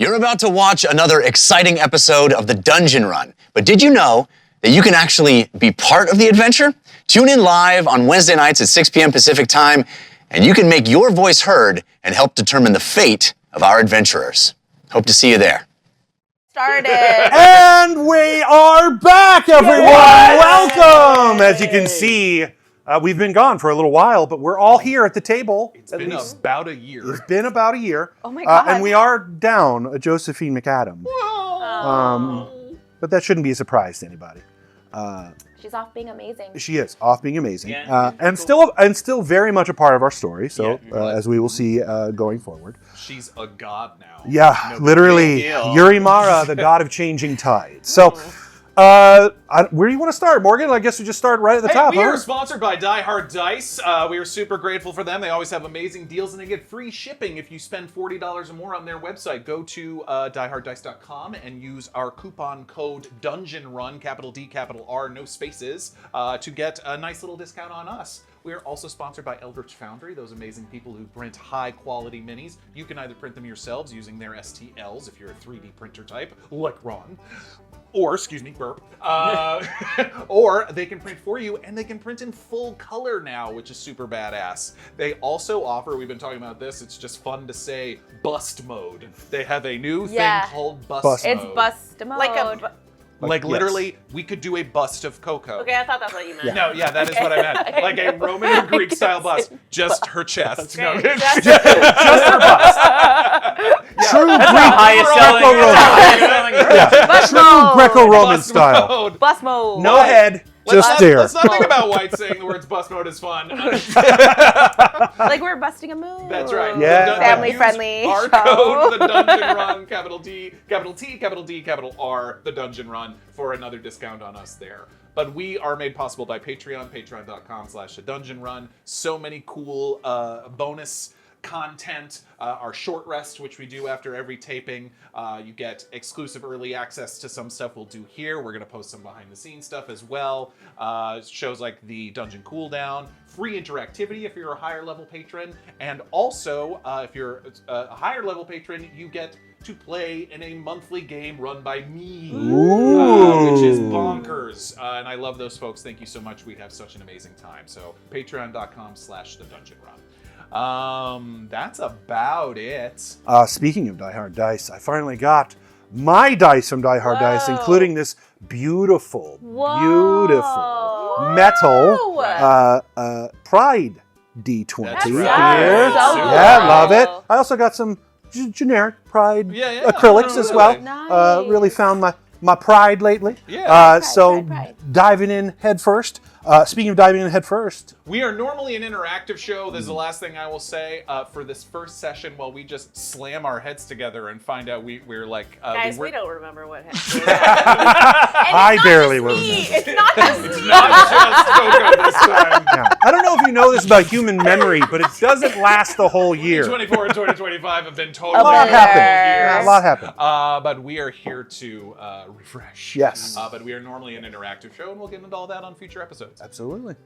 You're about to watch another exciting episode of the Dungeon Run, but did you know that you can actually be part of the adventure? Tune in live on Wednesday nights at 6 p.m. Pacific Time, and you can make your voice heard and help determine the fate of our adventurers. Hope to see you there. Started. And we are back, everyone! Yay! Welcome! As you can see, we've been gone for a little while, but we're all here at the table. It's been about a year. It's been about a year. Oh my God. And we are down a Josephine McAdam. But that shouldn't be a surprise to anybody. She's off being amazing. She is off being amazing, Yeah, and still very much a part of our story. So as we will see going forward, she's a god now. yeah, No literally big deal. Yurimara, the god of changing tides. So, where do you want to start, Morgan? I guess we just start right at the top. We are sponsored by Die Hard Dice. We are super grateful for them. They always have amazing deals, and they get free shipping if you spend $40 or more on their website. Go to dieharddice.com and use our coupon code DungeonRun, capital D, capital R, no spaces, to get a nice little discount on us. We are also sponsored by Eldritch Foundry, those amazing people who print high-quality minis. You can either print them yourselves using their STLs if you're a 3D printer type, like Ron. Or, excuse me, burp. Or they can print for you, and they can print in full color now, which is super badass. They also offer, we've been talking about this, it's just fun to say, bust mode. They have a new thing called bust mode. It's bust mode. Like literally, we could do a bust of KoKo. Okay, I thought that's what you meant. Yeah. No, yeah, that is what I meant. Like a Roman or Greek style bust. Just her chest. No, Great. Just her bust. True Greco-Roman. True Greco-Roman Bust style. mode. Bust mode. No head, just there. Let's not think about White saying the words bust mode is fun. Like we're busting a move. That's right. Yeah. Family friendly. Our code, the Dungeon Run, capital D, capital T, capital D, capital R, the Dungeon Run, for another discount on us there. But we are made possible by Patreon, patreon.com/the Dungeon Run. So many cool bonus content, our short rest, which we do after every taping. You get exclusive early access to some stuff we'll do here. We're going to post some behind the scenes stuff as well. Shows like the Dungeon Cooldown, free interactivity if you're a higher level patron, and also if you're a higher level patron, you get to play in a monthly game run by me, which is bonkers. And I love those folks. Thank you so much. We have such an amazing time. So patreon.com/the Dungeon Run. That's about it. Speaking of Die Hard Dice, I finally got my dice from Die Hard Dice, including this beautiful metal Pride D20 That's here. right. So Yeah, love it. I also got some generic Pride acrylics as well. Nice. Really found my pride lately. Yeah. Pride. Diving in head first. Speaking of diving in head first, We are normally an interactive show. This is the last thing I will say for this first session. While we just slam our heads together and find out we're like, Guys, we don't remember what happened. I barely remember. It's not just me. not just KoKo this time. Yeah. I don't know if you know this about human memory, but it doesn't last the whole year. 2024 and 2025 have been totally A lot happened. years. A lot happened. But we are here to refresh. Yes. But we are normally an interactive show, and we'll get into all that on future episodes. Absolutely.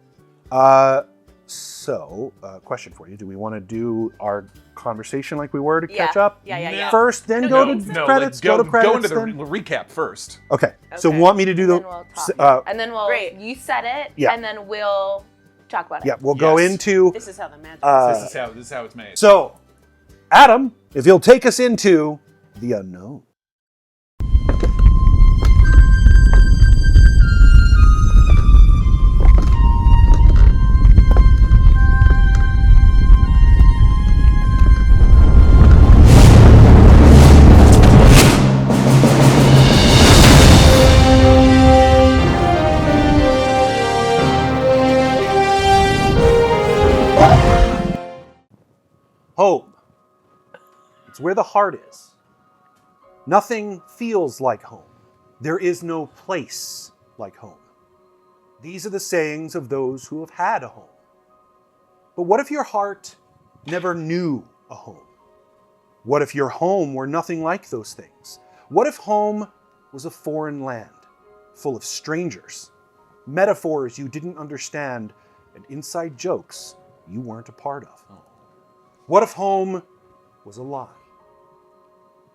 Question for you. Do we want to do our conversation like we were to catch up? Yeah. First, then go to credits? Go to credits, into the then? recap first. Okay. So Okay. want me to do And then we'll talk. And then we'll, Great. you said it, Yeah. and then we'll talk about it. yeah, we'll go Yes. into... This is how the magic This is how it's made. So, Adam, if you'll take us into the unknown. Home. It's where the heart is. Nothing feels like home. There is no place like home. These are the sayings of those who have had a home. But what if your heart never knew a home? What if your home were nothing like those things? What if home was a foreign land, full of strangers, metaphors you didn't understand, and inside jokes you weren't a part of? What if home was a lie?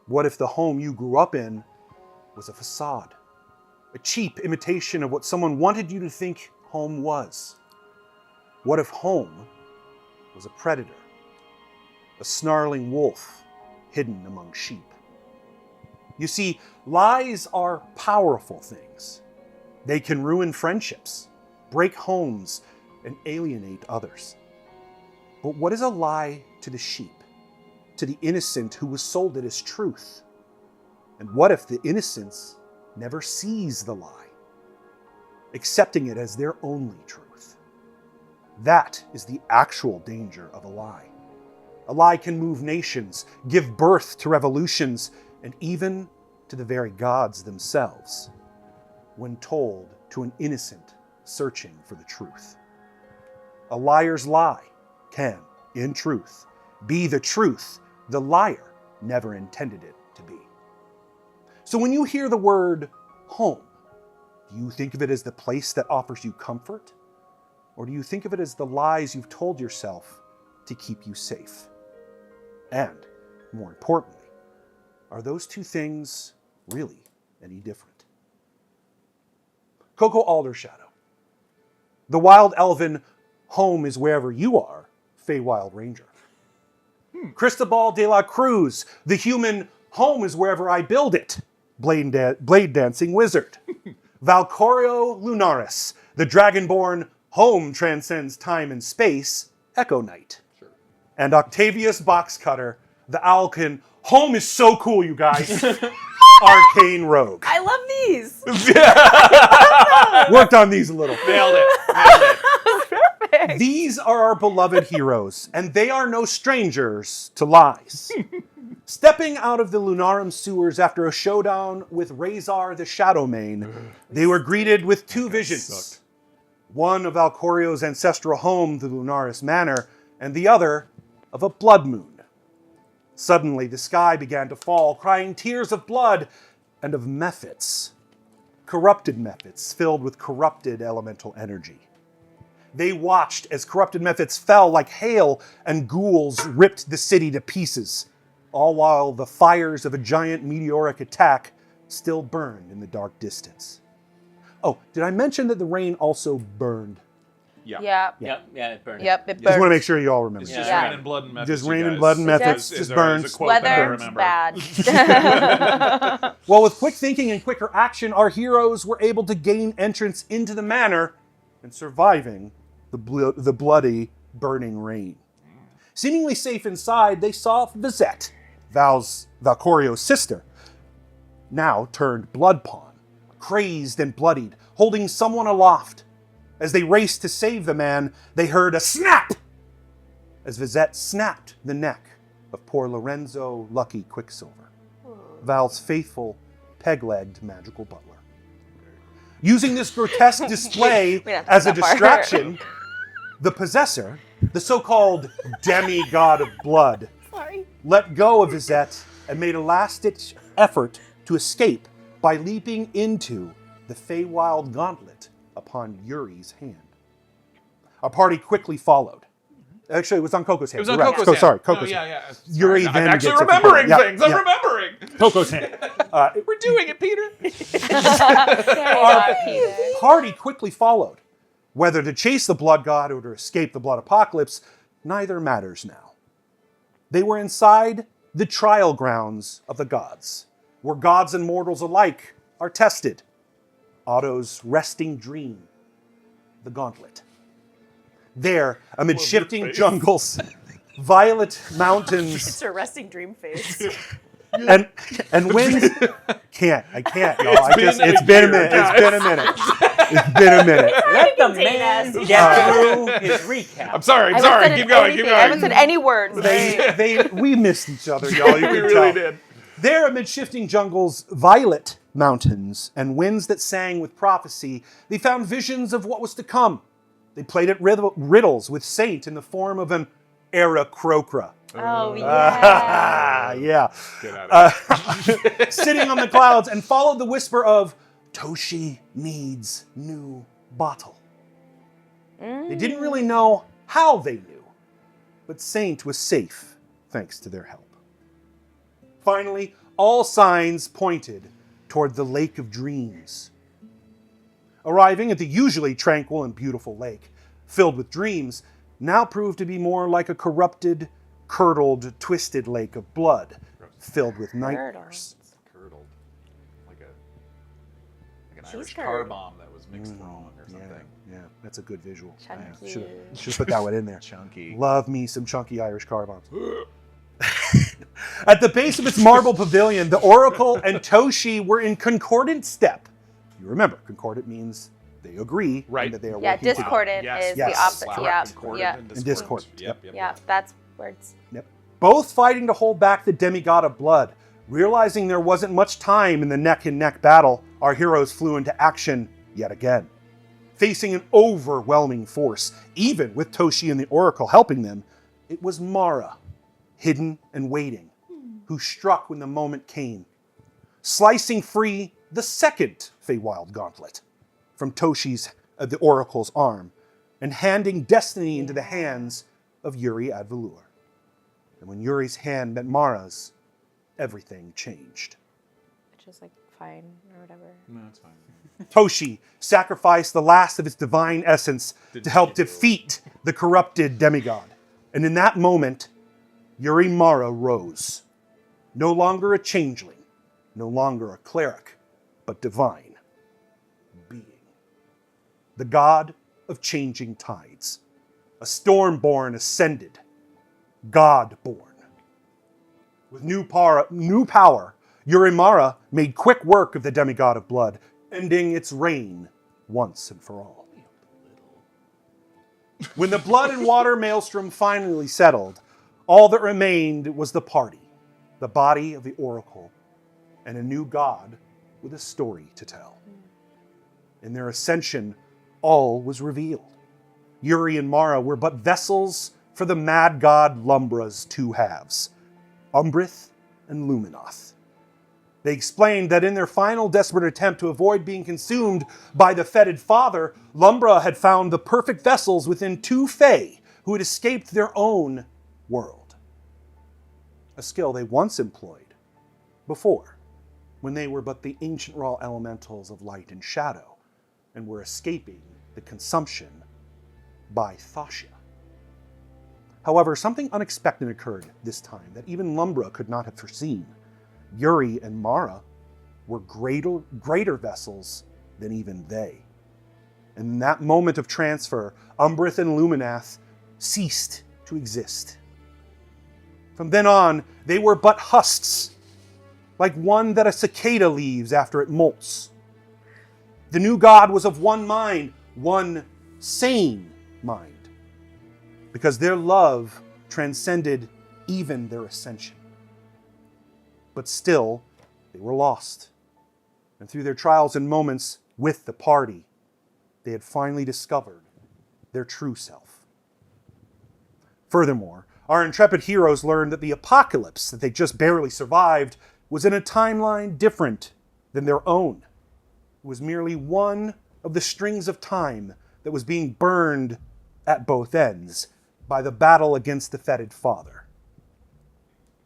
What if the home you grew up in was a facade? A cheap imitation of what someone wanted you to think home was? What if home was a predator? A snarling wolf hidden among sheep? You see, lies are powerful things. They can ruin friendships, break homes, and alienate others. But what is a lie to the sheep, to the innocent who was sold it as truth? And what if the innocence never sees the lie, accepting it as their only truth? That is the actual danger of a lie. A lie can move nations, give birth to revolutions, and even to the very gods themselves, when told to an innocent searching for the truth. A liar's lie can, in truth, be the truth the liar never intended it to be. So when you hear the word home, do you think of it as the place that offers you comfort? Or do you think of it as the lies you've told yourself to keep you safe? And, more importantly, are those two things really any different? KoKo Aldershadow. The wild elven home is wherever you are, Feywild Ranger. Cristobal de la Cruz. The human home is wherever I build it, Blade Dancing Wizard. Valcorio Lunaris. The Dragonborn home transcends time and space, Echo Knight. Sure. And Octavius Boxcutter, the Owlkin. Home is so cool, you guys. Arcane Rogue. I love these. Worked on these a little. Nailed it. Perfect. These are our beloved heroes, and they are no strangers to lies. Stepping out of the Lunarum sewers after a showdown with Razor the Shadowmane, they were greeted with two visions. One of Valcorio's ancestral home, the Lunaris Manor, and the other of a blood moon. Suddenly, the sky began to fall, crying tears of blood and of mephits. Corrupted mephits filled with corrupted elemental energy. They watched as corrupted mephits fell like hail and ghouls ripped the city to pieces, all while the fires of a giant meteoric attack still burned in the dark distance. Oh, did I mention that the rain also burned? Yeah. Yep, it burned. Yep, it Just want to burned. make sure you all remember. It's that. just Yeah. rain and blood and methods. Just you rain and guys. blood and methods, methods, just Is burns. a quote that I Weather's remember. bad. Well, with quick thinking and quicker action, our heroes were able to gain entrance into the manor and surviving the bloody, burning rain. Seemingly safe inside, they saw Vizette, Valcorio's sister, now turned blood pawn, crazed and bloodied, holding someone aloft. As they raced to save the man, they heard a snap as Vizette snapped the neck of poor Lorenzo Lucky Quicksilver, Val's faithful, peg-legged magical butler. Using this grotesque display We have to as a stop our- distraction, the possessor, the so-called demigod of blood, Sorry. let go of Vizette and made a last-ditch effort to escape by leaping into the Feywild gauntlet upon Yuri's hand. A party quickly followed. Actually, it was on KoKo's hand. It was on You're right. KoKo's So, hand. sorry, No, KoKo's hand. yeah. Yuri I'm then actually gets it. remembering Yeah, things. I'm yeah. remembering. KoKo's hand. We're doing it, Peter. Sorry, Peter. Party quickly followed. Whether to chase the blood god or to escape the blood apocalypse, neither matters now. They were inside the trial grounds of the gods, where gods and mortals alike are tested. Otto's resting dream, the gauntlet. There, amid shifting jungles, violet mountains, It's a resting dream face. and winds. I can't, y'all. It's been a minute. It's been a minute. Let the contain man us. get through his recap. I'm sorry. I haven't said Keep going. anything. I haven't said any words. We missed each other, y'all. You We can really tell. did. There, amid shifting jungles, violet mountains, and winds that sang with prophecy, they found visions of what was to come. They played at riddles with Saint in the form of an Aarakocra. Oh, yeah. Yeah. Get out of here. Sitting on the clouds, and followed the whisper of Toshi needs new bottle. They didn't really know how they knew, but Saint was safe thanks to their help. Finally, All signs pointed toward the Lake of Dreams. Arriving at the usually tranquil and beautiful lake, filled with dreams, now proved to be more like a corrupted, curdled, twisted lake of blood, filled with nightmares. Curdled. Like an Cheese Irish curd. car bomb that was mixed wrong or something. Yeah, that's a good visual. Chunky. Should put that one in there. Chunky. Love me some chunky Irish car bombs. At the base of its marble pavilion, the Oracle and Toshi were in concordant step. You remember, concordant means they agree Right. and that they are Yeah, working together. discordant Yes. is Yes. the opposite. Wow. Yeah, Concordant yeah, and discordant. Yep. yeah. That's words. Yep. Both fighting to hold back the demigod of blood. Realizing there wasn't much time in the neck-and-neck battle, our heroes flew into action yet again. Facing an overwhelming force, even with Toshi and the Oracle helping them, it was Mara, hidden and waiting, who struck when the moment came, slicing free the second Feywild gauntlet from Toshi's, the Oracle's arm, and handing destiny into the hands of Yuri Advalur. And when Yuri's hand met Mara's, everything changed. Which is like fine or whatever. No, it's fine. Toshi sacrificed the last of its divine essence to help defeat the corrupted demigod. And in that moment, Yuri Mara rose. No longer a changeling, no longer a cleric, but divine being. The god of changing tides. A stormborn ascended, god-born. With new power, Yuri Mara made quick work of the demigod of blood, ending its reign once and for all. When the blood and water maelstrom finally settled, all that remained was the party, the body of the Oracle, and a new god with a story to tell. In their ascension, all was revealed. Yuri and Mara were but vessels for the mad god Lumbra's two halves, Umbrith and Luminoth. They explained that in their final desperate attempt to avoid being consumed by the fetid father, Lumbra had found the perfect vessels within two Fae who had escaped their own world. A skill they once employed before, when they were but the ancient raw elementals of light and shadow, and were escaping the consumption by Thasha. However, something unexpected occurred this time that even Lumbra could not have foreseen. Yuri and Mara were greater vessels than even they. And in that moment of transfer, Umbrith and Luminath ceased to exist. From then on, they were but husks, like one that a cicada leaves after it molts. The new god was of one mind, one sane mind, because their love transcended even their ascension. But still, they were lost. And through their trials and moments with the party, they had finally discovered their true self. Furthermore, our intrepid heroes learned that the apocalypse that they just barely survived was in a timeline different than their own. It was merely one of the strings of time that was being burned at both ends by the battle against the fetid father.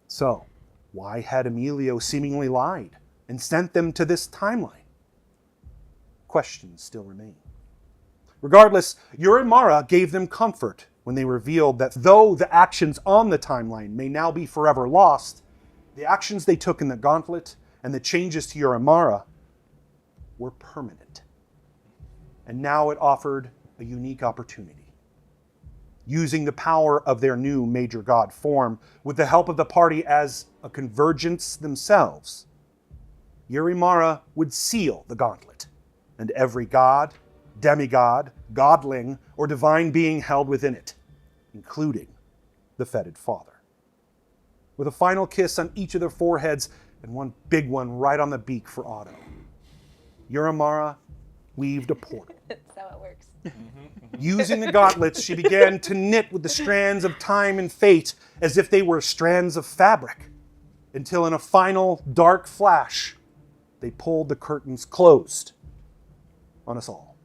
So, why had Emilio seemingly lied and sent them to this timeline? Questions still remain. Regardless, Yuri Mara gave them comfort when they revealed that though the actions on the timeline may now be forever lost, the actions they took in the gauntlet and the changes to Yuri Mara were permanent. And now it offered a unique opportunity. Using the power of their new major god form, with the help of the party as a convergence themselves, Yuri Mara would seal the gauntlet, and every god, demigod, godling, or divine being held within it, including the fetid father. With a final kiss on each of their foreheads and one big one right on the beak for Otto, Yuri Mara weaved a portal. That's how it works. Using the gauntlets, she began to knit with the strands of time and fate as if they were strands of fabric, until in a final dark flash, they pulled the curtains closed on us all.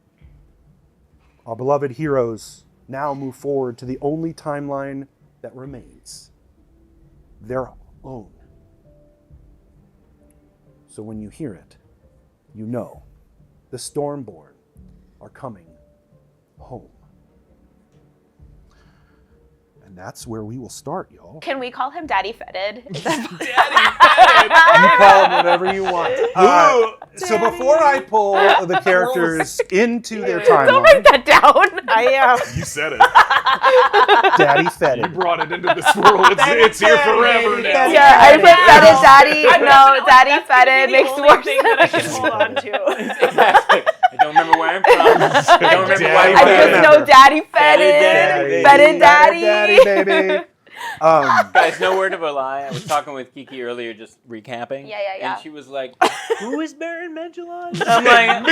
Our beloved heroes now move forward to the only timeline that remains, their own. So when you hear it, you know the Stormborn are coming home. And that's where we will start, y'all. Can we call him Daddy Fetid? Is that You call them whatever you want. So before I pull the characters into their Don't write timeline, that down. I am. You said it. Daddy You Fetid. brought it into this world. It's here forever now. Yeah, I put Fetid Daddy. I'm No, Daddy that's gonna be Fetid the makes only more thing that I sense. can hold on to. Exactly. I don't remember where I'm from. I don't remember why Daddy I Fetid. just know Daddy Daddy. Fetid. Fetid Daddy. Daddy, baby. Guys, no word of a lie. I was talking with Kiki earlier, just recapping. Yeah. And she was like, "Who is Baron Medulon?" I'm like, "I'm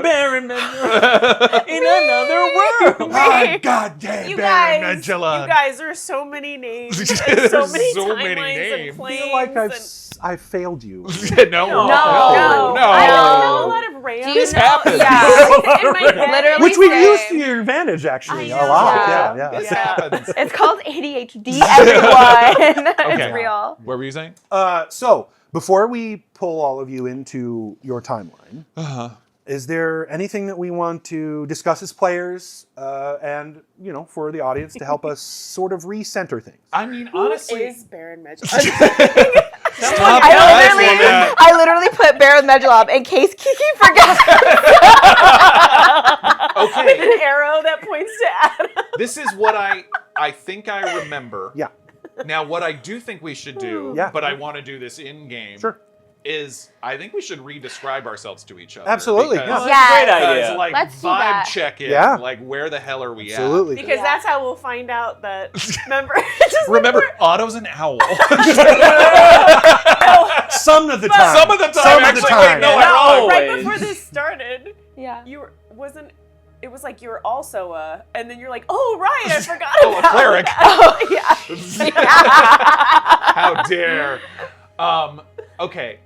Baron Medulon in another world." My goddamn You Baron guys, Medulon. you guys are so many names, and There's so many so timelines many and names. I planes. feel like and... I've failed you. No. I know a lot of random. Do you know? happens. Yeah. in my head. Literally Which we same. use to your advantage, actually, a I know. lot. Yeah. Yeah. This happens. It's called ADHD, everyone. Okay. It's real. What were you saying? So, before we pull all of you into your timeline, is there anything that we want to discuss as players and, for the audience to help us sort of recenter things? I mean, Who honestly. is Baron Medulon? I literally put Baron Medulon in case Kiki forgets. Okay. With an arrow that points to Adam. This is what I think I remember. Yeah. Now, what I do think we should do, Yeah. but I want to do this in game, Sure. is I think we should re-describe ourselves to each other. Absolutely, Because, yeah. Great idea. because, like, Let's do vibe that. check it. Yeah. Like, where the hell are we Absolutely. Because Yeah. that's how we'll find out that. Remember? at? Remember, Otto's an owl. Some of the time. Some of the time, Some of the actually, time. wait, no, Not I'm wrong. always. Right before this started, Yeah. you were wasn't. It was like you were also and then you're like, oh right, I forgot Oh, a about cleric. that. Oh, yeah. How dare. Okay.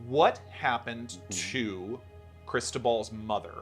What happened to Cristobal's mother?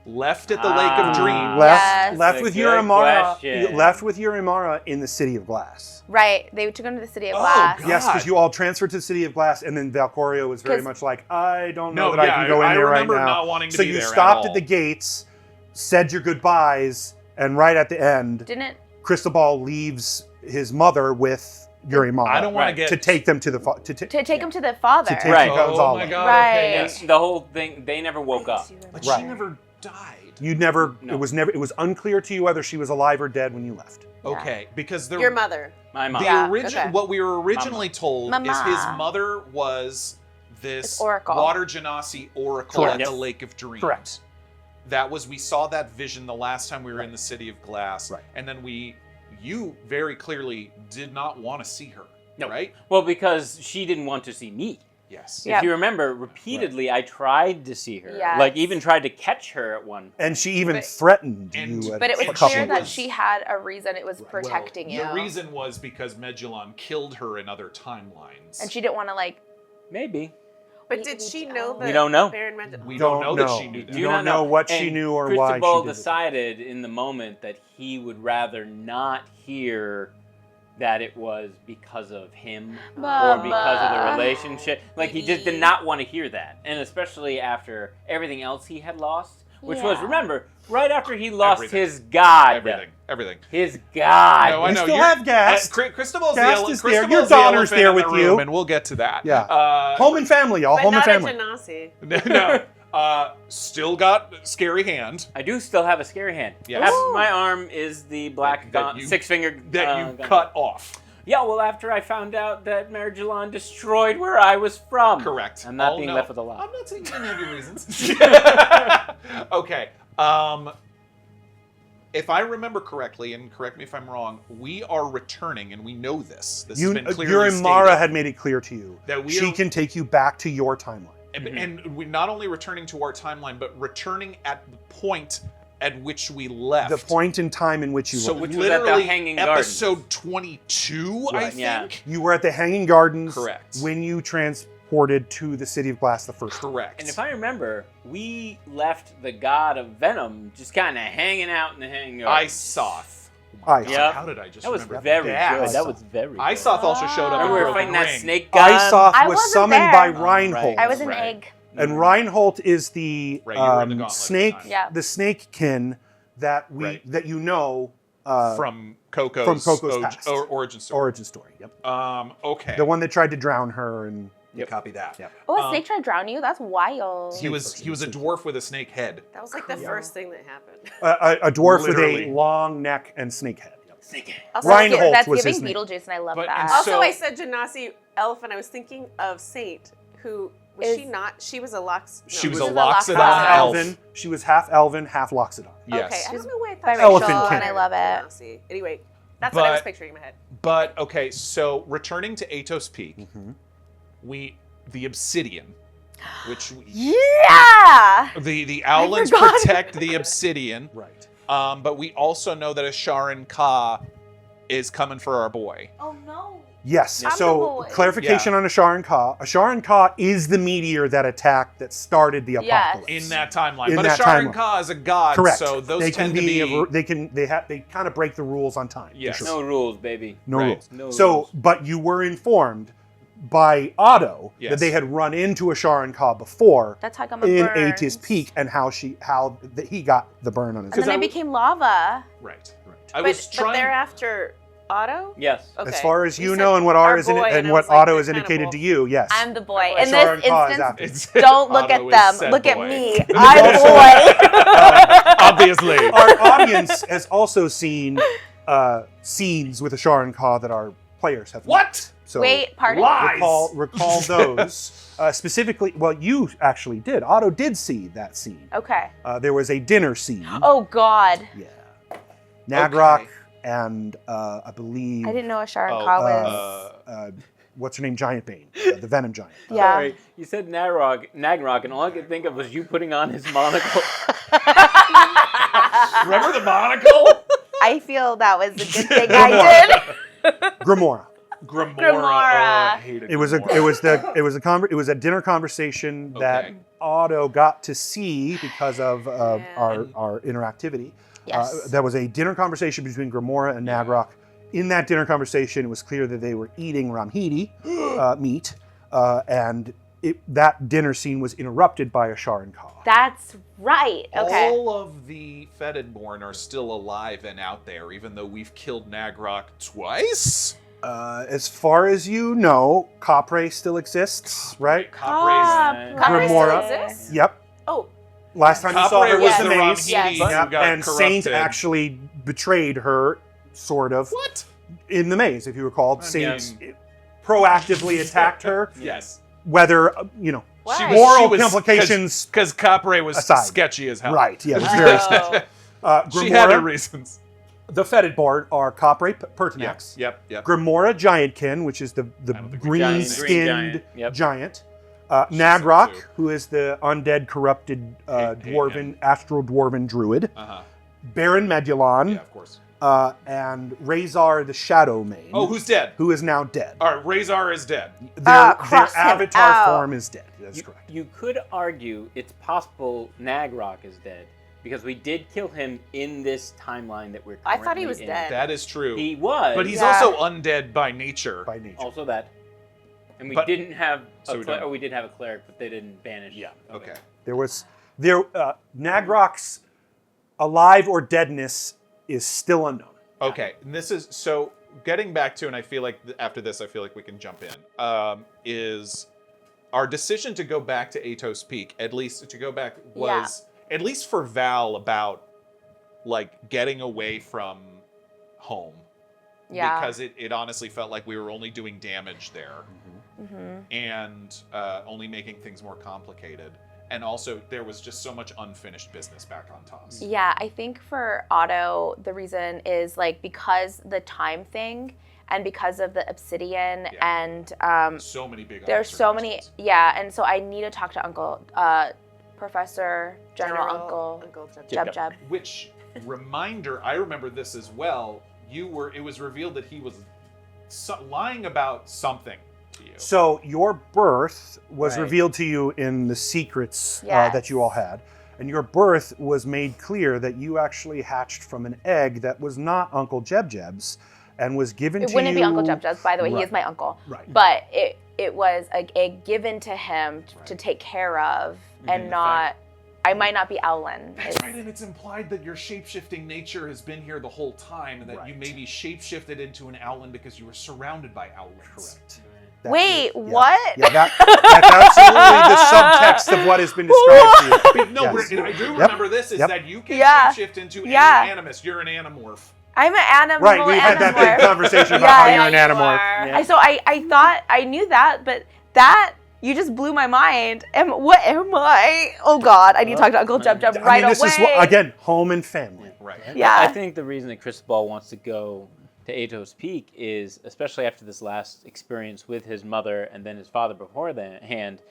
Left at the Lake of Dreams. Yes. Left That's with a your good Amara. question. Left with your Amara in the City of Glass. Right. They took him to the City of Oh, Glass. God. Yes, because you all transferred to the City of Glass, and then Valcorio was very 'Cause- much like, I don't know No, that I yeah, can go in I there right remember now. not wanting to so be you there at stopped all. at the gates, said your goodbyes, and right at the end, Didn't. Cristobal leaves his mother with your Amara. I don't want Right. to get to take them to the To take him to the father. To take- Right. Oh Gonzalo. my god. Right. Okay, And yes. the whole thing, they never woke up. But Right. she never died. You never. No. It was unclear to you whether she was alive or dead when you left. Okay, because the Your mother. My mom. Yeah. okay. What we were originally told Mama. is his mother was this This oracle. water genasi oracle Correct. at the Lake of Dreams. Correct. That was, we saw that vision the last time we were in the City of Glass. Right. And then you very clearly did not want to see her. No. Right? Well, because she didn't want to see me. Yes. Yeah. If you remember, repeatedly I tried to see her. Yes. Like even tried to catch her at one. And she even But- threatened and- you. At But it a was couple clear of that times. she had a reason. It was protecting you. The reason was because Medulon killed her in other timelines. And she didn't want to, like, Maybe. But did she know that We don't know. Baron Medulon? we don't know that she knew You that. Do don't not know what she And knew or why she Cristobal did it. decided in the moment that he would rather not hear that it was because of him or because of the relationship. Like he just did not want to hear that. And especially after everything else he had lost, which was, Yeah. remember, right after he lost Everything. his god. Everything. His god. No, I You know. still You're- have Gast. Cristobal's Gast the is there. Your Cristobal's the daughter's elephant there in the with you. room, and we'll get to that. Yeah. Home and family, y'all. But Home and not family. a Genasi. No. Still got scary hand I do still have a scary hand. Yes. Half of my arm is the black That you- six-finger that you gun. cut off. Yeah, well, after I found out that Marjolon destroyed where I was from. Correct. I'm not Oh, being no. left with a lie. I'm not saying you didn't have your reasons. Okay. If I remember correctly, and correct me if I'm wrong, we are returning, and we know this. This has been clearly your stated. Amara had made it clear to you That we she are- can take you back to your timeline. And we're not only returning to our timeline, but returning at the point at which we left. The point in time in which you So left. Which was at the literally Hanging Gardens. episode 22, I Right. think. Yeah. You were at the Hanging Gardens Correct. when you transported to the City of Glass the first time. Correct. And if I remember, we left the god of venom just kind of hanging out in the hanging I gardens. saw. Ice. Yep. How did I just That was remember very that? good. That was very good. Isoth also showed up And in we were Broken fighting that Ring. snake guy. Isoth I was wasn't summoned there. by Oh, Reinhold. I was an Right. egg. And Reinhold is the Right, you were in the gauntlet at the snake, time. Yeah. the snakekin that Right. you know From KoKo's, from KoKo's past. origin story. origin story. Yep. Okay. The one that tried to drown her and You copy that. Yep. Oh, a snake tried to drown you? That's wild. He was a dwarf with a snake head. That was like the first thing that happened. a dwarf Literally. with a long neck and snake head. Yep. Also, Reinhold that's was giving his name. Beetlejuice, and I love But- that. and Also, So- I said Genasi elf, and I was thinking of Saint, who was Is- she not? She was a Lox. She was no, a she Loxodon Half elf. elven. She was half elven, half Loxodon. Yes. Okay, I don't know why I thought By she was Rachel, and I love it. Genasi. Anyway, that's what I was But- picturing in my head. But okay, so returning to Atos Peak, Mm-hmm. the obsidian, which Yeah! the Owlins forgot. protect the obsidian, Right. but we also know that a Sharon Ka is coming for our boy. Oh no. Yes. I'm the So boy. clarification on Asharan Ka. Asharan Ka is the meteor that attacked that started the Yes. apocalypse. In that timeline, In but that a Sharon timeline. Ka is a god, Correct. so those they tend can to be. they kind of break the rules on time. for Yes. sure. No rules, baby. No Right. rules. No So, rules. but you were informed by Otto Yes. that they had run into Asharan Ka before That's how I got my in burns. Atis Peak, and how he got the burn on his. And then I became lava. Right. Right. I was But trying. they're after Otto. Yes. Okay. As far as You you said know, and what our R is in boy, it, and I what was like, Otto they're has kind of indicated both- to you, yes. I'm the boy. Asharan In Ka this is instance, after. It's- don't look Otto at is them. said Look at boy. me. There's I'm also- the boy. Obviously. Our audience has also seen scenes with Asharan Ka that our players have. What? So Wait, pardon? Lies. recall those specifically. Well, you actually did. Otto did see that scene. Okay. There was a dinner scene. Oh God. Yeah. Nagrok Okay. and I believe I didn't know a Sharon Oh, Ka was. what's her name? Giant Bane, the Venom Giant. Yeah. Sorry, you said Nagrok, and all I could think of was you putting on his monocle. Remember the monocle? I feel that was a good thing I did. Grimora. Grimora. Grimora. Oh, I hated It was Grimora. a dinner conversation that Okay. Otto got to see because of Yeah. our interactivity. Yes. There was a dinner conversation between Grimora and Nagrok. In that dinner conversation, it was clear that they were eating Ramhidi meat, and that dinner scene was interrupted by a Sharan Ka. That's right. Okay. All of the Fetidborn are still alive and out there, even though we've killed Nagrok twice. As far as you know, Capre still exists, right? Capre's Capre still Grimora. exists? Yep. Oh, Last time you saw Capre her was was the the maze. Ramhidi Yes. who got And corrupted. Saint actually betrayed her, sort of, What? in the maze, if you recall. mean- Saint proactively attacked her, Yes. whether, why? She moral was- implications Because Capre was aside. sketchy as hell. right. Yeah, it was very Oh. She had her Grimora, reasons. the Fetidborn are Capre Pertinax. Yep. Grimora Giantkin, which is the I don't think green giant. skinned Green giant, yep. giant. She's Nagrok, so too. who is the undead, corrupted dwarven, astral dwarven druid. Uh-huh. Baron Medulon, Yeah, of course. and Razor the Shadow Mane. Oh, who's dead? who is now dead. All right, Razor is dead. Their cross him avatar out. form is dead. That's correct. You could argue it's possible Nagrok is dead because we did kill him in this timeline that we're. I thought he currently was in. dead. That is true. He was, But he's Yeah. also undead by nature. By nature. also that. And we But- didn't have So a we cleric, don't- or we did have a cleric, but they didn't banish. Yeah. Okay. Nagrok's alive or deadness is still unknown. Okay. And this is so getting back to, and I feel like after this, I feel like we can jump in. Is our decision to go back to Atos Peak, at least to go back, was at least for Val about like getting away from home. Yeah. Because it honestly felt like we were only doing damage there. Mm-hmm. And only making things more complicated. And also, there was just so much unfinished business back on TOS. Yeah, I think for Otto, the reason is like because the time thing and because of the obsidian and So many big there's so many, uncertainties. yeah, and so I need to talk to Uncle, Professor General Uncle Jeb. Jeb. Which, reminder, I remember this as well. It was revealed that he was lying about something to you. So your birth was Right. revealed to you in the secrets Yes. that you all had. And your birth was made clear that you actually hatched from an egg that was not Uncle Jeb-Jeb's and was given to you. It wouldn't be Uncle Jeb-Jeb's, by the way. He is my uncle. Right. But it was a egg given to him to take care of, and not. I might not be Owlin. That's right, and it's implied that your shapeshifting nature has been here the whole time, and that you maybe shapeshifted into an Owlin because you were surrounded by Owlins. Correct. Wait, what? Yeah, that's absolutely the subtext of what has been described to you. No, Yes. I do remember this, is that you can Yeah. shapeshift into any Yeah. animus. You're an animorph. I'm an animal. Right, we had that big conversation about how you're an animorph. Yeah. So I thought I knew that, but that you just blew my mind. What am I? Oh God, I need to talk to Uncle Jeb-Jeb right this away. is again, home and family. Right. Yeah. I think the reason that Cristobal wants to go to Ato's Peak is, especially after this last experience with his mother and then his father beforehand,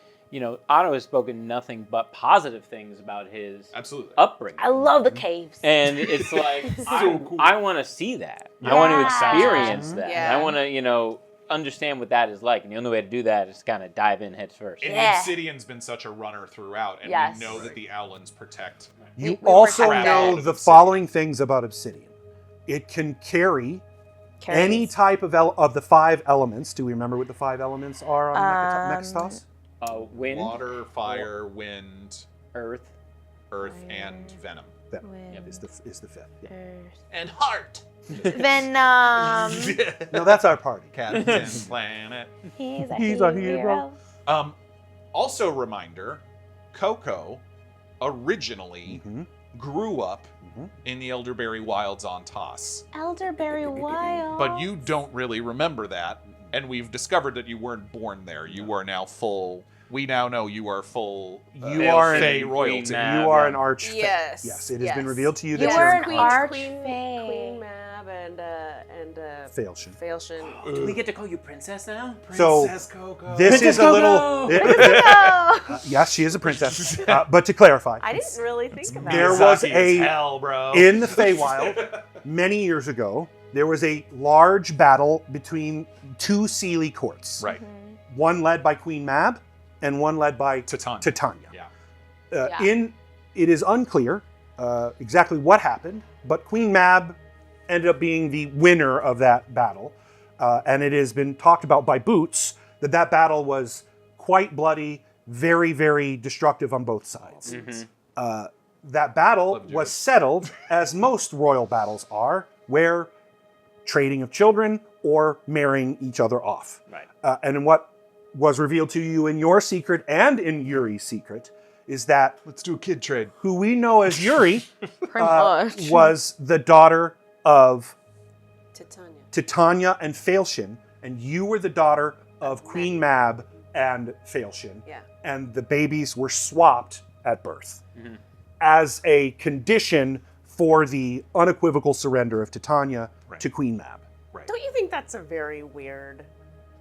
Otto has spoken nothing but positive things about his upbringing. I love the caves. And it's like, cool. I want to see that. I want to experience that. Yeah. I want to, understand what that is like. And the only way to do that is kind of dive in head first. And Yeah. Obsidian's been such a runner throughout, and Yes. we know that the Owlins protect. You We also protect know it. the following things about obsidian. It can carry any type of the 5 elements. Do we remember what the 5 elements are on Mekastos? Wind, Water, fire, wind, earth, and venom. That Wind. is the 5th. Yeah. And heart! Venom. No, that's our party. Captain Planet. He's a hero. Also, reminder, KoKo originally grew up in the Elderberry Wilds on Tas. Elderberry Wild. But you don't really remember that, and we've discovered that you weren't born there. You are now full. We now know you are full. You are Fae an royalty. Queen You are an archfey. Yes. Yes, it has been revealed to you that You you're are an an archfey. Archfey. Queen Mab and Failshin. Failshin. Do we get to call you princess now? So Princess KoKo. this Princess is a little. Oh. Yes, she is a princess. But to clarify, I didn't really think about there it. was Sucky as a hell, bro. in the Feywild many years ago. There was a large battle between 2 Seelie courts. Right. One led by Queen Mab, and one led by Titania. Yeah. It is unclear exactly what happened, but Queen Mab ended up being the winner of that battle, and it has been talked about by Boots that battle was quite bloody, very, very destructive on both sides. That battle was settled as most royal battles are, where trading of children or marrying each other off. Right. And what was revealed to you in your secret and in Yuri's secret is that Let's do a kid trade. who we know as Yuri Pretty much. was the daughter of Titania. Titania and Failshin, and you were the daughter of Queen Mab and Failshin. Yeah. And the babies were swapped at birth as a condition for the unequivocal surrender of Titania to Queen Mab. Don't you think that's a very weird?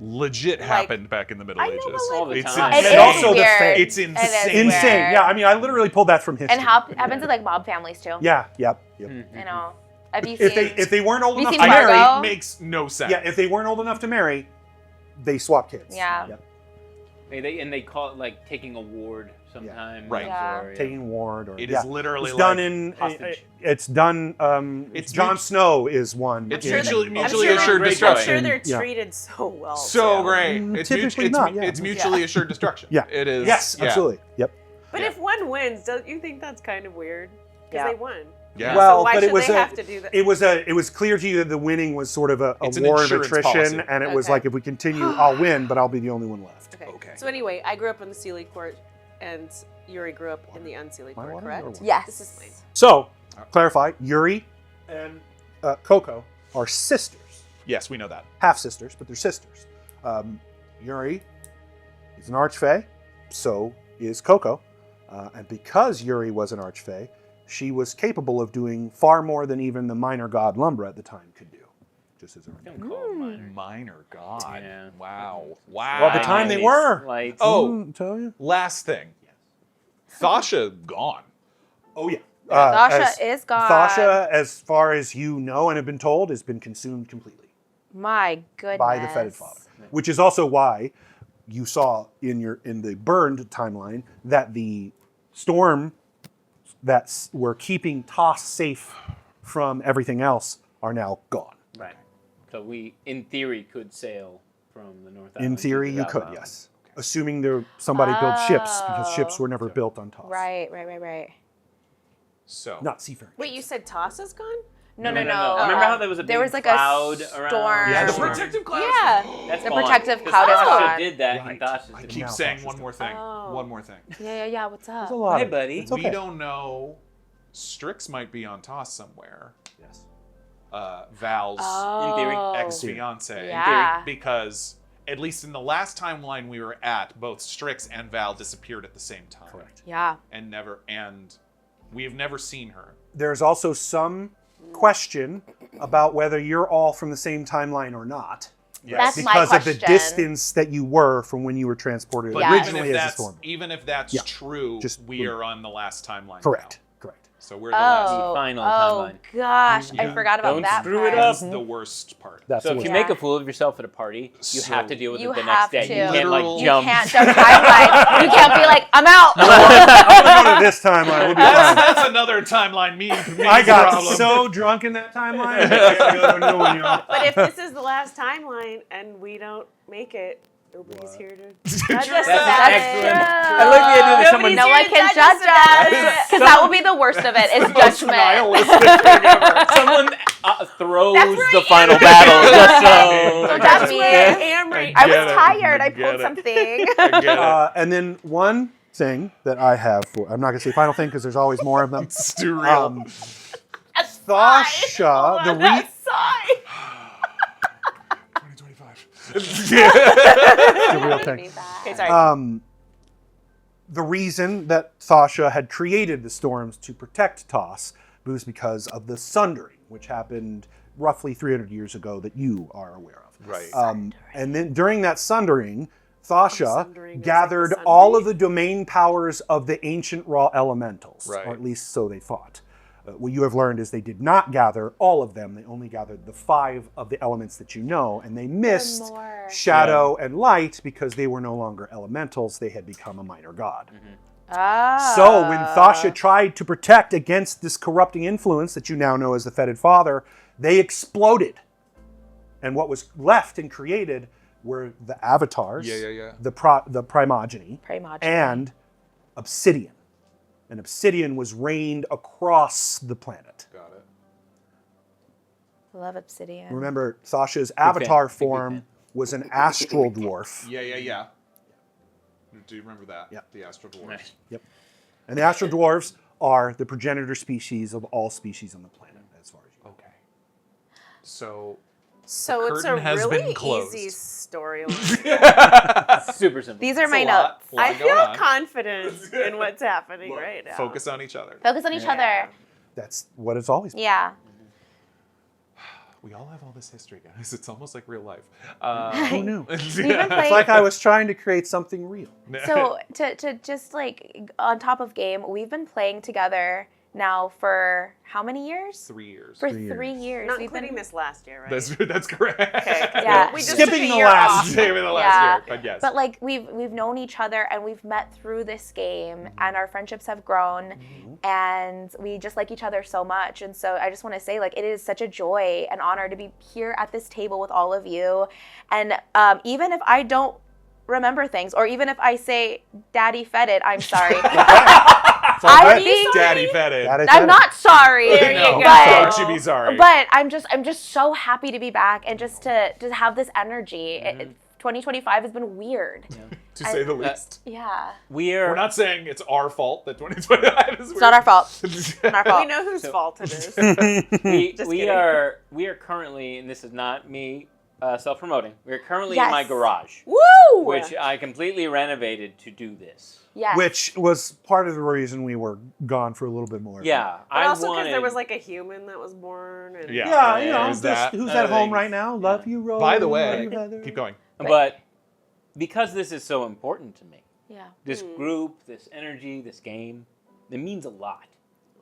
Legit happened back in the Middle I know, Ages. but All the It's time. It And is also the weird. Fae. It's It is insane. Insane. weird. Yeah, I mean, I literally pulled that from history. And happens in like mob families too. Yeah, yep. You know. Have you seen? If they weren't old Have you enough seen to marry, Margot? It makes no sense. yeah, if they weren't old enough to marry, they swap kids. Yeah. Yep. They call it like taking a ward sometimes. Right. Yeah. Or, Taking ward or It is literally it's done like in hostage. it's done It's Jon mut- Snow is one. It's in- mutually I'm assured Great I'm destruction. sure they're Yeah. treated so well. So too. great. It's, Typically not, yeah. it's mutually assured destruction. Yeah. It is. Yes, yeah. absolutely. Yep. But if one wins, don't you think that's kind of weird? Because Yeah. they won. Yeah. Well, so why but it should was they a- have to do that? It was clear to you that the winning was sort of a It's an war of insurance attrition, policy. and it was Okay. like if we continue, I'll win, but I'll be the only one left. Okay. So anyway, I grew up in the Sealy Court, and Yuri grew up in the Unsealy My Court, water correct? or what? Yes. This is mine. So, clarify: Yuri and KoKo are sisters, Yes, we know that. half sisters, but they're sisters. Yuri is an archfey, so is KoKo, and because Yuri was an archfey, she was capable of doing far more than even the minor god Lumbra at the time could do. Just as a Don't call it minor. Minor God. Yeah. Wow. Wow. Well, at the time they were. Like, Oh, Tell you? last thing. Thasha gone. Oh yeah. Thasha is gone. Thasha, as far as you know and have been told, has been consumed completely My goodness. by the Fetid Father. Which is also why you saw in the burned timeline that the storm that were keeping Tas safe from everything else are now gone. Right. So we, in theory, could sail from the North Island. In theory, to the you South could, Island. yes. Assuming somebody built ships, because ships were never built on Tas. Right. So Not seafaring. Wait, you said Toss is gone? No. Remember how there was a big like cloud a around? storm. yeah, the Storm. protective cloud. Yeah. That's The gone. protective 'Cause cloud is Tasha gone. did that, Right. and Tasha I did keep Now saying Tasha's one more thing. Oh. One more thing. Yeah. What's up? There's a lot Hey, of it. buddy. It's okay. We don't know. Strix might be on Toss somewhere. Yes. Val's In theory. ex-fiance. Yeah. Because at least in the last timeline we were at, both Strix and Val disappeared at the same time. Correct. Yeah. And we have never seen her. There's also some question about whether you're all from the same timeline or not. That's my Because of the question. distance that you were from when you were transported But Yeah. originally as a storm. even if that's Yeah. true, Just- we are on the last timeline. Correct. now. Correct. So we're the last. The final oh timeline. gosh, I Yeah. forgot about Don't that screw it part. up. That's the worst part. That's So the if you worst. make a fool of yourself at a party, you So- have to deal with You it the have next day. to. You can't Literal- like You jump. can't jump timelines. You can't be like, I'm out. I'm gonna go to this timeline. We'll be fine. That's another timeline. Me I got problem. so drunk in that timeline. I gotta go to a new one, y'all. But if this is the last timeline and we don't make it, nobody's here to judge us. That's about excellent. it. I like the idea that someone. Nobody's No here one to can judge us judge about us. it. Because that will be the worst of it, is judgment. nihilistic thing ever. Someone throws That's where the you- final battle. Just so. Don't That's judge me. where I am right I now. was tired. I Get pulled it. something. I get it. And then one thing that I have for, I'm not gonna say final thing because there's always more of them. It's too real. Thasha, the That sigh. 2025. real thing. Okay, sorry. The reason that Thasha had created the storms to protect Tas was because of the sundering, which happened roughly 300 years ago that you are aware of. Right. And then during that sundering, Thasha Sundering is gathered like the all Sunday? of the domain powers of the ancient raw elementals, Right. or at least so they thought. What you have learned is they did not gather all of them. They only gathered the 5 of the elements that you know, and they missed more. shadow and light because they were no longer elementals. They had become a minor god. Ah. So when Thasha tried to protect against this corrupting influence that you now know as the Fetid Father, they exploded. And what was left and created were the avatars, Yeah. the primogeny, and obsidian. And obsidian was rained across the planet. Got it. Love obsidian. Remember, Thasha's avatar Big fan. form was an astral dwarf. Yeah. Do you remember that? Yeah. The astral dwarf. Nice. Yep. And the astral dwarves are the progenitor species of all species on the planet, as far as you know. Okay. So So it's a curtain has really been closed. easy storyline. Super simple. These are It's my a lot- notes. a lot I going feel on. confident in what's happening Look, right now. Focus on each other. Focus on each other. That's what it's always been. Yeah. We all have all this history, guys. It's almost like real life. Who knew? We've been It's playing. like I was trying to create something real. So to just like on top of game, we've been playing together now for how many years? 3 years. For 3 3 years. Not We've including been, this last year, right? That's correct. Okay, 'cause Yeah. we just Skipping took a the year last- off. Save it the last Yeah. year, but yes. But like we've known each other and we've met through this game and our friendships have grown and we just like each other so much. And so I just want to say like it is such a joy and honor to be here at this table with all of you. And even if I don't remember things or even if I say Daddy fed it, I'm sorry. I right. think Daddy fed it. I'm not sorry. There you No, go. but don't you be sorry. but I'm just so happy to be back and just to have this energy. 2025 has been weird. to say the least. Yeah. We're not saying it's our fault that 2025 is weird. It's not our fault. It's not our We fault. know whose fault it is. we Just we kidding. are currently, and this is not me self-promoting. We are currently in my Yes. garage, Woo! which I completely renovated to do this. Yes. Which was part of the reason we were gone for a little bit more. Yeah, But I also because wanted. there was like a human that was born. And Yeah. Yeah, you know, There's that. who's Other at home things. right now? Love you, Rose. By the Love way, you, Heather. keep going. but because this is so important to me, Yeah. this group, this energy, this game, it means a lot.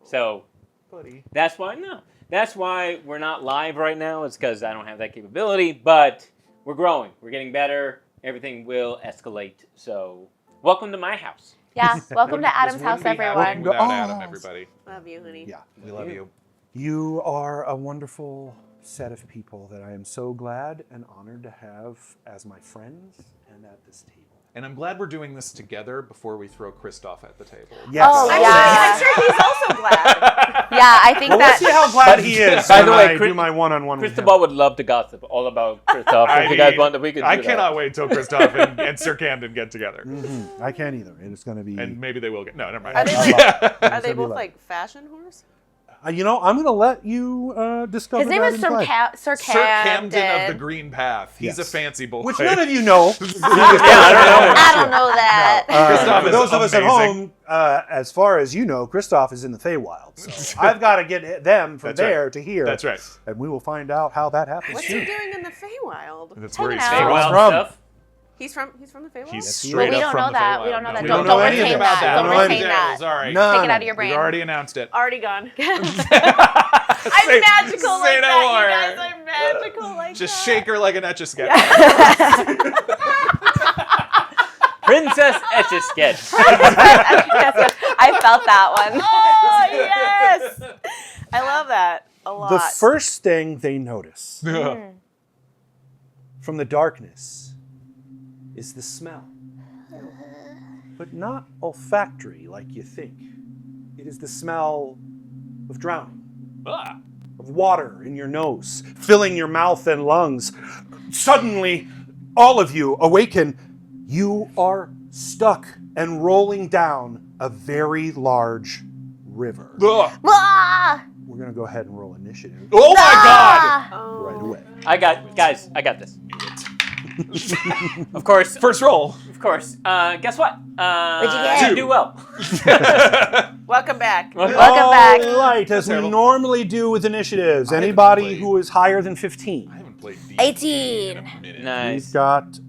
So Buddy. that's why we're not live right now. It's because I don't have that capability, but we're growing. We're getting better. Everything will escalate. So welcome to my house. Yeah, welcome to This Adam's house, wouldn't be everyone. happening without Oh. Adam, everybody. Love you, honey. Yeah. We love you. You are a wonderful set of people that I am so glad and honored to have as my friends and at this table. And I'm glad we're doing this together before we throw Christoph at the table. Yes. Oh, I'm, yeah. sure, I'm sure he's also glad. Yeah, I think Well, that. let's see how glad he is By the when way, I do my one-on-one with him. Cristobal would love to gossip all about Christoph. I If you guys mean, want, we could. I do that. cannot wait till Christoph and Sir Camden get together. I can't either. It's going to be... And maybe they will get. No, never mind. Are they, like- Are they It's gonna be both like- like fashion whores? You know, I'm going to let you discover His name that is in play. Sir Sir Camden of the Camden. Green Path. He's a Yes. fancy boy. Which none of you know. I don't know that. Christoph For is those of us at amazing. home, as far as you know, Christoph is in the Feywild. So I've got to get them from That's right. there to here. That's right. And we will find out how that happens. What's soon. he doing in the Feywild? That's Hanging where he's out. from. Wild From. stuff. He's from the Feywild? He's Yes, he is. straight We up don't from know the that. Feywild. We don't know that. We Don't don't know retain anything that. about Don't that. retain that. All right. No. Take it out of your brain. We already announced it. Already gone. I'm Say- magical say like no that, more. you guys. I'm magical like Just that. shake her like an Etch-a-Sketch. Princess Etch-a-Sketch. I felt that one. Oh, yes. I love that a lot. The first thing they notice from the darkness is the smell. But not olfactory like you think. It is the smell of drowning, Ah. of water in your nose, filling your mouth and lungs. Suddenly, all of you awaken. You are stuck and rolling down a very large river. Ugh. Ah! We're going to go ahead and roll initiative Oh my Ah! Oh. right away. I got this. Of course. God. First roll. Of course. Guess what? What'd you get? I didn't do well. Welcome back. Welcome back. All right, as we terrible. normally do with initiatives, haven't anybody played. who is higher than 15. I haven't played D&D 18. in a minute. We've Nice. got,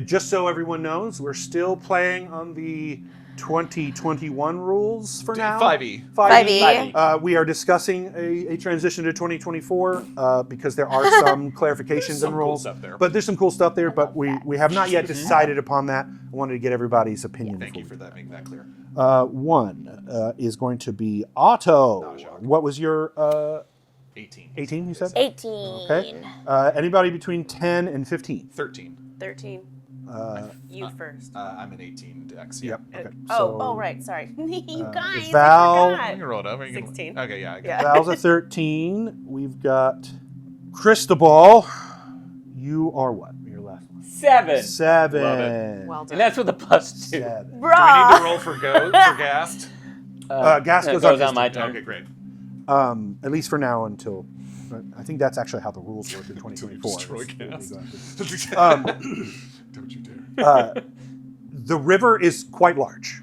just so everyone knows, we're still playing on the 2021 rules for now. 5e. 5e. We are discussing a transition to 2024 because there are some clarifications some and cool rules. stuff there. But there's some cool stuff there, but we have not yet decided upon that. I wanted to get everybody's opinion. Thank you before for that, making that clear. One is going to be Otto. Not a shock. What was your 18. 18, you said? 18. Okay. Anybody between 10 and 15? 13. 13. You first. I'm an 18 dex. Yep. Yeah. Okay. Oh, right. Sorry. You guys. Val- I You forgot. can roll it over. You can- 16. Okay, yeah. I got Yeah. Val's a 13. We've got Cristobal. You are what? Your last one. 7. 7. Well done. And that's with a +2. 7. Do we need to roll for Gast? Gas It goes goes on on my his turn. Okay, great. At least for now until... I think that's actually how the rules work in 2024. Destroy It's- Gast. Don't you dare. The river is quite large.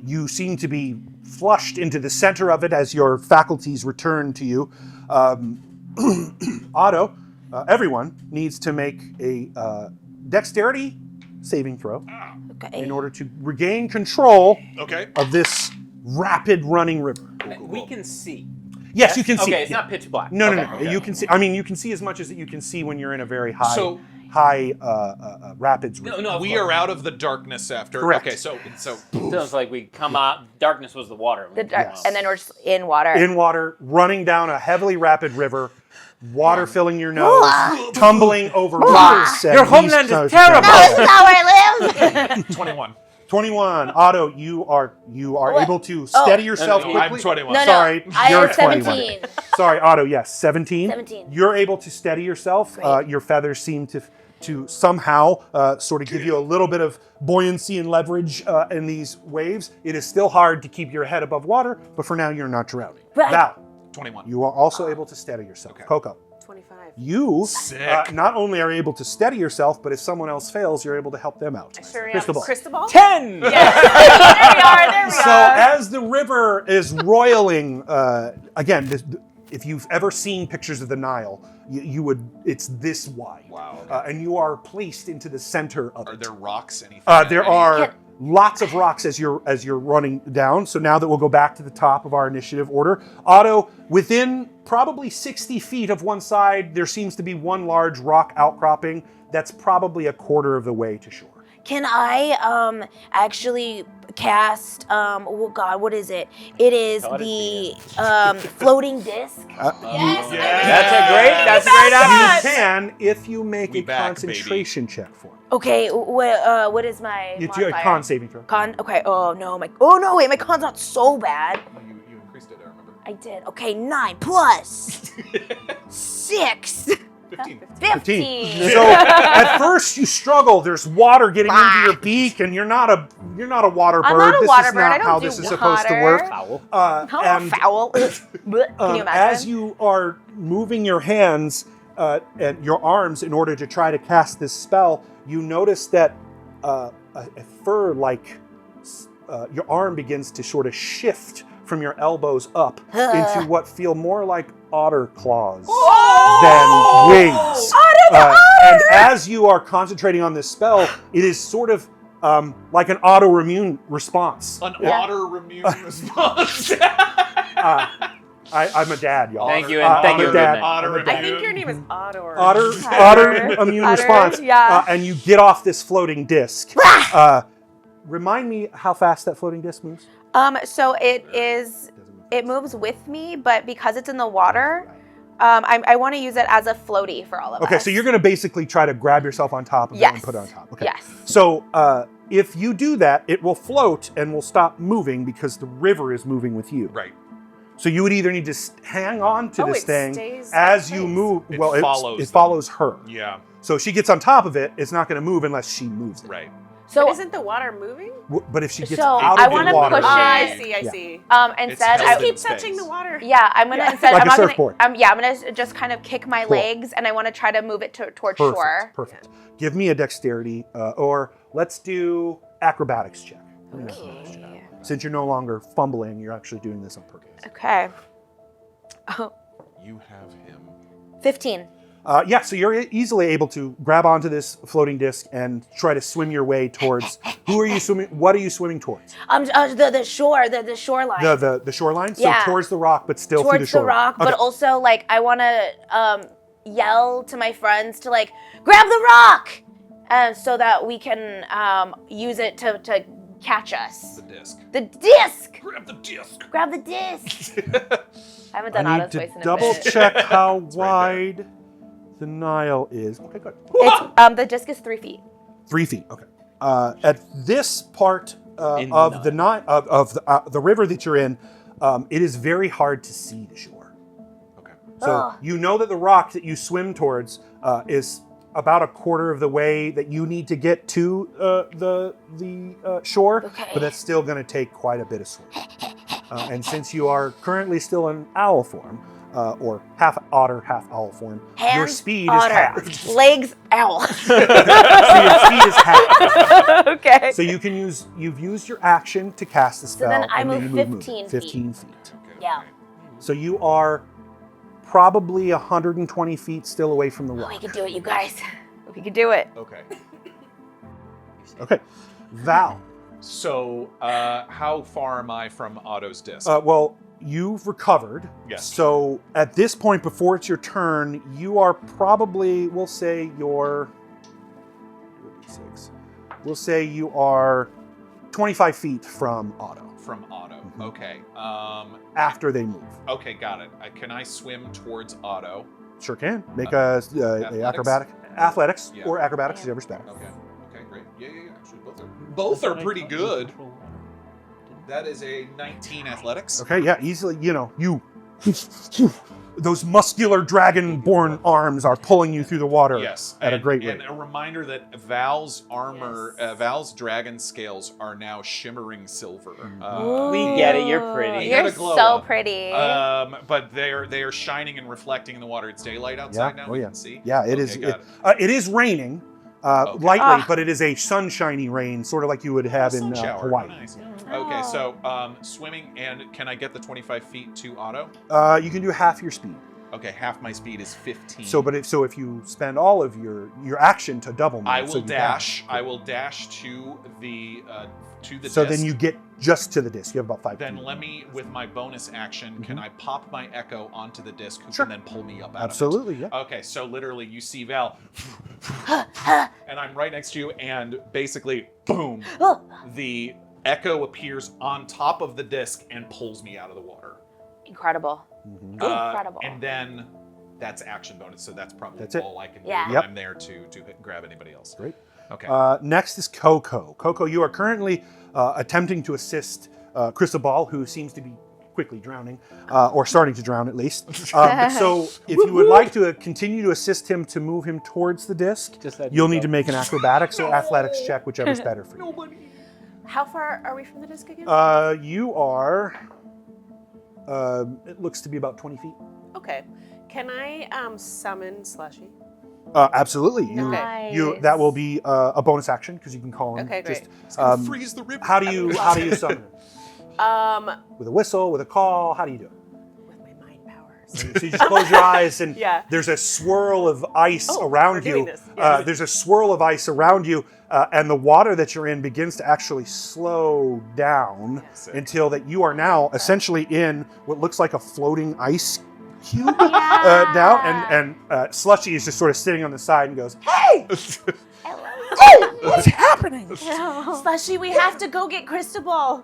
You seem to be flushed into the center of it as your faculties return to you. Otto, everyone needs to make a dexterity saving throw Okay. in order to regain control Okay. of this rapid running river. We can see. Yes, you can see. Okay, it's Yeah. not pitch black. No, Okay, no, no. okay. You can see. I mean, you can see as much as you can see when you're in a very high, So- high rapids. No, river. no. We are out of the darkness after. Correct. Okay, so So it's like we come out. Darkness was the water. The dark, Yes. and then we're just in water. in water, running down a heavily rapid river, water filling your nose, tumbling over rocks. Your homeland is terrible. No, this is how I live. 21. 21. Otto, you are What? able to steady yourself no, quickly. I'm 21. No, no. Sorry, I you're am 21. 17. Sorry, Otto. Yes, 17. 17. You're able to steady yourself. Great. Your feathers seem to somehow sort of give you a little bit of buoyancy and leverage in these waves. It is still hard to keep your head above water, but for now you're not drowning. Right. Val, 21. you are also able to steady yourself. Okay. KoKo, 25. you Sick. not only are able to steady yourself, but if someone else fails, you're able to help them out. I sure am. Cristobal. Cristobal? 10. There we are. There we So are. as the river is roiling, again, if you've ever seen pictures of the Nile, you would. It's this wide. Wow, okay. And you are placed into the center of Are it. there rocks? Anything? There are lots of rocks as you're running down. So now that we'll go back to the top of our initiative order, Otto, within probably 60 feet of one side, there seems to be one large rock outcropping that's probably a quarter of the way to shore. Can I actually cast oh god, what is it? It is the floating disc. Yes. That's a great option. You can if you make We a back, concentration check for it. Okay, what is my It's a modifier? con saving throw. Con. Okay. Oh no, my con's not so bad. You increased it, I remember. I did. Okay, 9 plus 6. 15. 15. So at first you struggle. There's water getting into your beak, and you're not a water bird. I'm not a this water is bird. not I don't how do this is supposed to water. work. Foul. And Foul. Can you imagine? as you are moving your hands and your arms in order to try to cast this spell, you notice that a fur like your arm begins to sort of shift from your elbows up into what feel more like otter claws than wings. And as you are concentrating on this spell, it is sort of like an autoimmune response. An autoimmune response. I'm a dad, y'all. Thank you, and thank I'm you, a dad. Goodman. Autoimmune. I think your name is Otto. Or Otter immune Otter, response. yeah. And you get off this floating disc. Remind me how fast that floating disc moves. So it moves with me, but because it's in the water, I want to use it as a floaty for all of us. Okay, so you're going to basically try to grab yourself on top of it and Yes. put it on top. Okay. Yes. So if you do that, it will float and will stop moving because the river is moving with you. Right. So you would either need to hang on to Oh, this it thing stays as in you place. move. It Well, follows it them. follows her. Yeah. So if she gets on top of it, it's not going to move unless she moves it. Right. So So isn't the water moving? But if she gets So out I of wanna the water, push I it. see. I Yeah. see. instead, held I in Keep space. touching the water. yeah, I'm gonna Yeah. instead. Like I'm a not surfboard. Gonna, I'm gonna just kind of kick my Cool. legs, and I want to try to move it towards perfect, shore. perfect. Give me a dexterity, or let's do acrobatics check. Okay. Since you're no longer fumbling, you're actually doing this on purpose. Okay. Oh, You have him. 15. Yeah, so you're easily able to grab onto this floating disc and try to swim your way towards. Who are you swimming? What are you swimming towards? The shore, the shoreline. The shoreline. So Yeah. towards the rock, but still through the Towards shore. the rock, Okay. but also like I want to yell to my friends to like grab the rock, so that we can use it to catch us. The disc. The disc. Grab the disc. Grab the disc. I haven't done I Otto's need voice to in a double bit. check how right wide the Nile is. Okay, good. It's the disc is 3 feet. 3 feet. Okay. At this part In the of the Nile, of the river that you're in, it is very hard to see the shore. Okay. So Ugh. you know that the rock that you swim towards is about a quarter of the way that you need to get to the shore, Okay. but that's still going to take quite a bit of swim. And since you are currently still in owl form, or half otter, half owl form, your Hands, speed otter. is half. Legs, owl. So your speed is half. Okay. So you can you've used your action to cast the spell. then I and move you 15 feet. 15 feet. Okay. Yeah. So you are probably 120 feet still away from the Oh, rock. we can do it, you guys. We can do it. Okay. Okay. Val. So, how far am I from Otto's disc? Well, you've recovered. Yes. So at this point, before it's your turn, you are probably, we'll say you're 6. We'll say you are 25 feet from Otto From Otto. Mhm. Okay. after they move. Okay, got it. Can I swim towards Otto? Sure can. Make a acrobatic. Athletics Yeah. or acrobatics, whichever's better. Okay. Okay, great. Yeah. Actually, both are pretty good. That is a 19 athletics. Okay, yeah, easily, you those muscular dragon-born arms are pulling you through the water Yes. at a and- great rate. And a reminder that Val's armor, Yes. Val's dragon scales are now shimmering silver. We get it, you're pretty. You gotta You're glow so up. pretty. But they are shining and reflecting in the water. It's daylight outside now. Oh, You yeah. can see. Yeah, it Okay, is. got It is raining, Okay. lightly, Ah. but it is a sunshiny rain, sort of like you would have in Sun shower. Hawaii. Nice. Oh. Okay, so swimming, and can I get the 25 feet to Otto? You can do half your speed. Okay, half my speed is 15. So, if you spend all of your action to double move, I so will you dash. dash. I will dash to the to the So disc. then you get just to the disc. You have about 5 Then feet. let me, with my bonus action, can I pop my echo onto the disc who Sure. can then pull me up out Absolutely, of it? yeah. Okay, so literally you see Val, and I'm right next to you, and basically, boom, the echo appears on top of the disc and pulls me out of the water. Incredible. Incredible. And then that's action bonus, so that's probably That's it. all I can do. Yeah. Yep. I'm there to grab anybody else. Great. Okay. Next is KoKo. KoKo, you are currently attempting to assist Cristobal, who seems to be quickly drowning, or starting to drown at least. So if you would like to continue to assist him to move him towards the disc, you'll need to make an acrobatics or athletics check, whichever's better for you. How far are we from the disc again? You are, it looks to be about 20 feet. Okay. Can I summon Slushy? Absolutely. Nice. That will be a bonus action because you can call him. Okay, great. Freeze the river. How do you summon him? With a whistle, with a call? How do you do it? With my mind powers. So you just close your eyes and Yeah. there's a swirl of ice around we're doing you. this. Yes. There's a swirl of ice around you, and the water that you're in begins to actually slow down until that you are now essentially in what looks like a floating ice cube now. And Slushy is just sort of sitting on the side and goes, "Hey! Oh, what's happening? Slushy, we have to go get Cristobal.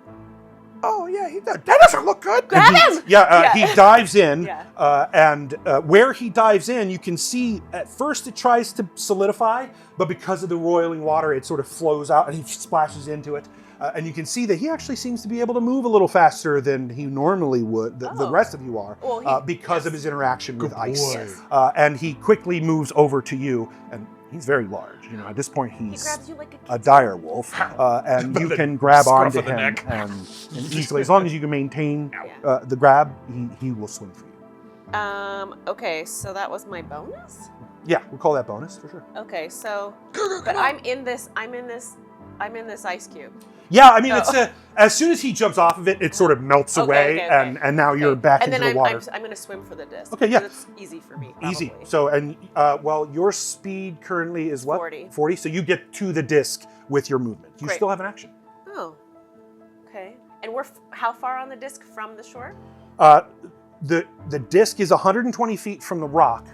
Oh yeah, that doesn't look good." Grab And him! He dives in, Yeah. and where he dives in, you can see at first it tries to solidify, but because of the roiling water, it sort of flows out and he splashes into it. And you can see that he actually seems to be able to move a little faster than he normally would, the rest of you are, Well, because of his interaction with ice. boy. And he quickly moves over to you, and he's very large. You know, at this point, He he's grabs you like a dire wolf, and you can grab scruff onto of the him neck. and easily, as long as you can maintain Yeah. the grab, he will swing for you. Okay, so that was my bonus? Yeah, we'll call that bonus for sure. Okay, so but I'm in this ice cube. Yeah, I mean, it's as soon as he jumps off of it, it sort of melts Okay, away, okay, okay. and now you're back And into then the water. I'm gonna swim for the disc. Okay, yeah. It's easy for me. Probably. Easy. So, and well, your speed currently is what? 40. 40. So you get to the disc with your movement. You Great. still have an action. Oh. Okay. And we're how far on the disc from the shore? The disc is 120 feet from the rock,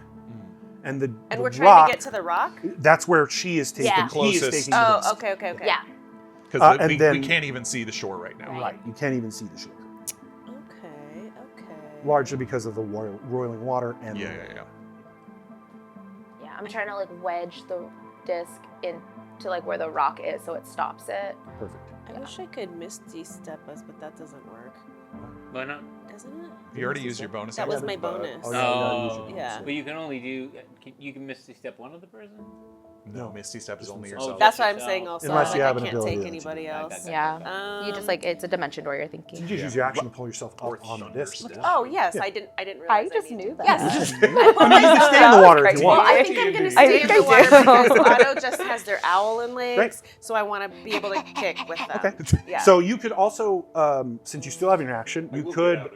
and the And we're rock, trying to get to the rock? That's where she is taking. Yeah. He is Closest. taking the Oh, disc. okay. Yeah. Because and we then- can't even see the shore right now. Right. You can't even see the shore, Okay. largely because of the roiling water and. Yeah. Yeah, I'm trying to like wedge the disc into like where the rock is so it stops it. Perfect. I wish I could Misty Step us, but that doesn't work. Why not? Doesn't it? You already used your bonus. That was action. my bonus. Oh, yeah, you gotta use your Yeah. But you can only do. You can Misty Step one of the person. No, Misty Step is only Oh, yourself. That's what I'm yourself. saying also. Unless like, you have I an can't ability take that anybody you- else. Yeah. You just like it's a dimension door you're thinking. You just use your action to pull yourself up on the disc. Oh yes, Yeah. I didn't realize. I just needed knew to. that. Yes. I mean, you can stay in the water if you Well, want. I think I'm gonna I stay think in the I water do. because Otto just has their owlin legs, Great. so I want to be able to kick with them. Okay. Yeah. So you could also, since you still have your action, you could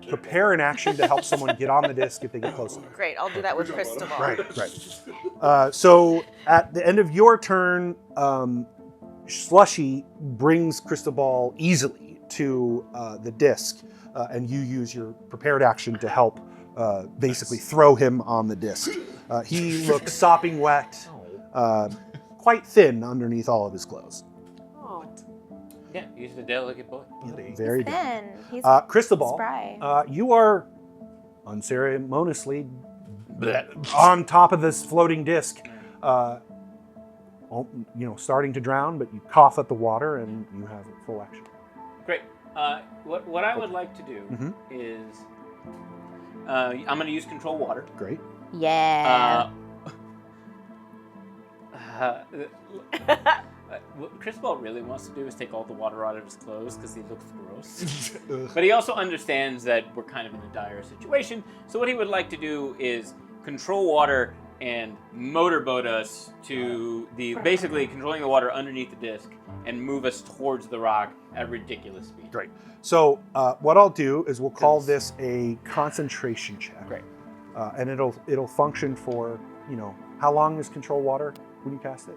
prepare an action to help someone get on the disc if they get close enough. Great, I'll do that with Cristobal. Right. So at the end of your turn, Slushy brings Cristobal easily to the disc, and you use your prepared action to help basically throw him on the disc. He looks sopping wet, quite thin underneath all of his clothes. Oh. Yeah, he's a delicate boy. Very good. Then he's Cristobal, spry. you are unceremoniously on top of this floating disc, starting to drown, but you cough at the water and you have full action. Great. What I would like to do is I'm going to use control water. Great. Yeah. What Cristobal really wants to do is take all the water out of his clothes because he looks gross. But he also understands that we're kind of in a dire situation. So what he would like to do is control water and motorboat us to basically controlling the water underneath the disc and move us towards the rock at ridiculous speed. Great. So what I'll do is we'll call this a concentration check. Great. And it'll function for, how long is control water? when you cast it?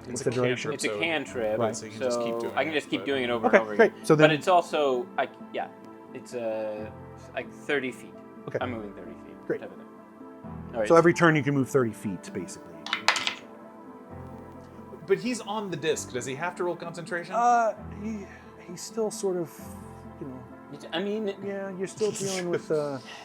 It's the a duration? cantrip. It's a cantrip, Right. So you can just keep doing I can just keep doing it over Okay, and over great. again. So then- but it's also it's like 30 feet. Okay. I'm moving 30 feet. Great. type of thing. All right. So every turn you can move 30 feet, basically. But he's on the disc. Does he have to roll concentration? He's still sort of, I mean, yeah, you're still dealing with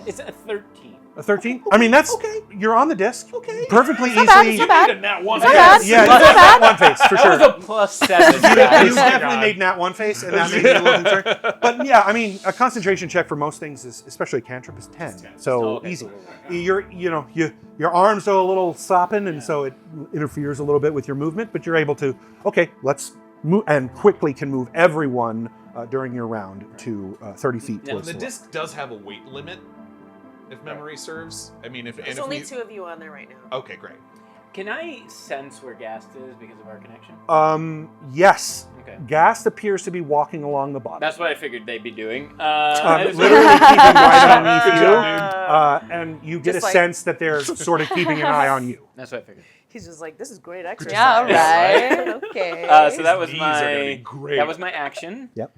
it's a 13. a 13. I mean, that's you're on the disc. Okay. Perfectly It's not bad, easily. it's not bad. Need a nat one. It's not bad. Yeah, It's not it's bad. nat one face for That sure. was a +7. You guys. definitely made nat one face, and that made me a little concerned. But yeah, I mean, a concentration check for most things is, especially a cantrip, is 10. So Oh, okay, easy. cool. Your arms are a little sopping, and so it interferes a little bit with your movement. But you're able to, okay, let's move, and quickly can move everyone during your round to 30 feet Yeah, towards The the disc does have a weight limit, if memory serves. I mean, There's only 2 of you on there right now. Okay, great. Can I sense where Gast is because of our connection? Yes. Okay. Gast appears to be walking along the bottom. That's what I figured they'd be doing. Literally keeping right underneath Good you, job, and you get a Just like- sense that they're sort of keeping an eye on you. That's what I figured. He's just like, this is great exercise. Yeah, all right. right? Okay. So that was These are gonna be my great. that was my action. Yep.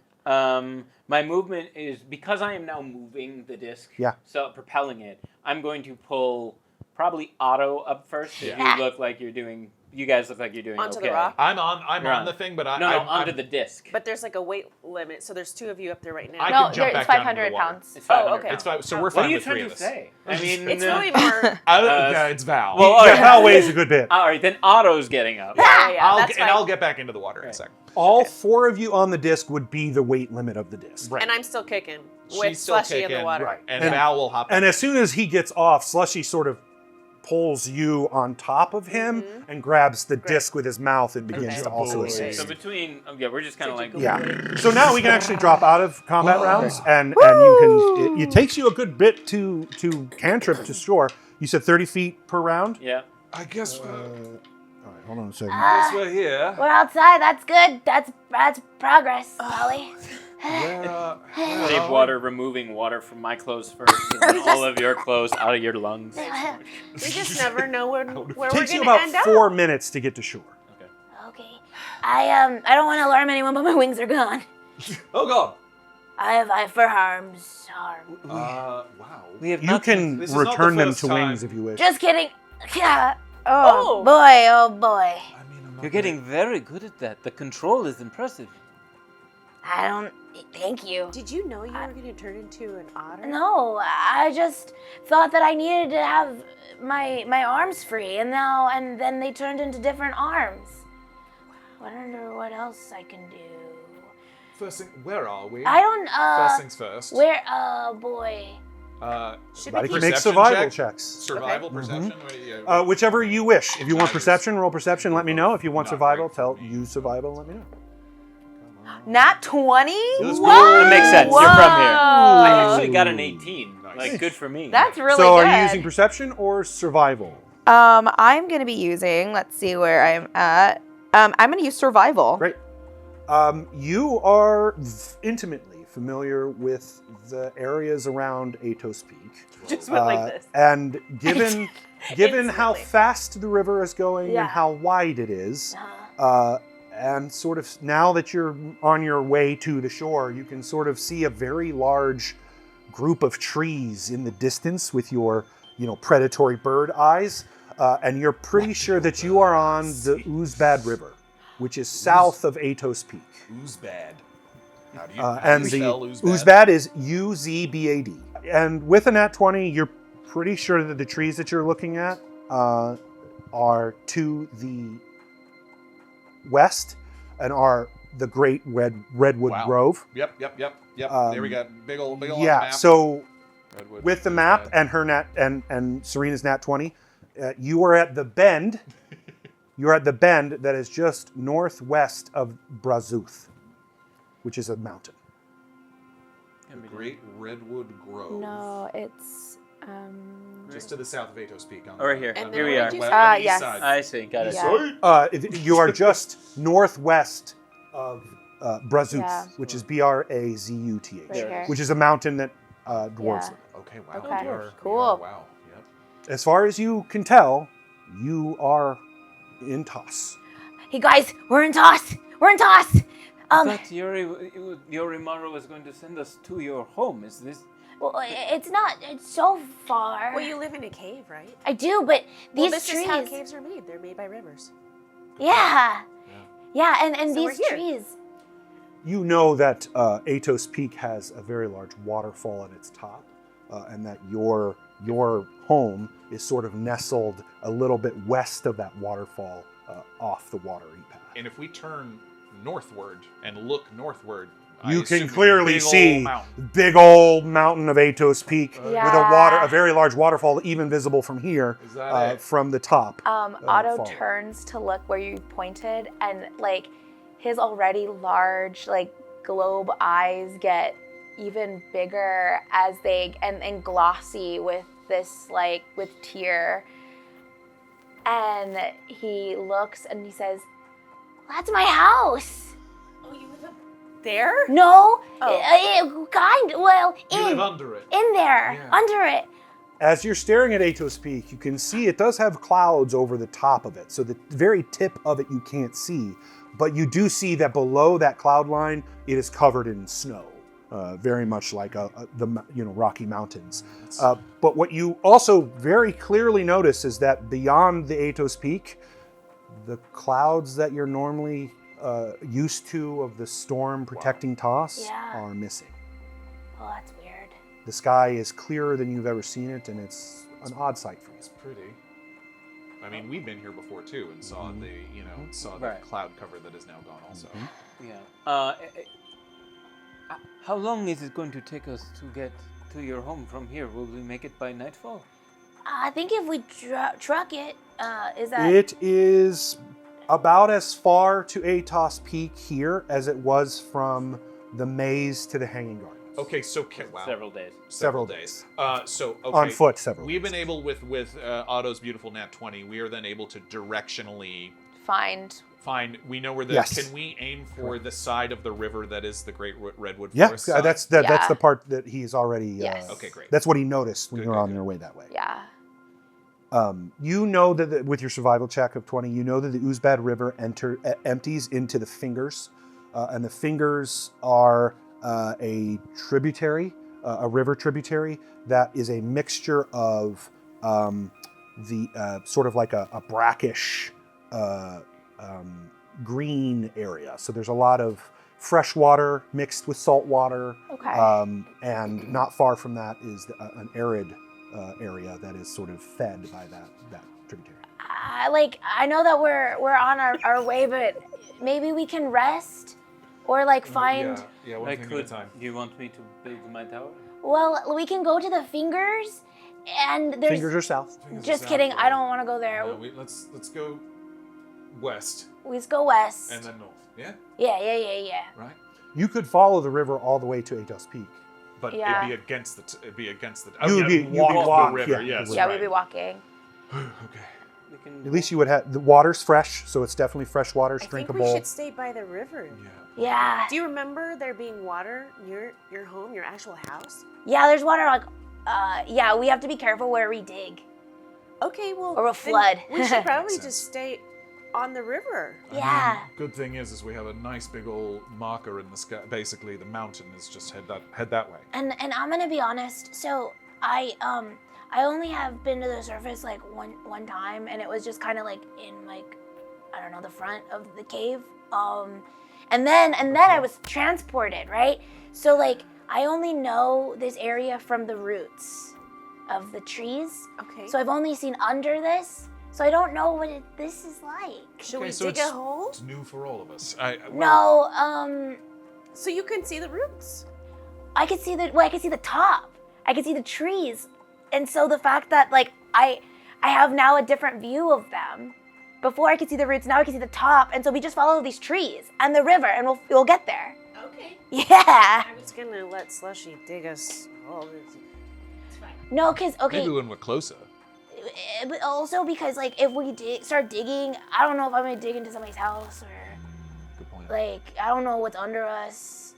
My movement is because I am now moving the disc. Yeah. So propelling it, I'm going to pull probably Otto up first. If Yeah. you look like you're doing, you guys look like you're doing Onto okay. the rock? I'm You're on on. the thing, but I'm onto the disc. But there's like a weight limit, so there's 2 of you up there right now. I no, can jump it's back down into 500 the water. pounds. It's Oh, 500 okay. It's fine. So we're What fine are you with trying 3 to of us. say? I mean, It's really more. Yeah, it's Val. Well, all Yeah, right. Val weighs a good bit. All right, then Otto's getting up. That's fine. I'll get back into the water in a second. All 4 of you on the disc would be the weight limit of the disc. Right. And I'm still kicking She's with still Slushy in the kicking, water. right. And And- Val will hop. And as soon as he gets off, Slushy sort of pulls you on top of him and grabs the disc with his mouth and begins Okay. to also Boy. assist. So between, we're just kind of like, Yeah. So now we can actually drop out of combat rounds, and you can. It takes you a good bit to cantrip to shore. You said 30 feet per round. yeah. I guess All right, hold on a second. we're here. We're outside. That's good. That's progress, Polly. Save water, removing water from my clothes first, and then all of your clothes out of your lungs. We just never know where we're Takes you going to about end up. 4 minutes to get to shore. Okay. I don't want to alarm anyone, but my wings are gone. Oh God. I have for harm's harm. Wow. We have You can This is not the return them first to time. wings if you wish. Just kidding. Yeah. Oh. Oh boy. Oh boy. I mean, I'm not You're getting very good at that. The control is impressive. I don't. Thank you. Did you know you were going to turn into an otter? No, I just thought that I needed to have my arms free, and then they turned into different arms. Wonder what else I can do. First thing, where are we? I don't. First things first. Where? Boy. Should Everybody we can keep... make survival check? checks. Survival, Okay. perception. Yeah. Whichever you wish. If you want Nice. perception, roll perception. Let me know. If you want Not survival, great. use survival. Let me know. Nat 20? Let's What? go. That makes sense. You're from here. I Whoa. actually got an 18. Nice. Like, good for me. That's really So, good. are you using perception or survival? I'm gonna be using. Let's see where I'm at. I'm gonna use survival. Great. You are intimately familiar with the areas around Atos Peak. Just went like this. And given how Instantly. fast the river is going Yeah. and how wide it is, Uh, and sort of now that you're on your way to the shore, you can sort of see a very large group of trees in the distance with your, predatory bird eyes, and you're pretty sure that you are on the Uzbad River, which is south of Atos Peak. Uzbad. How do you And the spell Uzbad is Uzbad. And with a nat 20, you're pretty sure that the trees that you're looking at are to the west and are the Great Redwood Wow. Grove. Yep. There we go. Big old Yeah. map. So Redwood, with the map Uzbad. and her nat and Serena's nat 20, you are at the bend. You're at the bend that is just northwest of Brazuth, which is a mountain. The Great Redwood Grove. no, it's Just to the south of Atos Peak. Oh, right here. And Here then we what are. did you On say? the east yes. side. I see. Got it. Yeah. You are just northwest of Brazuth, Yeah. which is Brazuth, Right here. which is a mountain that dwarves Yeah. live. Okay. Wow. Okay, We are- cool. Wow. Yep. As far as you can tell, you are in Tas. Hey guys, we're in Tas. We're in Tas. I thought Yorimaru was going to send us to your home. Is this? Well, it's not. It's so far. Well, you live in a cave, right? I do, but these this trees. is how caves are made. They're made by rivers. Yeah. And So we're these here. trees. You know that Atos Peak has a very large waterfall at its top, and that your home is sort of nestled a little bit west of that waterfall, off the watery path. And if we turn northward and look northward, You I can assume clearly big old see mountain. big old mountain of Atos Peak with Yeah. a very large waterfall, even visible from here, Is that it? from the top. Otto fall. turns to look where you pointed, and like his already large, like globe eyes get even bigger as they and glossy with this like with tear. And he looks and he says, "That's my house." Oh, you live up there? No, Oh. You live under it. in there, Yeah. under it. As you're staring at Atos Peak, you can see it does have clouds over the top of it. So the very tip of it you can't see, but you do see that below that cloud line, it is covered in snow, very much like the Rocky Mountains. But what you also very clearly notice is that beyond the Atos Peak, the clouds that you're normally used to of the storm protecting Tas Yeah. are missing. Oh, that's weird. The sky is clearer than you've ever seen it, and it's an odd sight for you. It's pretty. I mean, we've been here before too, and saw the Right. cloud cover that is now gone. Also, Yeah. How long is it going to take us to get to your home from here? Will we make it by nightfall? I think if we truck it, is that? It is about as far to Atos Peak here as it was from the maze to the Hanging Gardens. okay, so wow, Several days. Several days. So okay, On foot, several We've days. been able with Otto's beautiful Nat 20. We are then able to directionally Find. find. We know where the. Yes. Can we aim for the side of the river that is the Great Redwood Yeah, Forest? that's side? that's Yeah. the part that he's already. Yes. Okay, great. That's what he noticed when Good, you were good, on good. your way that way. Yeah. You know that with your survival check of 20, you know that the Uzbad River empties into the Fingers, and the Fingers are a tributary, a river tributary that is a mixture of the sort of like a brackish green area. So there's a lot of fresh water mixed with salt water, Okay. and not far from that is an arid area that is sort of fed by that tributary. I know that we're on our way, but maybe we can rest, or like find. Yeah, one thing at a time. Do you want me to build my tower? Well, we can go to the Fingers, and there's. Fingers are south. Just kidding. I don't want to go there. No, let's go west We just go west. and then north. Yeah, Yeah. right. You could follow the river all the way to Atos Peak. But Yeah. it'd be against the. It'd be against the. You'd be walk the river. yeah, Yes. the Yeah, right. we'd be walking. Okay. We can At least you would have the water's fresh, so it's definitely fresh water, I think drinkable. we should stay by the river. Yeah. Yeah. Do you remember there being water near your home, your actual house? Yeah, there's water. Like, yeah, we have to be careful where we dig. Okay, well, Or a then flood. We should probably Makes just stay on the river. Yeah. Good thing is we have a nice big old marker in the sky. Basically, the mountain is just head that way. And I'm gonna be honest. So I only have been to the surface like one time, and it was just kind of like in like I don't know the front of the cave. And then I was transported, right? So like I only know this area from the roots of the trees. Okay. So I've only seen under this. So I don't know what this is like. Should Okay, we so dig it's- a hole It's new for all of us. No, so you can see the roots? I could see the top. I could see the trees. And so the fact that like I have now a different view of them. Before I could see the roots, now I can see the top. And so we just follow these trees and the river and we'll get there. Okay. Yeah. I was gonna let Slushy dig us all this. It's fine. No, cause okay. Maybe when we're closer. But also because like if we start digging, I don't know if I'm gonna dig into somebody's house or Good point. like I don't know what's under us.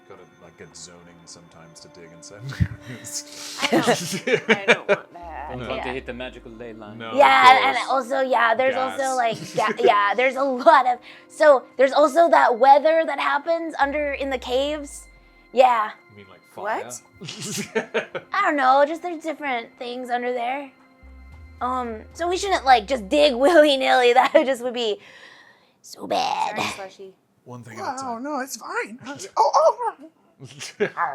Gotta like get zoning sometimes to dig inside. I don't want that. Don't want to hit the magical ley line. No. Yeah, and also, there's Gas. also like, there's a lot of, so there's also that weather that happens under in the caves. Yeah, You mean like fire? What? I don't know, just there's different things under there. So we shouldn't like just dig willy-nilly, that just would be so bad. Sorry, Slushy. One thing at a time. no, it's fine.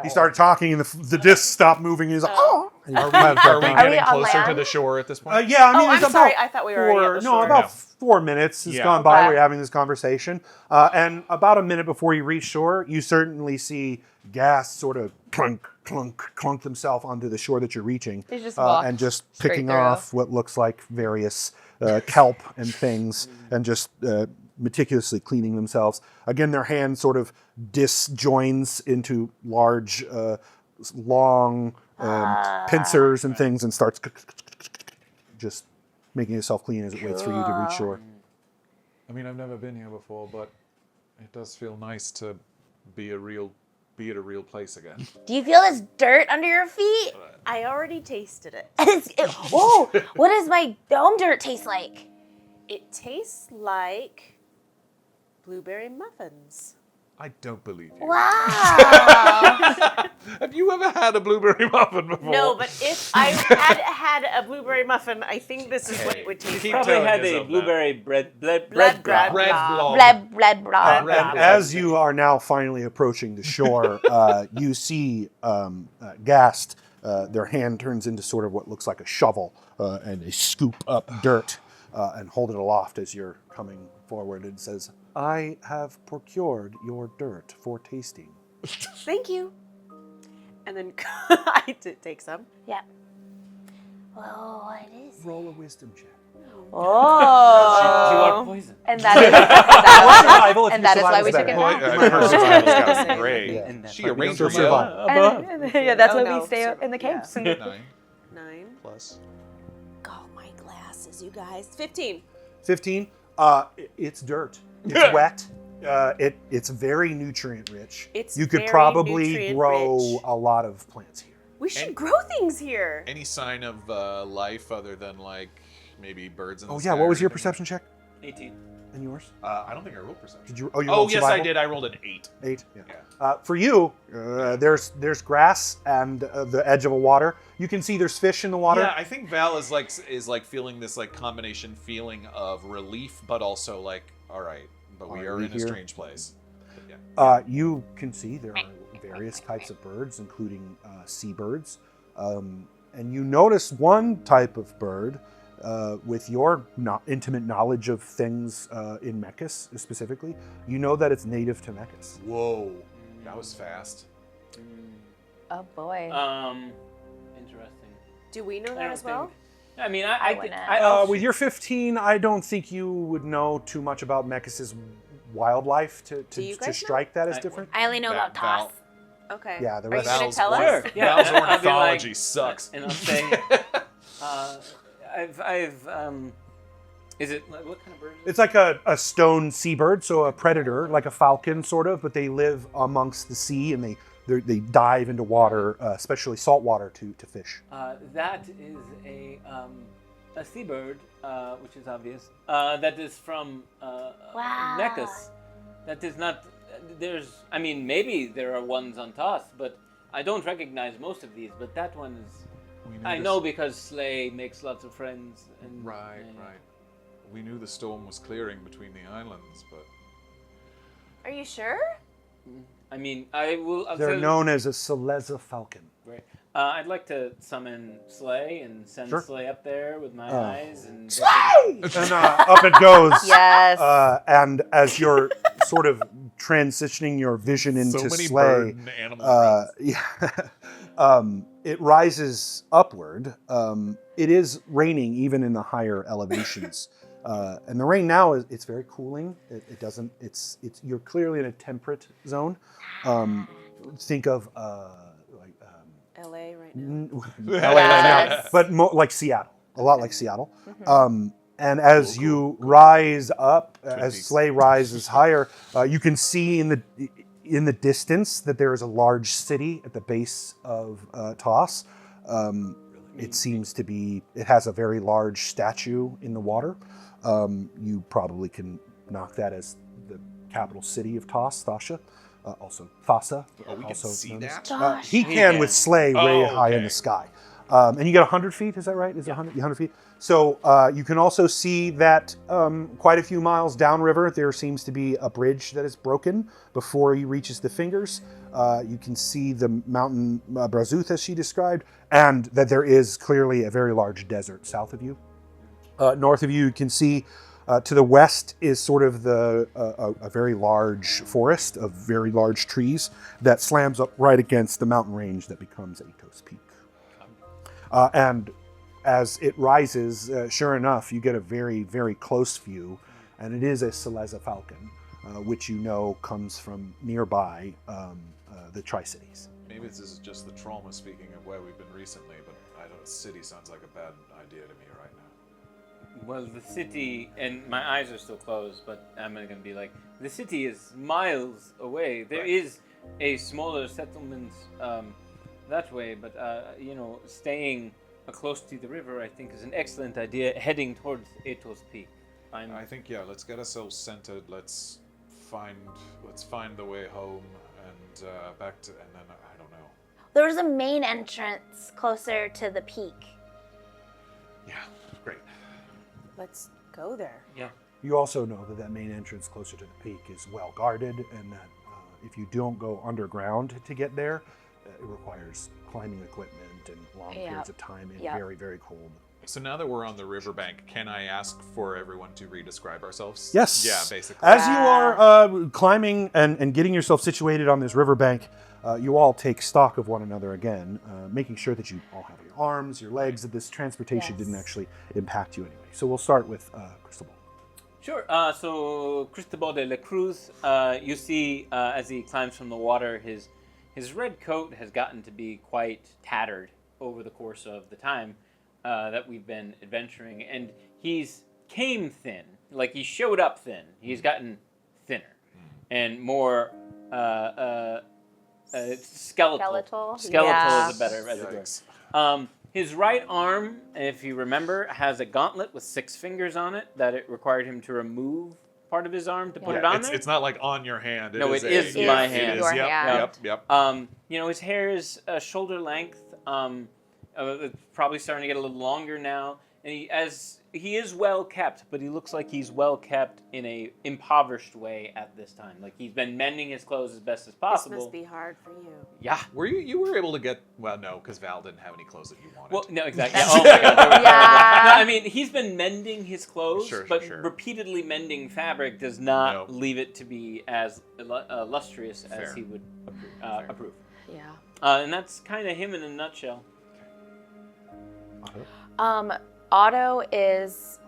He started talking, and the disc stopped moving. He's like, oh. Are we we getting on closer to land? the shore at this point? Yeah, I mean, Oh, it's I'm sorry. about I thought we were already at the shore. about No. 4 minutes has Yeah. gone by. Okay. We're having this conversation, and about a minute before you reach shore, you certainly see gas sort of clunk, clunk, clunk themselves onto the shore that you're reaching, They just walk and just straight picking through. off what looks like various kelp and things, and just meticulously cleaning themselves. Again, their hand sort of disjoins into large, long pincers and things, and starts just making itself clean as it waits for you to reach shore. I mean, I've never been here before, but it does feel nice to be at a real place again. Do you feel this dirt under your feet? I already tasted it. Oh, what does my dome dirt taste like? It tastes like blueberry muffins. I don't believe you. Wow. Have you ever had a blueberry muffin before? No, but if I had a blueberry muffin, I think this is what it would taste Keep like. Probably telling had yourself a that. blueberry bread Bread blob. blob. Bread blob. Bled, blah. And as you are now finally approaching the shore, you see Gast. Their hand turns into sort of what looks like a shovel, and they scoop up dirt and hold it aloft as you're coming forward, and says, "I have procured your dirt for tasting." Thank you. And then I take some. Yeah. Well, what is it? Roll a wisdom check. Do you want Oh. poison? And that is, Survival, if and your that is why we survival's took it better. back. Her survival's gotta be great. Yeah. And She that's a why we ranger don't survive. survive. Yeah, that's Oh, why no, we stay in the caves. 9 9. plus. Oh, my glasses, you guys. 15. 15. It's dirt. It's wet. It's very nutrient rich. It's you could very probably nutrient grow rich. a lot of plants here. We should And- grow things here. Any sign of life other than like maybe birds in the Oh sky yeah, what or was your anything? perception check? 18. And yours? I don't think I rolled perception. Did you? Oh, you Oh rolled yes, survival? I did. I rolled an 8. 8. Yeah. Yeah. For you, there's grass and the edge of a water. You can see there's fish in the water. Yeah, I think Val is like feeling this like combination feeling of relief, but also like, all right, but we Are are we in a here? strange place. Yeah. You can see there are various types of birds, including seabirds. And you notice one type of bird, with your intimate knowledge of things in Mechas specifically, you know that it's native to Mechas. Whoa, that was fast. Oh boy. Interesting. Do we know I that don't as well? think- I mean, I I wouldn't. also, With your 15, I don't think you would know too much about Mechas' wildlife Do you to guys know? strike that as I- different. I only know about Val- Toss. Okay. Yeah, the Are you rest- going to Val's tell us? Sure. Yeah. Val's I'll be ornithology like- sucks. And I'll say, is it, like, what kind of bird is it? It's like a stone seabird, so a predator, like a falcon sort of, but they live amongst the sea and they dive into water, especially salt water, to fish. That is a seabird, which is obvious. That is from Wow. Mechas. That is not. I mean, maybe there are ones on Toss, but I don't recognize most of these. But that one is. We knew I this- know because Slay makes lots of friends. And, Right, right. We knew the storm was clearing between the islands, but Are you sure? I mean, I will. I'll They're tell- known as a Seleza falcon. Right. I'd like to summon Slay and send Sure. Slay up there with my Oh. eyes and. And up it goes. Yes. And as you're sort of transitioning your vision into so many Slay, bird and animal friends. yeah, it rises upward. It is raining even in the higher elevations, and the rain now it's very cooling. It doesn't. It's you're clearly in a temperate zone. Think of like LA right now. LA right now, but like Seattle, a lot like Seattle. And as you rise up, as Peaks. Slay rises higher, you can see in the distance that there is a large city at the base of Tas. It seems to be, it has a very large statue in the water. You probably can knock that as the capital city of Tas, Thasha. Also Thassa. Oh, we can also see known as- that? he can with sleigh way high in okay. the sky. And you get 100 feet, is that right? Is it 100 feet? So you can also see that quite a few miles downriver, there seems to be a bridge that is broken before he reaches the fingers. You can see the mountain Brazuth, as she described, and that there is clearly a very large desert south of you. North of you, you can see to the west is sort of a very large forest of very large trees that slams up right against the mountain range that becomes Atos Peak. And as it rises, sure enough, you get a very, very close view, and it is a Celeza falcon, which you know comes from nearby the Tri-Cities. Maybe this is just the trauma speaking of where we've been recently, but I don't. City sounds like a bad idea to me right now. Well, the city, and my eyes are still closed, but I'm going to be like, the city is miles away. There is a smaller settlement that way, but, staying close to the river, I think, is an excellent idea, heading towards Atos Peak. I think, let's get ourselves centered. Let's find the way home and back to, and then, I don't know. There's a main entrance closer to the peak. Yeah, great. Let's go there. Yeah. You also know that that main entrance closer to the peak is well guarded, and that if you don't go underground to get there, it requires climbing equipment and long periods of time in very, very cold. So now that we're on the riverbank, can I ask for everyone to re-describe ourselves? Yes. Yeah, basically. As you are climbing and getting yourself situated on this riverbank, you all take stock of one another again, making sure that you all have your arms, your legs, that this transportation didn't actually impact you anyway. So we'll start with Cristobal. Sure. So Cristobal de la Cruz, you see as he climbs from the water, his red coat has gotten to be quite tattered over the course of the time that we've been adventuring, and he's came thin. Like, he showed up thin. He's gotten thinner and more skeletal. Skeletal is a better word. His right arm, if you remember, has a gauntlet with 6 fingers on it that it required him to remove part of his arm to put it on there. It's not like on your hand. No, it is my hand. Your hand. Yep. His hair is shoulder length. It's probably starting to get a little longer now, and he is well kept, but he looks like he's well kept in a impoverished way at this time. Like, he's been mending his clothes as best as possible. This must be hard for you. Yeah. Were you were able to get? Well, no, because Val didn't have any clothes that you wanted. Well, no, exactly. Yeah. Oh my God. No, I mean, he's been mending his clothes, but repeatedly mending fabric does not leave it to be as illustrious as he would approve. Yeah. And that's kind of him in a nutshell. Otto is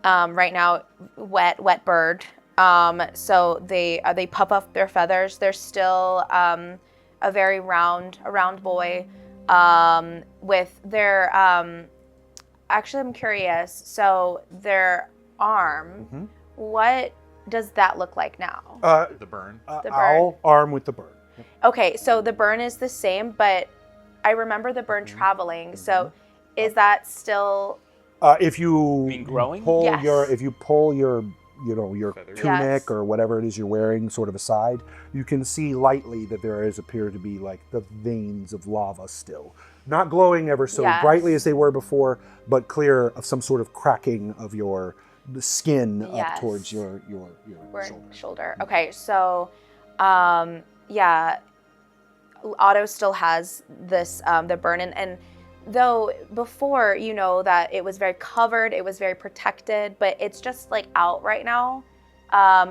right now wet bird. So they puff up their feathers. They're still a very round boy with their. Actually, I'm curious. So their arm, what does that look like now? The burn. The burn. Owl arm with the burn. Okay, so the burn is the same, but I remember the burn traveling. So is that still? If you mean growing? pull Yes. your Feathers. tunic Yes. or whatever it is you're wearing sort of aside, you can see lightly that there appear to be like the veins of lava still. Not glowing ever so brightly as they were before, but clear of some sort of cracking of the skin up towards your shoulder. Okay, so Otto still has this the burn, and though before you know that it was very covered, it was very protected, but it's just like out right now.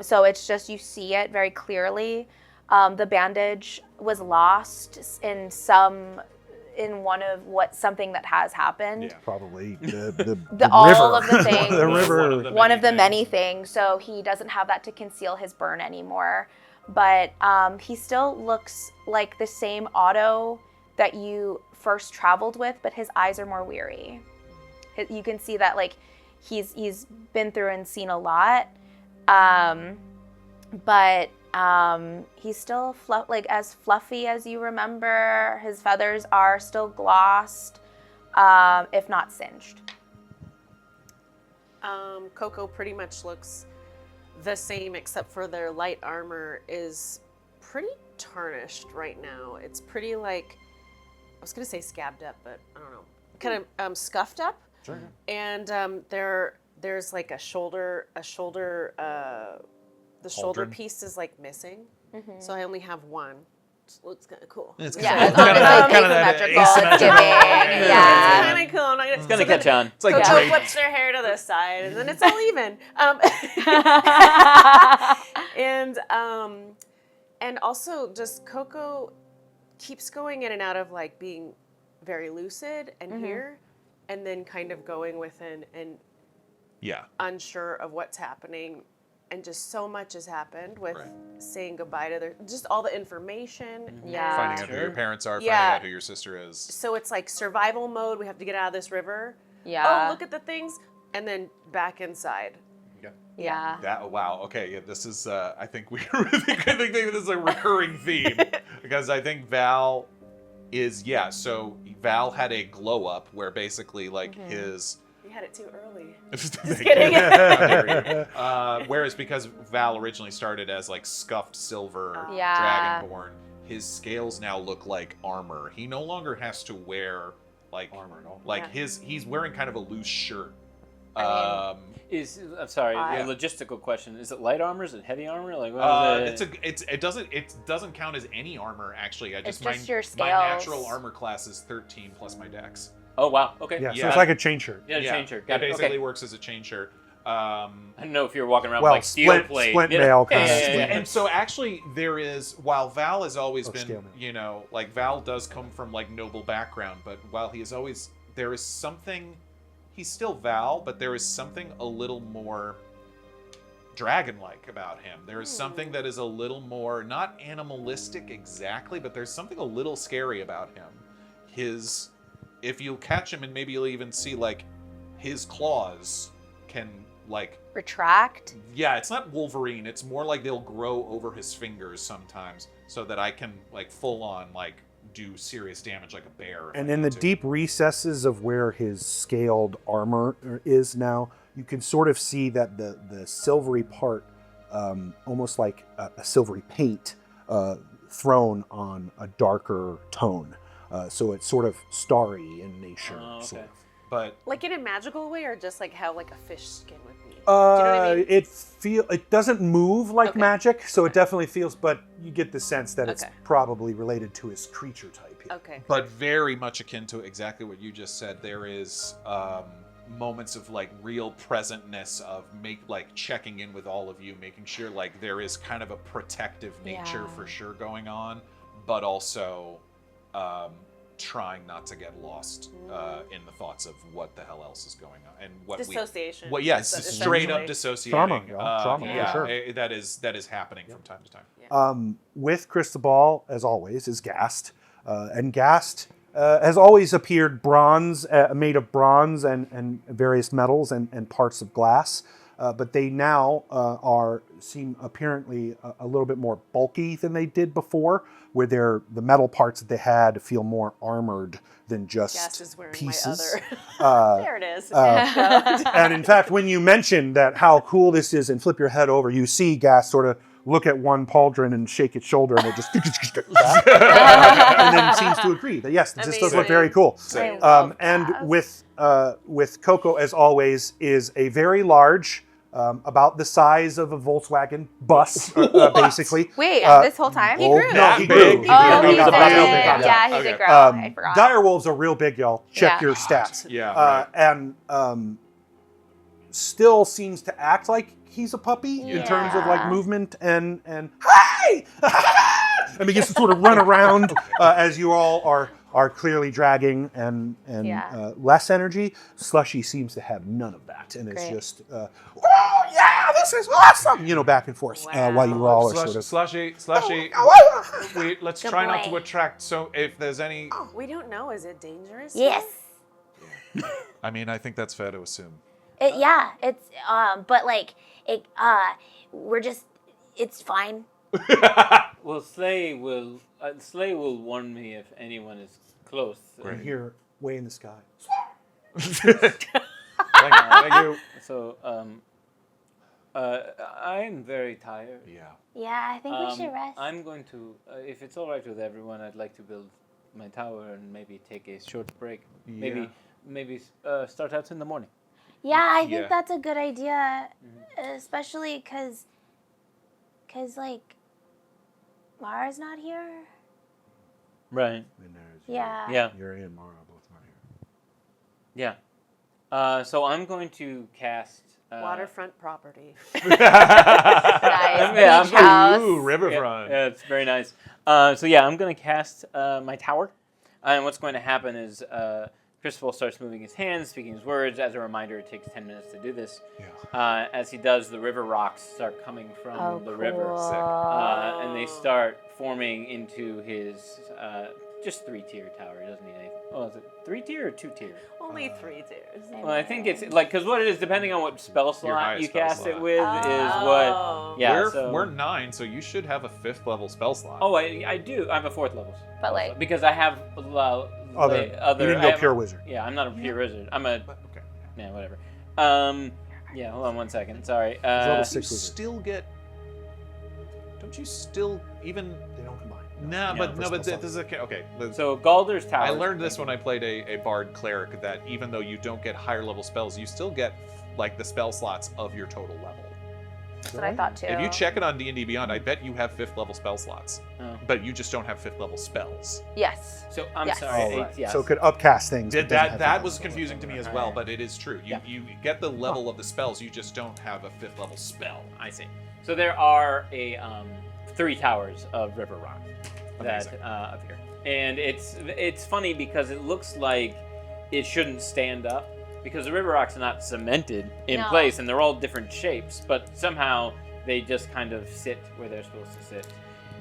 So it's just, you see it very clearly. The bandage was lost in something that has happened. Yeah. Probably the all river. of the things. The river. One of the many things. So he doesn't have that to conceal his burn anymore. But he still looks like the same Otto that you first traveled with, but his eyes are more weary. You can see that, like, he's been through and seen a lot. But He's still as fluffy as you remember. His feathers are still glossed, if not singed. KoKo pretty much looks the same, except for their light armor is pretty tarnished right now. It's pretty I was gonna say scabbed up, but I don't know, kind of scuffed up. Sure. And there's like a shoulder, the shoulder Pauldron. piece is missing. So I only have one. It looks kind of cool. It's Yeah, it's kind of asymmetrical. It's giving. It's Yeah. kind of cool. I'm not It's gonna catch on. It's like KoKo Drake. flips their hair to the side, and then it's all even. And also just KoKo keeps going in and out of being very lucid and here, and then kind of going within and Yeah. unsure of what's happening. And just so much has happened with Right. saying goodbye to just all the information. Yeah. Finding out who your parents are, Yeah. finding out who your sister is. So it's like survival mode. We have to get out of this river. Yeah. Oh, look at the things. And then back inside. Yeah. That wow. Okay, yeah, this is. I think we really think this is a recurring theme because I think Val is So Val had a glow up where basically his. You had it too early. Just kidding. Whereas because Val originally started as scuffed silver Yeah. dragonborn, his scales now look like armor. He no longer has to wear armor at all. He's wearing kind of a loose shirt. I'm sorry, a logistical question. Is it light armor? Is it heavy armor? What is it? It doesn't count as any armor actually. It's just your my scales. natural armor class is 13 plus my dex. Oh wow. Okay. Yeah, so Yeah. it's like a chain shirt. Yeah, chain shirt. Got It it. basically Okay. works as a chain shirt. I don't know if you're walking around Well, with steel splint- plate. splint you know? mail kind of Yeah. And so actually there is, while Val has always scale been, mail. Val does come from noble background, but while he is always, there is something, he's still Val, but there is something a little more dragon-like about him. There is something that is a little more, not animalistic exactly, but there's something a little scary about him. If you catch him and maybe you'll even see his claws can Retract. yeah, it's not Wolverine. It's more they'll grow over his fingers sometimes, so that I can full on do serious damage like a bear. if And I in need the to. deep recesses of where his scaled armor is now, you can sort of see that the silvery part, almost like a silvery paint, thrown on a darker tone. So it's sort of starry in nature. Oh, Sort okay. of. But In a magical way, or just how a fish skin would be? Do you know what I mean? It doesn't move like Okay. magic, so it definitely feels. But you get the sense that it's Okay. probably related to his creature type. Here. Okay. but very much akin to exactly what you just said. There is moments of real presentness of checking in with all of you, making sure there is kind of a protective nature Yeah. for sure going on, but also trying not to get lost in the thoughts of what the hell else is going on and what Dissociation. Well, yes, Essentially. straight up dissociating. Trauma, y'all. Trauma, for yeah, sure. that is happening from time to time. With Cristobal, as always, is Gast. And Gast has always appeared made of bronze and various metals and parts of glass. But they now seem apparently a little bit more bulky than they did before, where the metal parts that they had feel more armored than just Gas is wearing pieces. my other. There it is. And in fact, when you mention that how cool this is and flip your head over, you see Gas sort of look at one pauldron and shake its shoulder, and it just and then seems to agree that yes, this does look very cool. I love And Gas. with KoKo, as always, is a very large, about the size of a Volkswagen bus, basically. Wait, this whole time? Oh, grew. no, he That grew. big? He Oh, grew. he He got did. real big. Yeah, he Okay. did grow. I forgot. Dire wolves are real big, y'all. Check Yeah. your stats. Yeah, right. And still seems to act like he's a puppy in terms of Yeah. movement and hey, and begins to sort of run around as you all are clearly dragging and Yeah. less energy. Slushy seems to have none of that, and it's Great. just oh yeah, this is awesome, back and forth while you all are sort of. Slushy. Let's Good try not boy. to attract. So if there's any, We don't know. Is it dangerous? Yes. I mean, I think that's fair to assume. It's but we're just, it's fine. Well, Slay will warn me if anyone is close. And here, way in the sky. Thank you. So, I'm very tired. Yeah. Yeah, I think we should rest. I'm going to, if it's all right with everyone, I'd like to build my tower and maybe take a short break. Maybe start out in the morning. Yeah, I think that's a good idea, especially because like Mara's not here. Right. Yeah. Yuri and Mara are both not Yeah. So I'm going to cast Waterfront property. Nice. Yeah, Beach house. Ooh, riverfront. Yeah, it's very nice. I'm going to cast my tower. And what's going to happen is Cristobal starts moving his hands, speaking his words. As a reminder, it takes 10 minutes to do this. Yeah. As he does, the river rocks start coming from the river. Sick. And they start forming into his just 3-tier tower. He doesn't need anything. Oh, is it 3-tier or 2-tier? Only 3 tiers. Well, I think it's like, because what it is, depending on what spell slot highest you spell cast slot. it with, is Oh. what. Yeah, We're 9, so you should have a 5th level spell slot. Oh, I do. I'm a 4th level. But like, Because I have Other. other. You didn't I go have- pure wizard. Yeah, I'm not a pure wizard. I'm a. But, okay. Yeah, whatever. Yeah, hold on 1 second. Sorry. He's level You 6 wizard. still get. Don't you still even? They don't combine. Nah, Yeah, but for no, but spell this is okay. Okay. So Galder's tower. I learned this when I played a bard cleric that even though you don't get higher level spells, you still get like the spell slots of your total level. that's what I thought too. If you check it on D&D Beyond, I bet you have 5th level spell slots, Oh. but you just don't have 5th level spells. Yes. So I'm Yes. sorry. Oh, right. Yes. So it could upcast things. but doesn't have That to was have confusing to me as Right. well, but it is true. Yeah. You get the level of the spells, you just don't have a 5th level spell. I see. So there are 3 towers of river rock that Amazing. appear, and it's funny because it looks like it shouldn't stand up because the river rocks are not cemented in No. place, and they're all different shapes, but somehow they just kind of sit where they're supposed to sit,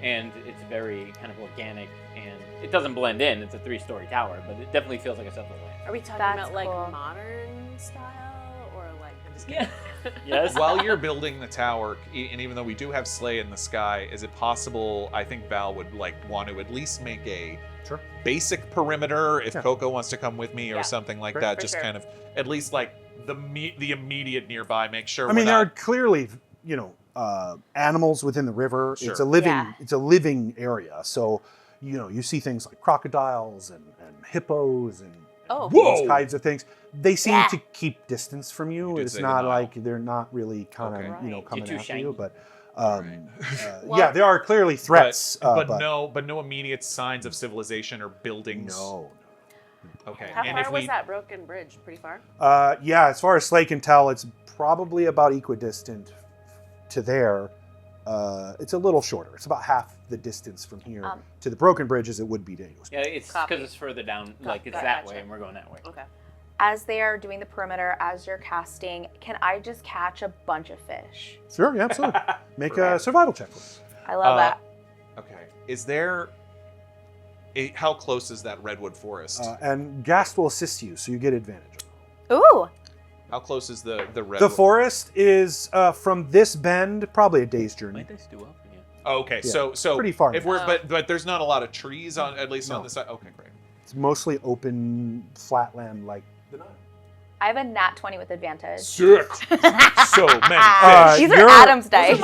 and it's very kind of organic, and it doesn't blend in. It's a 3-story tower, but it definitely feels like a separate way. Are we talking That's about like cool. modern style or like? I'm just Yeah. kidding. Yes. While you're building the tower, and even though we do have Slay in the sky, is it possible? I think Val would want to at least make a Sure. basic perimeter if Yeah. KoKo wants to come with me or Yeah. something like Great. that. For Just sure. kind of at least like the immediate nearby. Make sure. I mean, we're there are not, clearly, animals within the river. Sure. It's a living, Yeah. it's a living area. So, you see things like crocodiles and hippos and Oh. those Whoa! kinds of things. They seem Yeah. to keep distance from you. You did It's say not the like they're not really kind of, Okay. Right. coming You're too after you. shiny. But Well- yeah, there are clearly threats. but no immediate signs of civilization or buildings. No. Okay. How and far if was we that broken bridge? Pretty far. Yeah, as far as Slay can tell, it's probably about equidistant to there. It's a little shorter. It's about half the distance from here to the broken bridge as it would be to English. Yeah, it's Copy. because it's further down. Like it's Gotcha. that way, and we're going that way. Okay. As they are doing the perimeter, as you're casting, can I just catch a bunch of fish? Sure, yeah, absolutely. Make a survival check, please. I love that. Okay. Is there? How close is that redwood forest? And Gast will assist you, so you get advantage. Ooh. How close is the redwood? The forest is from this bend probably a day's journey. Might they stew up again? Oh, okay, Yeah, so pretty far If now. we're but there's not a lot of trees on at least on No. this side. Okay, great. It's mostly open flatland like the Nile. I have a nat 20 with advantage. Sick. So many fish. These are you're- Adam's dice.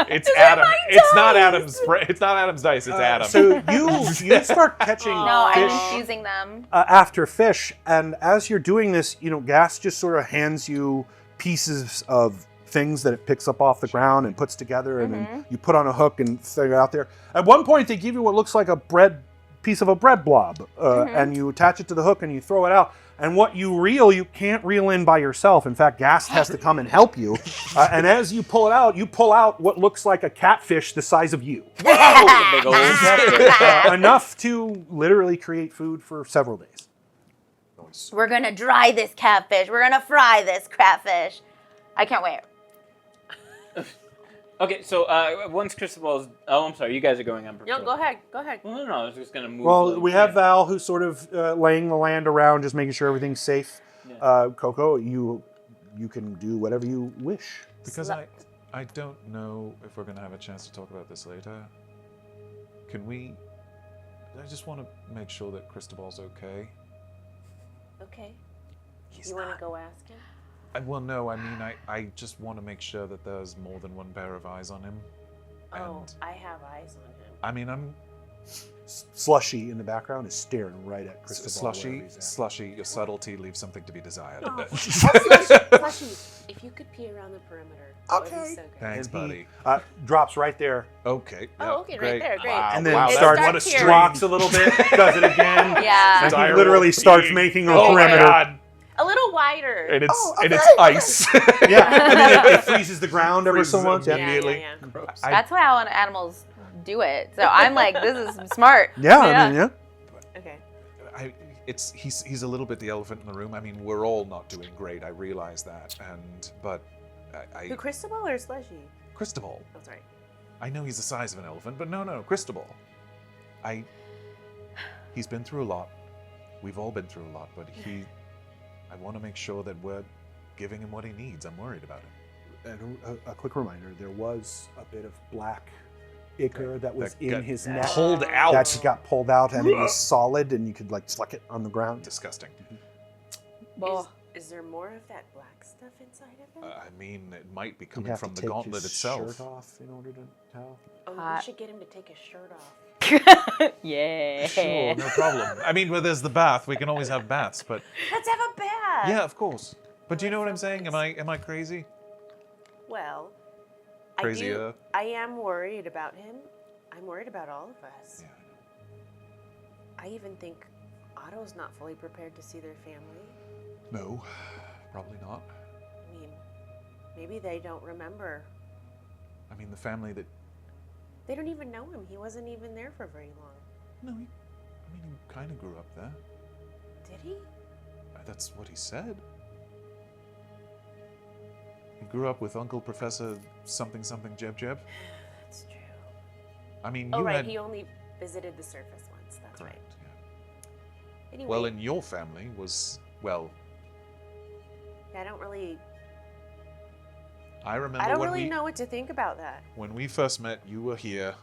It's Adam. It's not Adam's. It's not Adam's dice. It's Adam. So you start catching No, fish I'm infusing them. after fish, and as you're doing this, Gast just sort of hands you pieces of things that it picks up off the ground and puts together, and then you put on a hook and throw it out there. At one point, they give you what looks like a piece of a bread blob, and you attach it to the hook and you throw it out. And what you reel, you can't reel in by yourself. In fact, Gast has to come and help you. And as you pull out what looks like a catfish the size of you. Big old catfish. Enough to literally create food for several days. We're gonna dry this catfish. We're gonna fry this catfish. I can't wait. Okay, so once Cristobal's... Oh, I'm sorry. You guys are going on patrol. No, go ahead. Go ahead. Well, no, I was just going to move... Well, we have yeah. Val, who's sort of laying the land around, just making sure everything's safe. Yeah. KoKo, you can do whatever you wish. Because I don't know if we're going to have a chance to talk about this later. Can we... I just want to make sure that Cristobal's okay. Okay. He's You want not. to go ask him? Well, no, I mean, I just want to make sure that there's more than one pair of eyes on him. Oh, And, I have eyes on him. I mean, I'm... Slushy in the background is staring right at Cristobal. Slushy, your subtlety leaves something to be desired. Oh, Slushy, if you could pee around the perimeter, that would be Okay. so good. Thanks, And he, buddy. drops right there, Okay. Oh, yeah, okay, great. right there, great. Wow, and then wow, starts what a here. string. rocks a little bit, does it again. Yeah. And he Dire literally wolf starts peeing. making a Oh my perimeter. God. A little wider. And it's, Oh, and it's okay. ice. Yeah, and then it freezes the ground ever so Freezes much. Yeah, immediately. Yeah. I- That's how animals do it. So I'm like, this is smart. yeah, I mean, yeah. Okay. He's a little bit the elephant in the room. I mean, we're all not doing great. I realize that, but Who, Cristobal or Slushy? Cristobal. Oh, sorry. I know he's the size of an elephant, but no, Cristobal. He's been through a lot. We've all been through a lot, but I want to make sure that we're giving him what he needs. I'm worried about him. And a quick reminder, there was a bit of black ichor that was That in got his neck. pulled out. That got pulled out and it was solid and you could like suck it on the ground. Disgusting. Well, Is there more of that black stuff inside of him? I mean, it might be You'd coming have from to the take gauntlet his itself. shirt off in order to tell. Oh, we hot. should get him to take his shirt off. yeah. Sure, no problem. I mean, well, there's the bath. We can always have baths, but Let's have a bath. yeah, of course. But do you know what I'm saying? Am I crazy? Well, Crazier. I am worried about him. I'm worried about all of us. Yeah. I even think Otto's not fully prepared to see their family. No, probably not. I mean, maybe they don't remember. I mean, the family that They don't even know him. He wasn't even there for very long. no, he kind of grew up there. Did he? That's what he said. He grew up with Uncle Professor something Jeb Jeb. That's true. I mean, Oh, you right. had He only visited the surface once. That's correct. right. Yeah. Anyway, Well, and your family was I don't really. I remember I don't when really know what to think about that. when we first met. You were here,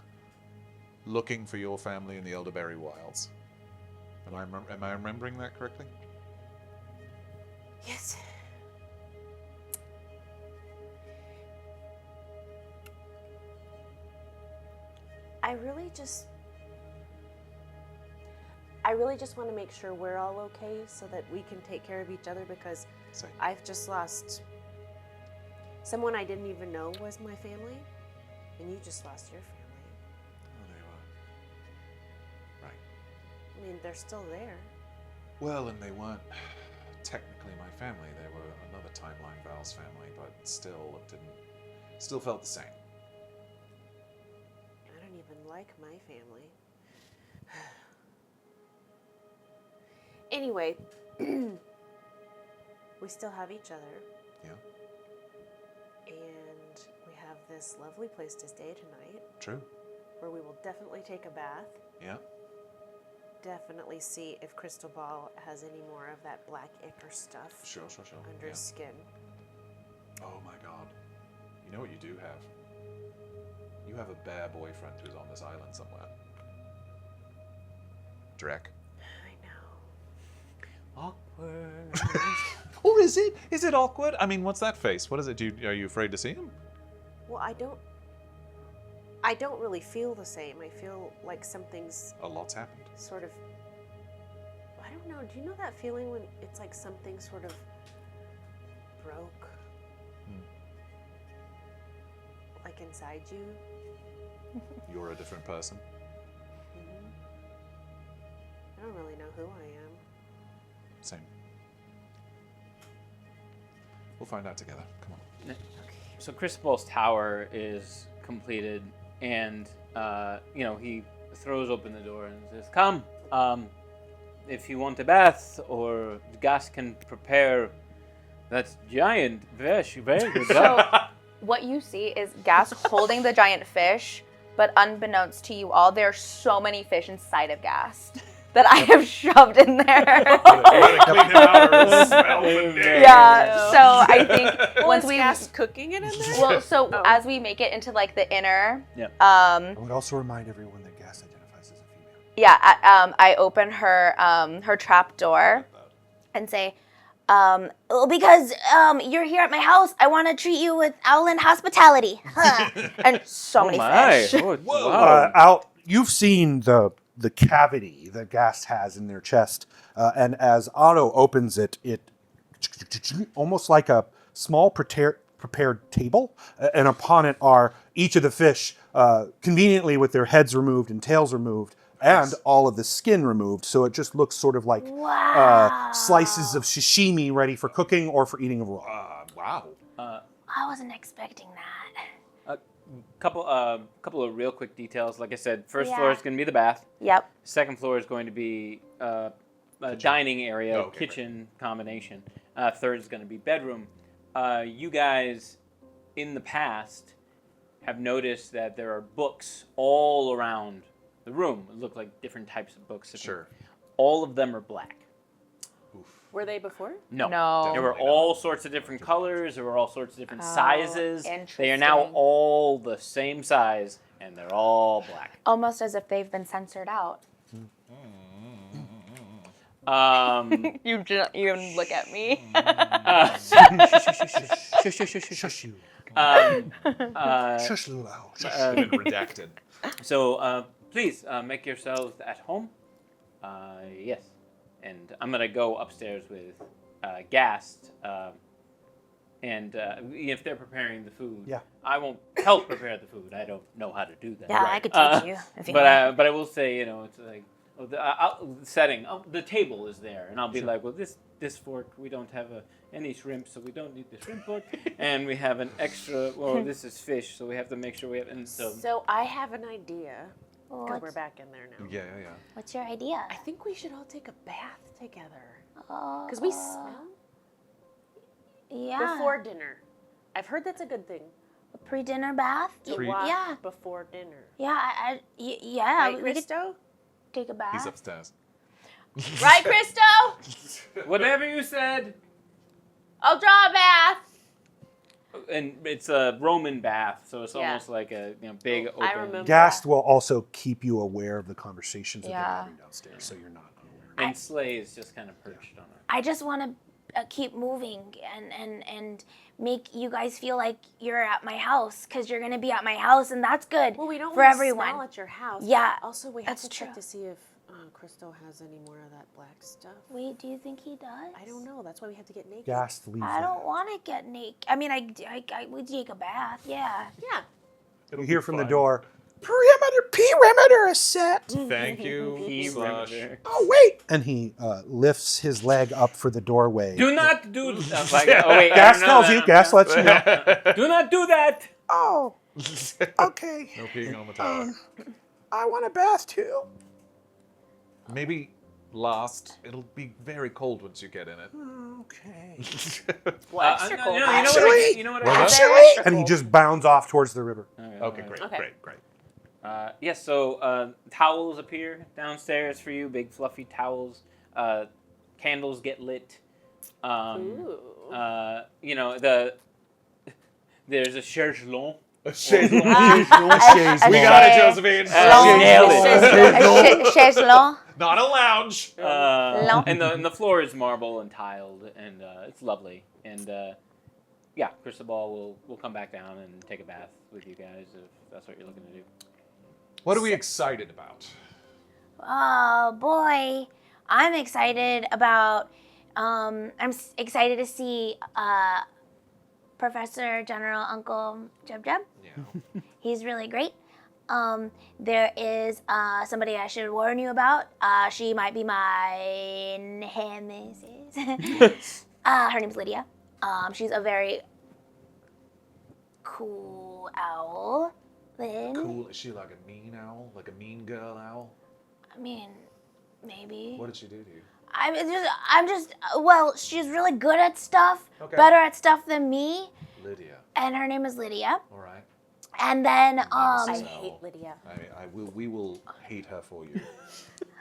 looking for your family in the Elderberry Wilds. Am I remembering that correctly? Yes. I really just want to make sure we're all okay so that we can take care of each other because Say. I've just lost someone I didn't even know was my family, and you just lost your family. Oh, they were. Right. I mean, they're still there. Well, and they weren't technically my family. They were another timeline Val's family, but still felt the same. I don't even like my family. Anyway, we still have each other. Yeah. And we have this lovely place to stay tonight True. where we will definitely take a bath. Yeah. Definitely see if Cristobal has any more of that black ichor stuff Sure. under his skin. Oh my God. You know what you do have? You have a bear boyfriend who's on this island somewhere. Drek. I know. Awkward. Or is it? Is it awkward? I mean, what's that face? What is it? Are you afraid to see him? Well, I don't really feel the same. I feel like something's A lot's happened. sort of, I don't know. Do you know that feeling when it's like something sort of broke? Like inside you? You're a different person. Mm-hmm. I don't really know who I am. Same. We'll find out together. Come on. So Cristobal's tower is completed, and he throws open the door and says, "Come, if you want a bath, or Gas can prepare that giant fish. Very good job." So what you see is Gas holding the giant fish, but unbeknownst to you all, there are so many fish inside of Gas. that I have shoved in there. Gotta clean him out or it'll smell for days. Yeah. So I think once we gas cooking it in there. well, so as we make it into like the inner, I would also remind everyone that gas identifies as a female. yeah, I open her trap door and say, well, because you're here at my house, I want to treat you with Owlin hospitality. And so many fish. Out, you've seen the cavity that Gast has in their chest, and as Otto opens it, it almost like a small prepared table, and upon it are each of the fish, conveniently with their heads removed and tails removed, and all of the skin removed, so it just looks sort of like slices of sashimi ready for cooking or for eating raw. Wow. I wasn't expecting that. Couple of real quick details. Like I said, first floor is going to be the bath. Yep. Second floor is going to be a dining area, Oh, okay, kitchen combination. Third is going to be bedroom. You guys, in the past, have noticed that there are books all around the room. It look like different types of books. Sure. All of them are black. Were they before? No. No. There were Definitely all sorts of different colors. There were all sorts of different sizes. They are interesting. now all the same size, and they're all black. Almost as if they've been censored out. You didn't even look at me. Shush you. Shush, been redacted. So please make yourselves at home. Yes. And I'm going to go upstairs with Gast. And if they're preparing the food, I won't help prepare the food. I don't know how to do that. Yeah, I could teach you if you want. But I will say, it's like, the setting, the table is there. And I'll be like, well, this fork, we don't have any shrimp, so we don't need the shrimp fork. And we have an extra, this is fish, so we have to make sure we have, and So I have an idea. Because we're back in there now. Yeah. What's your idea? I think we should all take a bath together. Because we smell Yeah. before dinner. I've heard that's a good thing. A pre-dinner bath? Pre- Wash Yeah. before dinner. Yeah, yeah. Right, We could Christo? take a bath. He's upstairs. Right, Christo? whatever you said. I'll draw a bath. And it's a Roman bath, so it's Yeah. almost like a big open. I remember. Gast will also keep you aware of the conversations that they're Yeah. having downstairs, so you're not unaware. And Slay is just kind of perched on it. I just want to keep moving and make you guys feel like you're at my house because you're going to be at my house, and that's good Well, we don't for want everyone. to smell at your house. Yeah, Also, we have that's to check true. to see if Christo has any more of that black stuff. Wait, do you think he does? I don't know. That's why we have to get naked. Gast leaves. I that. don't want to get naked. I mean, I would take a bath. Yeah. Yeah. You hear from the fine. door. Perimeter is set. Thank you. Slush. Oh wait! And he lifts his leg up for the doorway. Do not do that. Oh, wait, Gast no, tells no, you. no, Gast no. lets you know. Do not do that. Oh, okay. No peeing on the tower. I want a bath too. Maybe last. It'll be very cold once you get in it. Okay. Well, extra cold. You know what? Well, that's- Extra And he cold. just bounds off towards the river. Okay, great. Yes, so towels appear downstairs for you, big fluffy towels. Candles get lit. Ooh. There's a chaise-longue. Chaise We We got it, Josephine. Nailed it. Chaise longue. Not a lounge. And the floor is marble and tiled, and it's lovely. And Cristobal will come back down and take a bath with you guys if that's what you're looking to do. What are we excited about? Oh boy, I'm excited about. Excited to see Professor General Uncle Jub Jub. Yeah. He's really great. There is somebody I should warn you about. She might be my nemesis. Her name's Lydia. She's a very cool owl. Cool. Is she like a mean owl? Like a mean girl owl? I mean, maybe. What did she do to you? Well, she's really good at stuff. Okay. Better at stuff than me. Lydia. And her name is Lydia. All right. And then, I Nemesis hate owl. Lydia. We will hate her for you.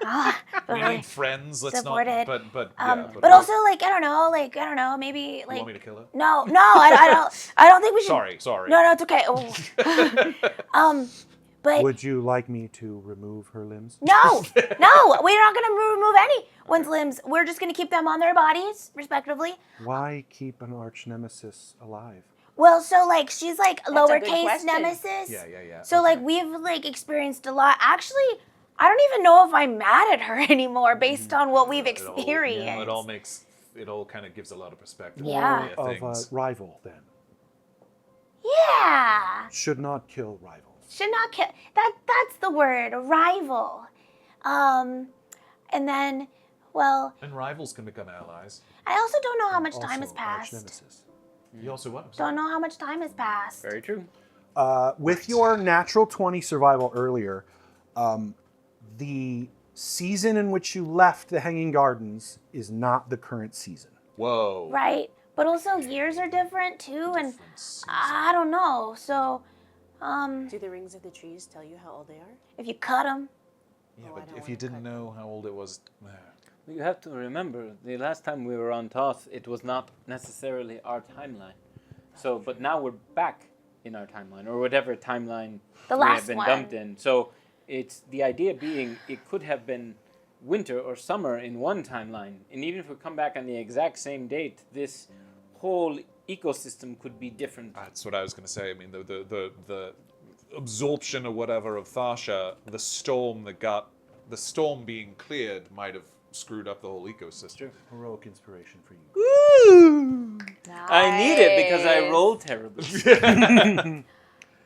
but We need friends. Let's Supported. not. But also, like, I don't know, maybe You like. want me to kill it? No, I don't think we should. Sorry. No, it's okay. Oh. But Would you like me to remove her limbs? no, we're not gonna remove anyone's limbs. We're just gonna keep them on their bodies, respectively. Why keep an arch nemesis alive? Well, so like she's like a good lowercase question. nemesis. Yeah. So like we've like experienced a lot. Actually, I don't even know if I'm mad at her anymore based on what we've experienced. It all kind of gives a lot of perspective. Yeah. on Of a things. rival, then. Yeah. Should not kill rivals. Should not kill. That's the word, rival. And then, well, And rivals can become allies. I also don't know how much time has Also, arch passed. nemesis. You also what? Don't know how much time has passed. Very true. With your natural 20 survival earlier, the season in which you left the Hanging Gardens is not the current season. Whoa. Right. But also years are different too, and I don't know. So, Do the rings of the trees tell you how old they are? if you cut them, Yeah, Oh, I but don't if you wanna didn't cut know how old it was, You have to remember, the last time we were on TOS, it was not necessarily our timeline. So, but now we're back in our timeline, or whatever timeline The we last have been one. dumped in. So, it's the idea being it could have been winter or summer in one timeline, and even if we come back on the exact same date, this whole ecosystem could be different. that's what I was going to say. I mean, the absorption or whatever of Thasha, the storm being cleared might have screwed up the whole ecosystem. Heroic inspiration for you. I need it because I roll terribly.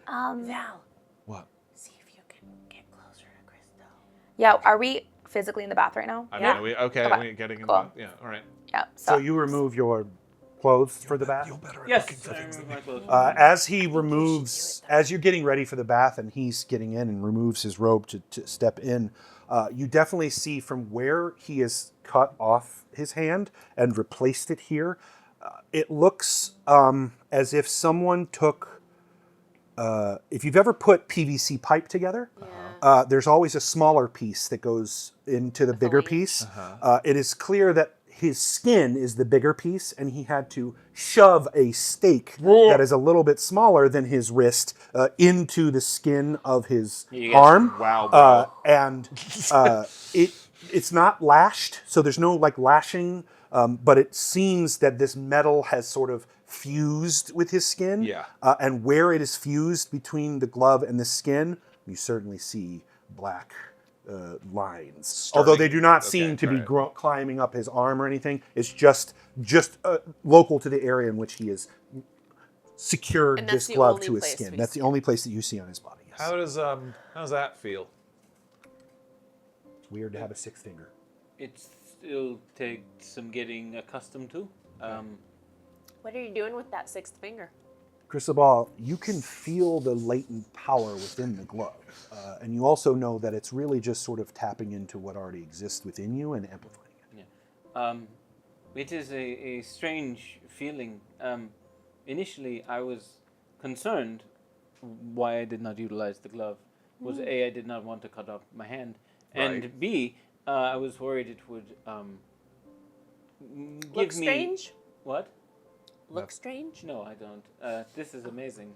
Val, What? see if you can get closer to Crystal. yeah. Are we physically in the bath right now? I Yeah. mean, Okay. we're getting in Cool. yeah, all right. Yeah. So you remove your clothes for the bath? Yes, I remove my clothes. As he removes, as you're getting ready for the bath and he's getting in and removes his robe to step in, you definitely see from where he has cut off his hand and replaced it here, it looks as if someone took, if you've ever put PVC pipe together, there's always a smaller piece that goes into the bigger piece. It is clear that his skin is the bigger piece, and he had to shove a stake that is a little bit smaller than his wrist into the skin of his arm. Wow, bro. And it's not lashed, so there's no like lashing, but it seems that this metal has sort of fused with his skin. Yeah. And where it is fused between the glove and the skin, you certainly see black lines. Although they do not seem to be climbing up his arm or anything. It's just local to the area in which he has secured And that's this the glove only to his place skin. we That's see the only place that you see on his body. Yes. How's that feel? It's weird to have a sixth finger. It still takes some getting accustomed to. What are you doing with that sixth finger? Cristobal, you can feel the latent power within the glove. And you also know that it's really just sort of tapping into what already exists within you and amplifying it. Yeah. It is a strange feeling. Initially, I was concerned why I did not utilize the glove. Was A, I did not want to cut off my hand. And Right. B, I was worried it would give Look me... strange? What? Look strange? No, I don't. This is amazing.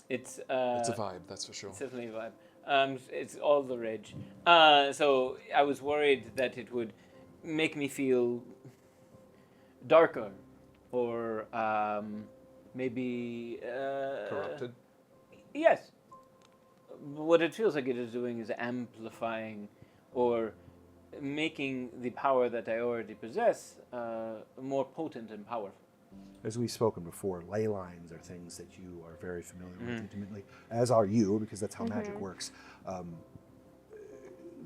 It's It's a vibe, that's for sure. It's definitely a vibe. It's all the rage. So I was worried that it would make me feel darker, or maybe Corrupted. Yes. What it feels like it is doing is amplifying, or making the power that I already possess more potent and powerful. As we've spoken before, ley lines are things that you are very familiar with intimately, as are you, because that's how magic works.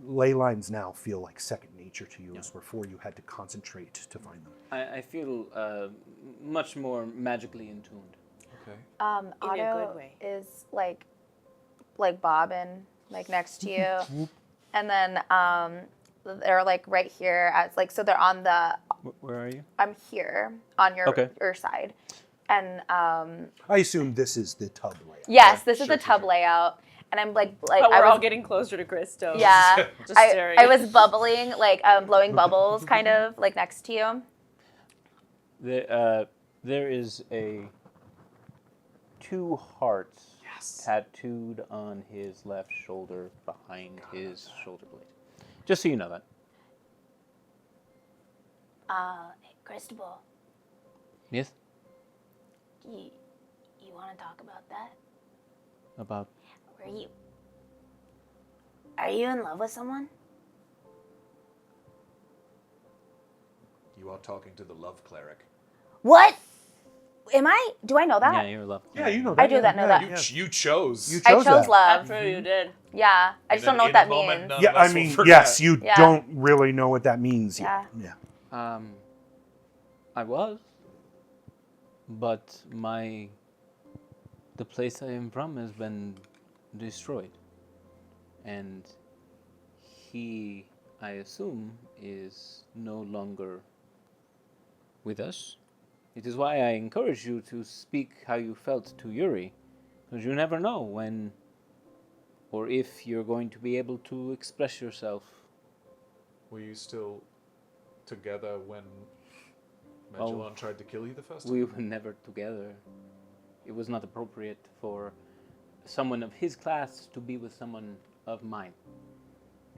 Ley lines now feel like second nature to you, as before you had to concentrate to find them. I feel much more magically in tuned. Okay. In a Otto good way. is like bobbing like next to you, and then they're like right here as like, so they're on the, Where are you? I'm here on your Okay. your side, and I assume this is the tub layout. yes, this is the tub layout, and I'm like But I we're all was, getting closer to Christo. yeah, Just staring. I was bubbling, like blowing bubbles, kind of like next to you. There is two hearts tattooed on his left shoulder behind his shoulder blade. Just so you know that. Cristobal, Yes? you want to talk about that? About Are you in love with someone? You are talking to the love cleric. What? Do I know that? yeah, you're love. Yeah, you know that. I do know that. You chose. You I chose chose that. love. I'm sure you did. Yeah, I just don't know what that means. Yeah, I mean, yes, you Yeah. don't really know what that means yet. Yeah. Yeah. I was, but the place I am from has been destroyed, and he, I assume, is no longer with us. It is why I encourage you to speak how you felt to Yuri, because you never know when or if you're going to be able to express yourself. Were you still together when Magellan tried to kill you the first time? We were never together. It was not appropriate for someone of his class to be with someone of mine.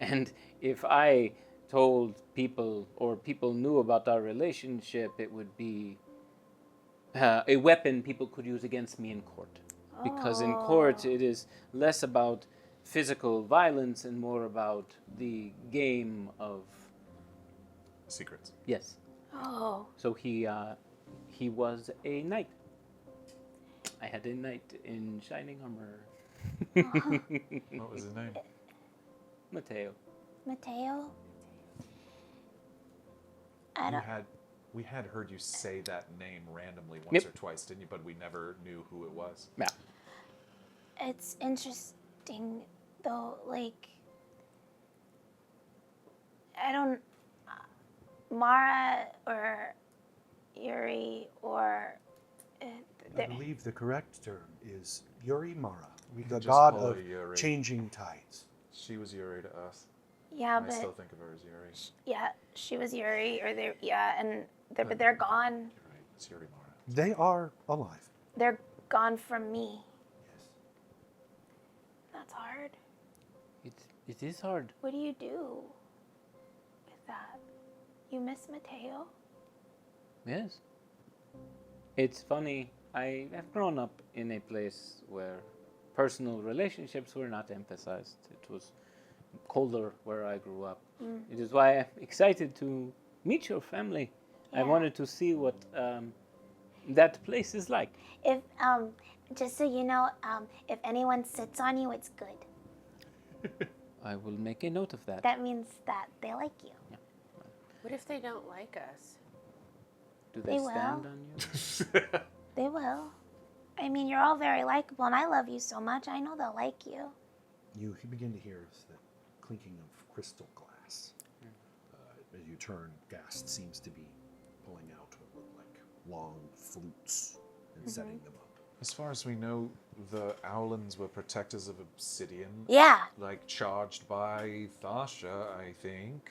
And if I told people or people knew about our relationship, it would be a weapon people could use against me in court. Because in court, it is less about physical violence and more about the game of... Secrets. Yes. Oh. So he was a knight. I had a knight in shining armor. What was his name? Mateo. Mateo? We had heard you say that name randomly once or twice, didn't you? But we never knew who it was. Yeah. It's interesting, though, like, I don't, Mara or Yuri or... I believe the correct term is Yuri Mara, the just god call her of Yuri. changing tides. She was Yuri to us. Yeah, I still but, think of her as Yuri. yeah, she was Yuri, or but they're gone. You're right. It's Yuri Mara. They are alive. They're gone from me. Yes. That's hard. It is hard. What do you do with that? You miss Mateo? Yes. It's funny. I have grown up in a place where personal relationships were not emphasized. It was colder where I grew up. It is why I'm excited to meet your family. I wanted to see what that place is like. If just so you know, if anyone sits on you, it's good. I will make a note of that. That means that they like you. What if they don't like us? Do they They will. stand on you? They will. I mean, you're all very likable, and I love you so much. I know they'll like you. You begin to hear the clinking of crystal glass. As you turn, Gast seems to be pulling out what look like long flutes and setting them up. As far as we know, the Owlins were protectors of obsidian. Yeah. Like, charged by Thasha, I think.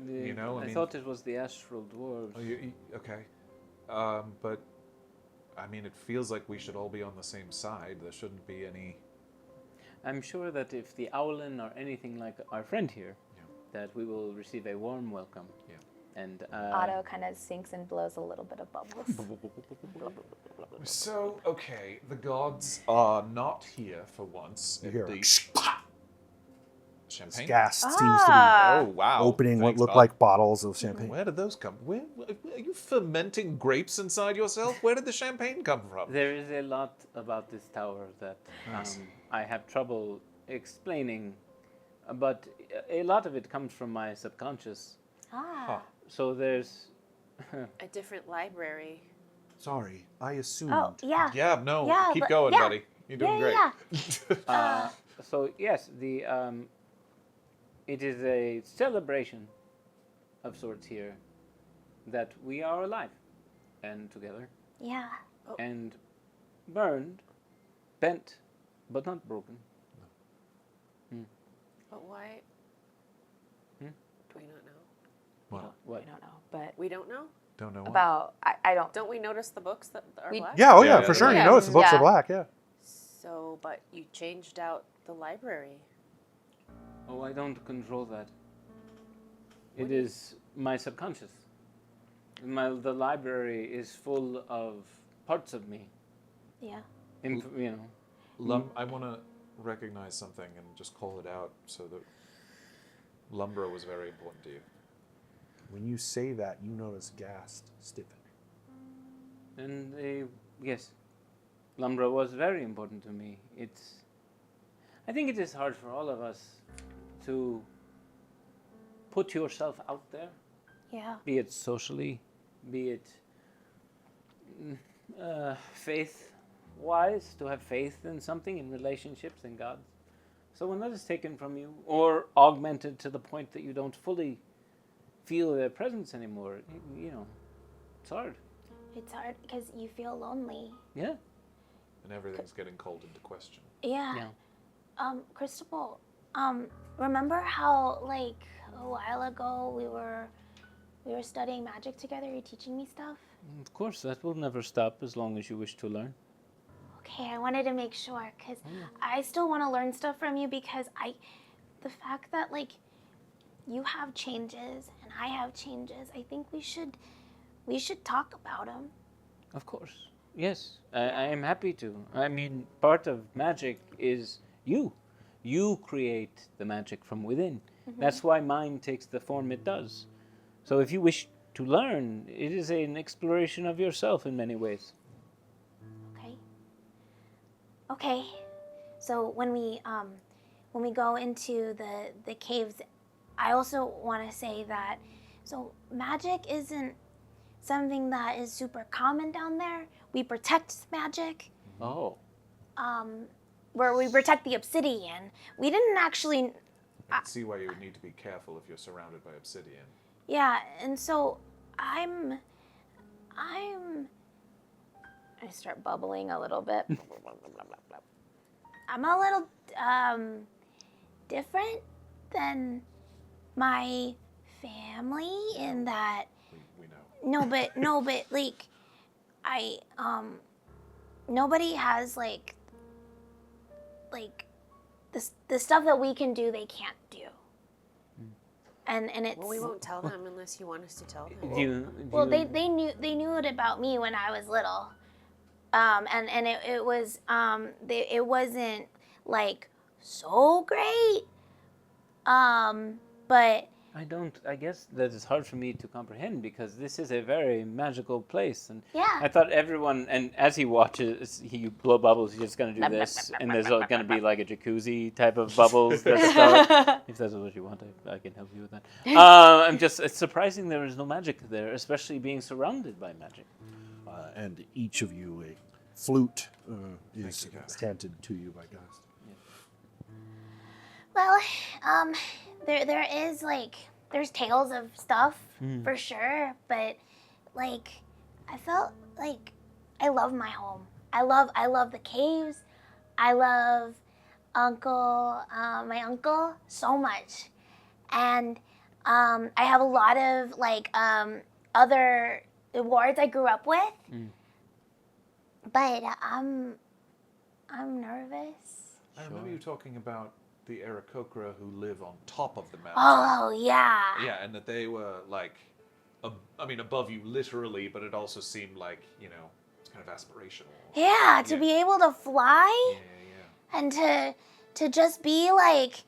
You know, I mean- thought it was the astral dwarves. Oh, okay. But, I mean, it feels like we should all be on the same side. There shouldn't be any... I'm sure that if the Owlin are anything like our friend here, that we will receive a warm welcome. Yeah. And Otto kind of sinks and blows a little bit of bubbles. So, okay, the gods are not here for once. You at hear least. Champagne? Gast seems to Oh, be wow. opening what Thanks, look Bob. like bottles of champagne. Where did those come? Where are you fermenting grapes inside yourself? Where did the champagne come from? there is a lot about this tower that Nice. I have trouble explaining, but a lot of it comes from my subconscious. Ah. So there's A different library. Sorry, I assumed. Oh, yeah. Yeah, no, Yeah, keep but- going, yeah. buddy. You're doing Yeah, great. so yes, the it is a celebration of sorts here that we are alive and together Yeah. and burned, bent, but not broken. But why? Hmm? Do we not know? Well, What? I don't know, but We don't know? don't know what. about I don't. Don't we notice the books that are We- black? Yeah, oh Yeah, yeah, for yeah, sure. yeah. You notice the books Yeah. are black, yeah. So, but you changed out the library. Oh, I don't control that. It is my subconscious. The library is full of parts of me. Yeah. You know. I want to recognize something and just call it out so that Lumbra was very important to you. When you say that, you notice Gast stiffen. And yes, Lumbra was very important to me. I think it is hard for all of us to put yourself out there, Yeah. be it socially, be it faith-wise, to have faith in something, in relationships, in God. So when that is taken from you, or augmented to the point that you don't fully feel their presence anymore, you know, it's hard. It's hard because you feel lonely. Yeah. And everything's getting called into question. Yeah. Yeah. Cristobal, remember how like a while ago we were studying magic together? You're teaching me stuff. Of course, that will never stop as long as you wish to learn. Okay, I wanted to make sure because I still want to learn stuff from you because the fact that like you have changes and I have changes, I think we should talk about them. Of course. Yes, I am happy to. I mean, part of magic is you. You create the magic from within. That's why mine takes the form it does. So if you wish to learn, it is an exploration of yourself in many ways. Okay. So when we go into the caves, I also want to say that so magic isn't something that is super common down there. We protect magic. Oh. Where we protect the obsidian. We didn't actually. I can see why you would need to be careful if you're surrounded by obsidian. Yeah, and so I start bubbling a little bit. I'm a little different than my family in that. We know. No, but like I nobody has like the stuff that we can do they can't do. And it's Well, we won't tell them unless you want us to tell them. well they knew it about me when I was little. And it wasn't like so great. But I guess that is hard for me to comprehend because this is a very magical place. And yeah. I thought everyone, and as he watches, you blow bubbles, he's just going to do this. And there's going to be like a jacuzzi type of bubbles that start. If that's what you want, I can help you with that. It's surprising there is no magic there, especially being surrounded by magic. And each of you, a flute is you, Gast. handed to you by Gast. Well, there is like there's tales of stuff for sure, but like I felt like I love my home. I love the caves. I love my uncle so much, and I have a lot of like other wards I grew up with, but I'm nervous. I remember you talking about the Aarakocra who live on top of the mountain. Oh yeah. Yeah, and that they were like, above you literally, but it also seemed like, it's kind of aspirational. Yeah, to be able to fly Yeah. and to just be like,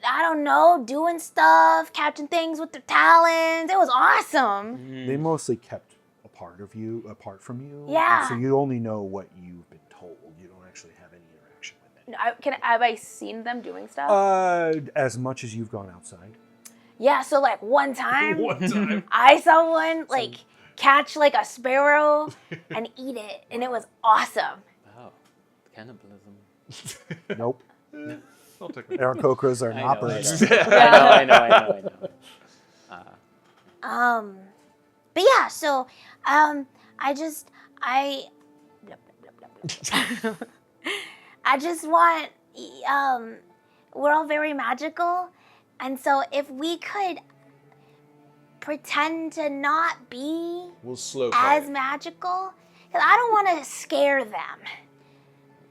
I don't know, doing stuff, catching things with their talons. It was awesome. They mostly kept apart from you. Yeah. So you only know what you've been told. You don't actually have any interaction with it. Have I seen them doing stuff? As much as you've gone outside. Yeah, so like one time, I saw one like catch like a sparrow and eat it, and it was awesome. Wow. Cannibalism. Nope. I'll take it. Aarakocras are I not know, I birds. know. I know. But yeah, so I just want we're all very magical. And so if we could pretend to not be We'll slow play. as magical, because I don't want to scare them.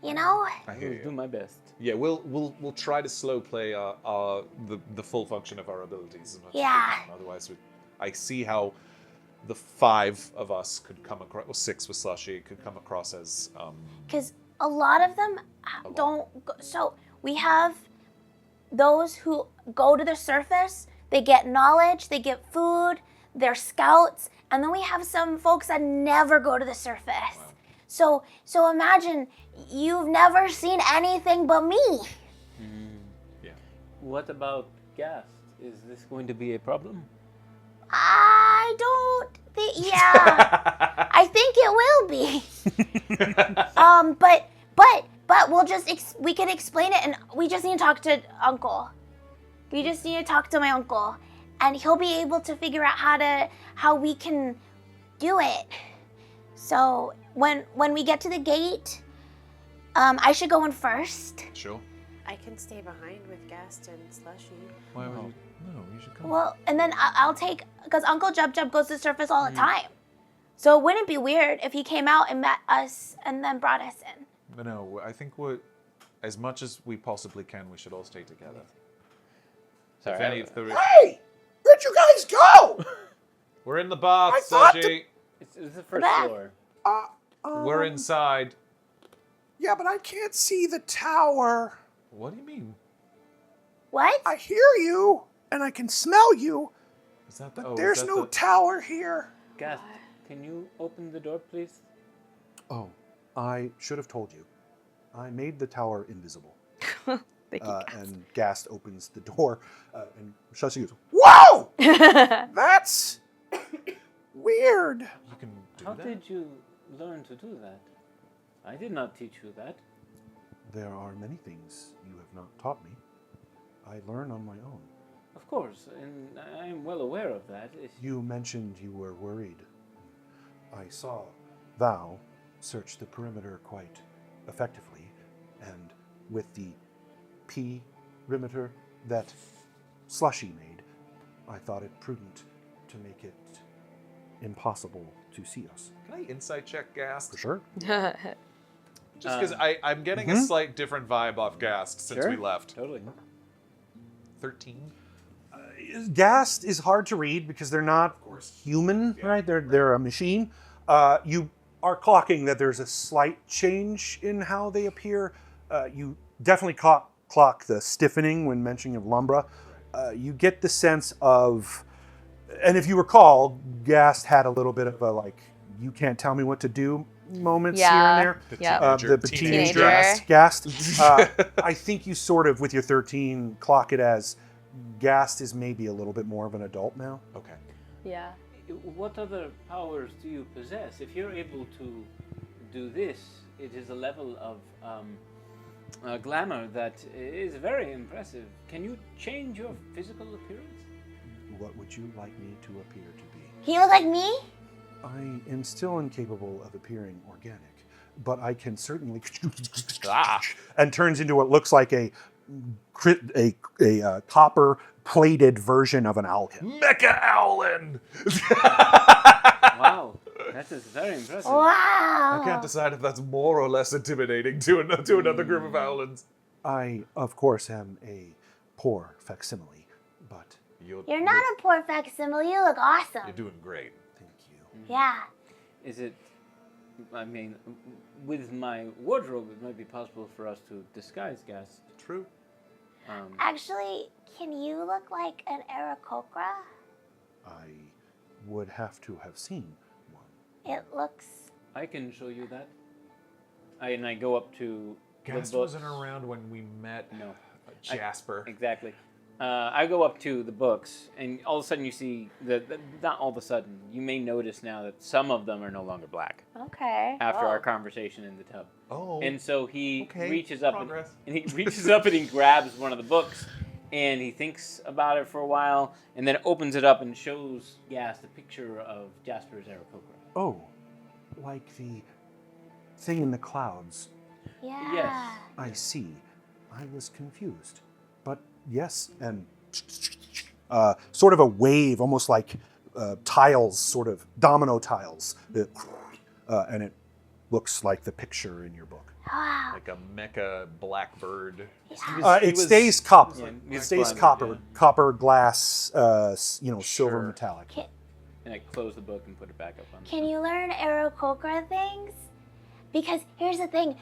You know? I I hear will you. do my best. Yeah, we'll try to slow play the full function of our abilities as much as we Yeah. can. Otherwise, I see how the 5 of us could come across, well, 6 with Slushy, could come across as Because a lot of them don't go, so we have those who go to the surface, they get knowledge, they get food, they're scouts, and then we have some folks that never go to the surface. So imagine you've never seen anything but me. yeah. What about Gast? Is this going to be a problem? I don't think, yeah, I think it will be. But we'll just, we can explain it, and we just need to talk to Uncle. We just need to talk to my uncle, and he'll be able to figure out how we can do it. So when we get to the gate, I should go in first. Sure. I can stay behind with Gast and Slushy. Why would you? No, you should come. Well, and then I'll take, because Uncle Jub Jub goes to the surface all the time. So it wouldn't be weird if he came out and met us and then brought us in. But no, I think as much as we possibly can, we should all stay together. Sorry. If there is, Hey! Where'd you guys go? we're in the bath, I thought Slushy. It's the first Back. floor. We're inside. Yeah, but I can't see the tower. What do you mean? What? I hear you, and I can smell you, Is that but oh, is there's that no the- tower here. Gast, can you open the door, please? Oh, I should have told you. I made the tower invisible. And Gast opens the door and shuts you. Whoa! That's weird. You can do How that. did you learn to do that? I did not teach you that. There are many things you have not taught me. I learn on my own. Of course, and I am well aware of that. You mentioned you were worried. I saw Val search the perimeter quite effectively, and with the perimeter that Slushy made, I thought it prudent to make it impossible to see us. Can I insight check Gast? For sure. Just because I'm getting a slight different vibe off Gast since we left. Totally. 13. Gast is hard to read because they're not human, right? They're a machine. You are clocking that there's a slight change in how they appear. You definitely clock the stiffening when mentioning of Lumbra. You get the sense of, and if you recall, Gast had a little bit of a like, you can't tell me what to do moments here and there. The teenager Gast. I think you sort of, with your 13, clock it as Gast is maybe a little bit more of an adult now. Okay. Yeah. What other powers do you possess? If you're able to do this, it is a level of glamour that is very impressive. Can you change your physical appearance? What would you like me to appear to be? Can you look like me? I am still incapable of appearing organic, but I can certainly and turns into what looks like a copper-plated version of an owlkin. Mecha Owlin! Wow, that is very impressive. Wow. I can't decide if that's more or less intimidating to another group of Owlins. I, of course, am a poor facsimile, but You're not a poor facsimile. You look awesome. You're doing great. thank you. Yeah. Is it, I mean, with my wardrobe, it might be possible for us to disguise Gast. True. Actually, can you look like an Aarakocra? I would have to have seen one. It looks. I can show you that. I go up to the Gast books. wasn't around when we met No. Jasper. Exactly. I go up to the books, and all of a sudden you see not all of a sudden, you may notice now that some of them are no longer black Okay. after our conversation in the tub. Oh. And so he Okay, reaches up progress. and he reaches up and he grabs one of the books, and he thinks about it for a while, and then opens it up and shows Gast a picture of Jasper's Aarakocra. Oh, like the thing in the clouds. Yeah. Yes. I see. I was confused. Yes, and sort of a wave, almost like tiles, sort of domino tiles, and it looks like the picture in your book. Wow. Like a mecha blackbird. It stays copper. Yeah, It it's stays blinded, copper, yeah. copper, glass, silver Sure. metallic. And I close the book and put it back up on. Can you learn Aarakocra things? Because here's the thing,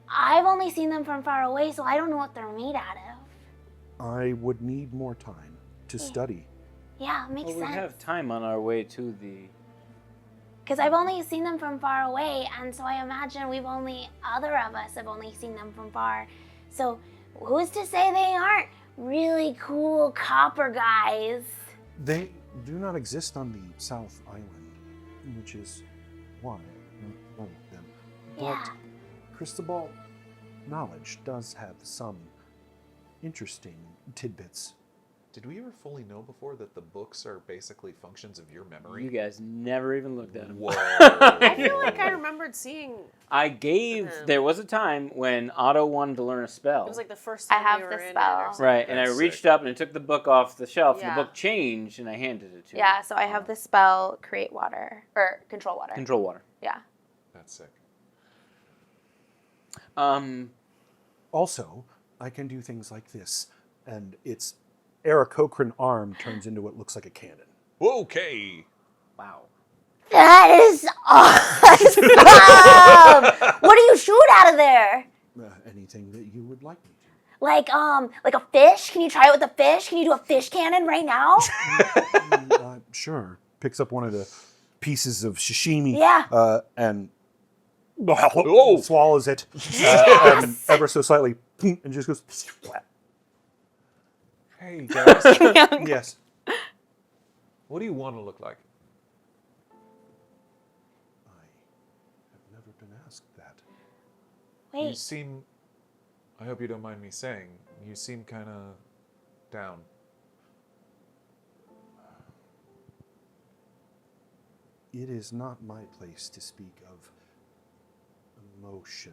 I've only seen them from far away, so I don't know what they're made out of. I would need more time to study. Yeah, it makes Well, we sense. have time on our way to the. Because I've only seen them from far away, and so I imagine other of us have only seen them from far. So who's to say they aren't really cool copper guys? They do not exist on the South Island, which is why I don't know them. Yeah. But Cristobal knowledge does have some interesting tidbits. Did we ever fully know before that the books are basically functions of your memory? You guys never even looked at them. Whoa. I feel like I remembered seeing. I gave. There was a time when Otto wanted to learn a spell. It was like the first I time have we the were in it spell. or something. Right, and I That's reached sick. up and I took the book off the shelf, and Yeah. the book changed, and I handed it to him. Yeah, so I have the spell create water or control water. Control water. Yeah. That's sick. Also, I can do things like this, and its Aarakocran arm turns into what looks like a cannon. Okay. Wow. That is awesome! What do you shoot out of there? Anything that you would like me to. Like a fish? Can you try it with a fish? Can you do a fish cannon right now? Sure. Picks up one of the pieces of sashimi Yeah. and Oh. swallows it and ever so slightly and just goes. Hey, guys. Yes. What do you want to look like? I have never been asked that. You Wait, seem... I hope you don't mind me saying, you seem kind of down. It is not my place to speak of emotion.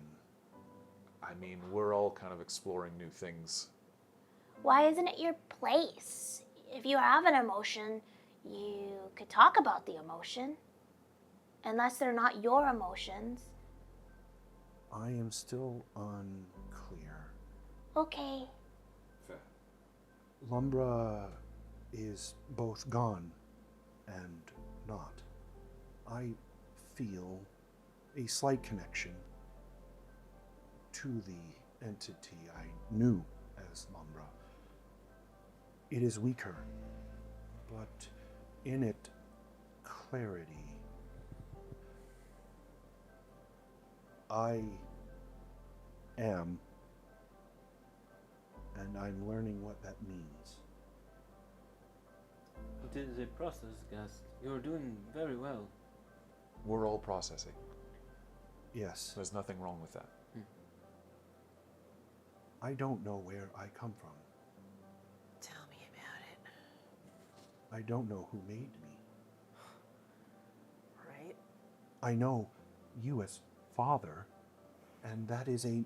I mean, we're all kind of exploring new things. why isn't it your place? If you have an emotion, you could talk about the emotion. Unless they're not your emotions. I am still unclear. Okay. Lumbra is both gone and not. I feel a slight connection to the entity I knew as Lumbra. It is weaker, but in it, clarity. I am, and I'm learning what that means. It is a process, Gast. You're doing very well. We're all processing. Yes, There's nothing wrong with that. I don't know where I come from. Tell me about it. I don't know who made me. Right? I know you as father, and that is a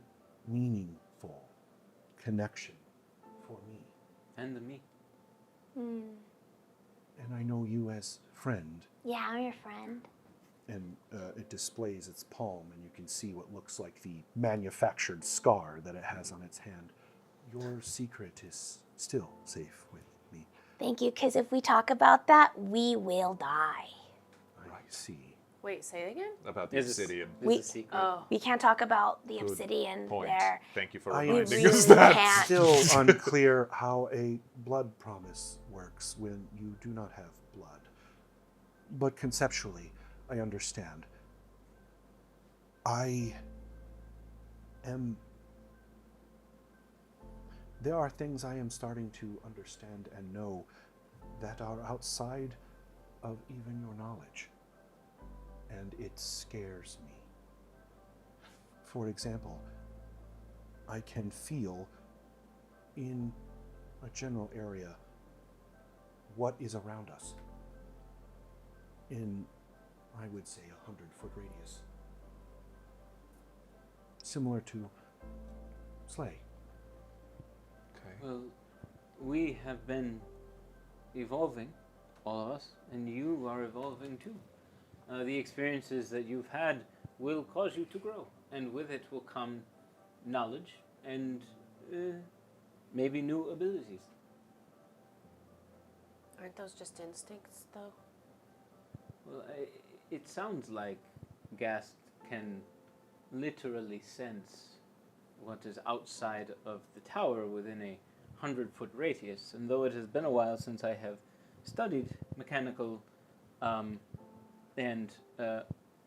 meaningful connection for me. And the me. And I know you as friend, Yeah, I'm your friend. and it displays its palm, and you can see what looks like the manufactured scar that it has on its hand. Your secret is still safe with me. Thank you, because if we talk about that, we will die. I see. Wait, say it again? About the It's a- obsidian. It's We- a secret. Oh. We can't talk about the Good obsidian point. there. Thank you for I reminding really us that. can't. Still unclear how a blood promise works when you do not have blood. But conceptually, I understand. There are things I am starting to understand and know that are outside of even your knowledge. And it scares me. For example, I can feel in a general area what is around us in, I would say, 100-foot radius. Similar to Slay. Okay. Well, we have been evolving, all of us, and you are evolving too. The experiences that you've had will cause you to grow, and with it will come knowledge and maybe new abilities. Aren't those just instincts, though? Well, it sounds like Gast can literally sense what is outside of the tower within a 100-foot radius, and though it has been a while since I have studied mechanical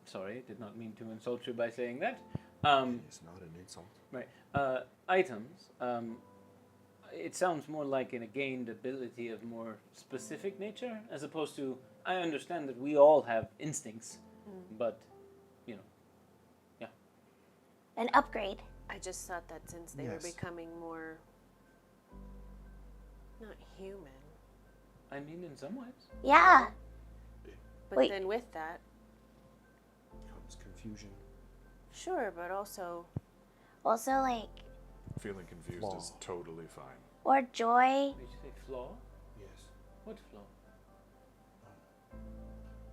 sorry, did not mean to insult you by saying that. It's not an insult. Right. Items. It sounds more like a gained ability of more specific nature, as opposed to, I understand that we all have instincts, but, you know, yeah. An upgrade. I just thought that since they were becoming more, not human. I mean, in some ways. Yeah. But Wait. then with that, Comes confusion. sure, but also, Also, like, Feeling confused Flaw. is totally fine. or joy. Did you say flaw? Yes. What flaw?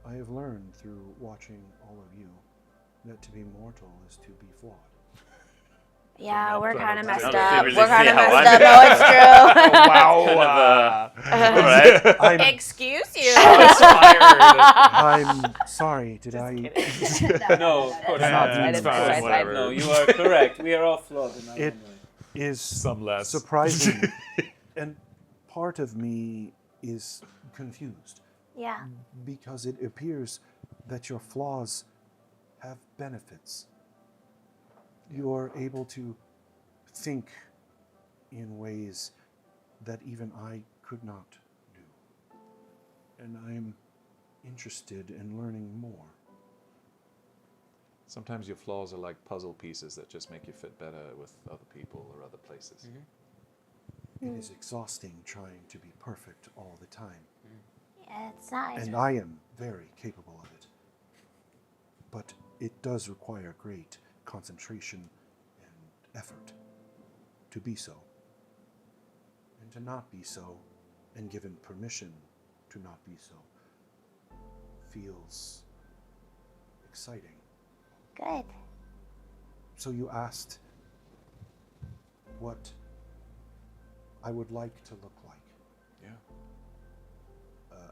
I have learned through watching all of you that to be mortal is to be flawed. Yeah, we're kind of messed don't up. really We're kind see of how messed I'm- up. No, it's true. Wow. All right. I'm, excuse you. I'm sorry, did I? No, of course It's not. not It's fine, whatever. No, you are correct. We are all flawed in our It- own way. Is Some less. surprising, and part of me is confused Yeah. because it appears that your flaws have benefits. You are able to think in ways that even I could not do. And I'm interested in learning more. Sometimes your flaws are like puzzle pieces that just make you fit better with other people or other places. It is exhausting trying to be perfect all the time. Yeah, it's nice. And I am very capable of it. But it does require great concentration and effort to be so. And to not be so, and given permission to not be so, feels exciting. Good. So you asked what I would like to look like. Yeah.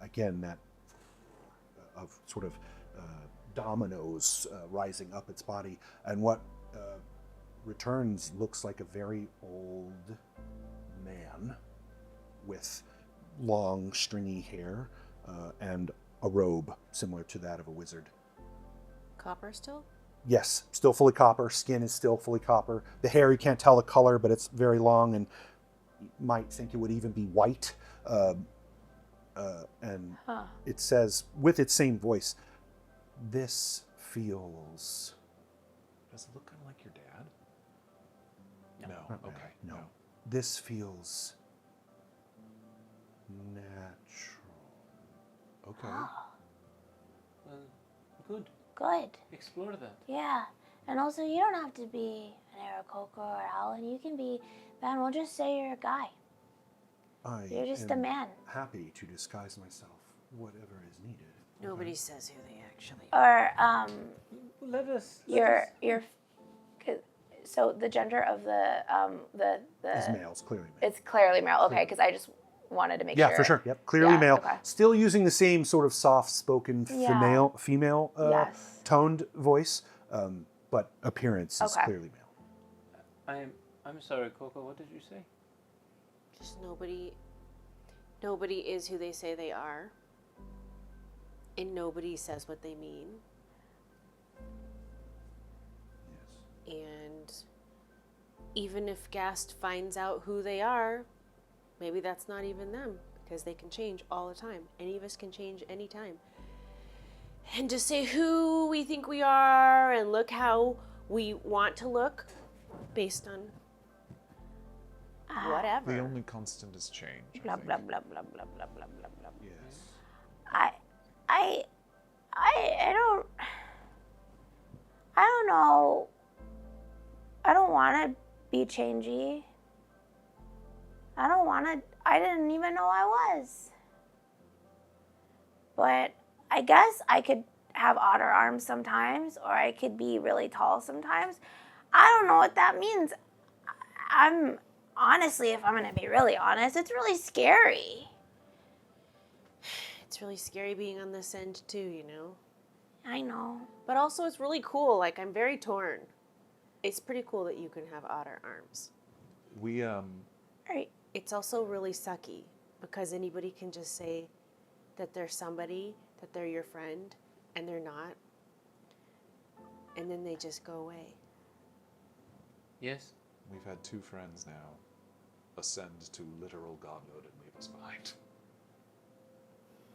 Again, that of sort of dominoes rising up its body, and what returns looks like a very old man with long, stringy hair and a robe similar to that of a wizard. Copper still? Yes, still fully copper. Skin is still fully copper. The hair, you can't tell the color, but it's very long, and you might think it would even be white. And it says, with its same voice, this feels... Does it look kind of like your dad? No. Not bad, Okay. no. This feels natural. Okay. Well, good. Good. Explore that. Yeah. And also, you don't have to be an KoKo or Alan. You can be, man, we'll just say you're a guy. You're just a am man. happy to disguise myself, whatever is needed. Nobody says who they actually Or, Let us. your, so the gender of the Is males, clearly male. It's clearly male. Okay, because I just wanted to make Yeah, sure. for sure. Yep, clearly Yeah, male. okay. Still using the same sort of soft-spoken Yeah. female Yes. toned voice, but appearance is Okay. clearly male. I'm sorry, KoKo. What did you say? Just nobody is who they say they are. And nobody says what they mean. Yes. And even if Gast finds out who they are, maybe that's not even them, because they can change all the time. Any of us can change anytime. And just say who we think we are and look how we want to look based on whatever. The only constant is change. I Blah think. blah blah blah blah blah blah blah blah. Yes. I don't know. I don't want to be changey. I don't want to. I didn't even know I was. But I guess I could have otter arms sometimes, or I could be really tall sometimes. I don't know what that means. I'm honestly, if I'm going to be really honest, it's really scary. It's really scary being on this end too, you know? I know. But also it's really cool. Like, I'm very torn. It's pretty cool that you can have otter arms. We, Right. It's also really sucky because anybody can just say that they're somebody, that they're your friend, and they're not. And then they just go away. Yes. we've had 2 friends now ascend to literal godhood and leave us behind.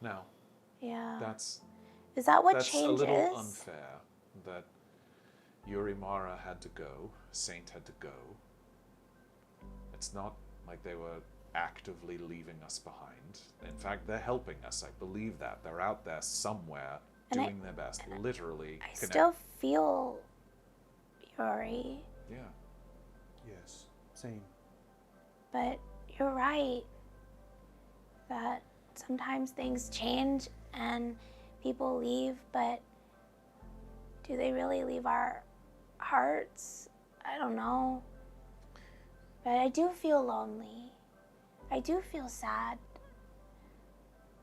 Now, Yeah. that's Is that what that's change a little is? unfair that Yurimara had to go, Saint had to go. It's not like they were actively leaving us behind. In fact, they're helping us. I believe that. They're out there somewhere doing their best, literally I connect. still feel Yuri, Yeah. Yes, same. but you're right that sometimes things change and people leave, but do they really leave our hearts? I don't know. But I do feel lonely. I do feel sad.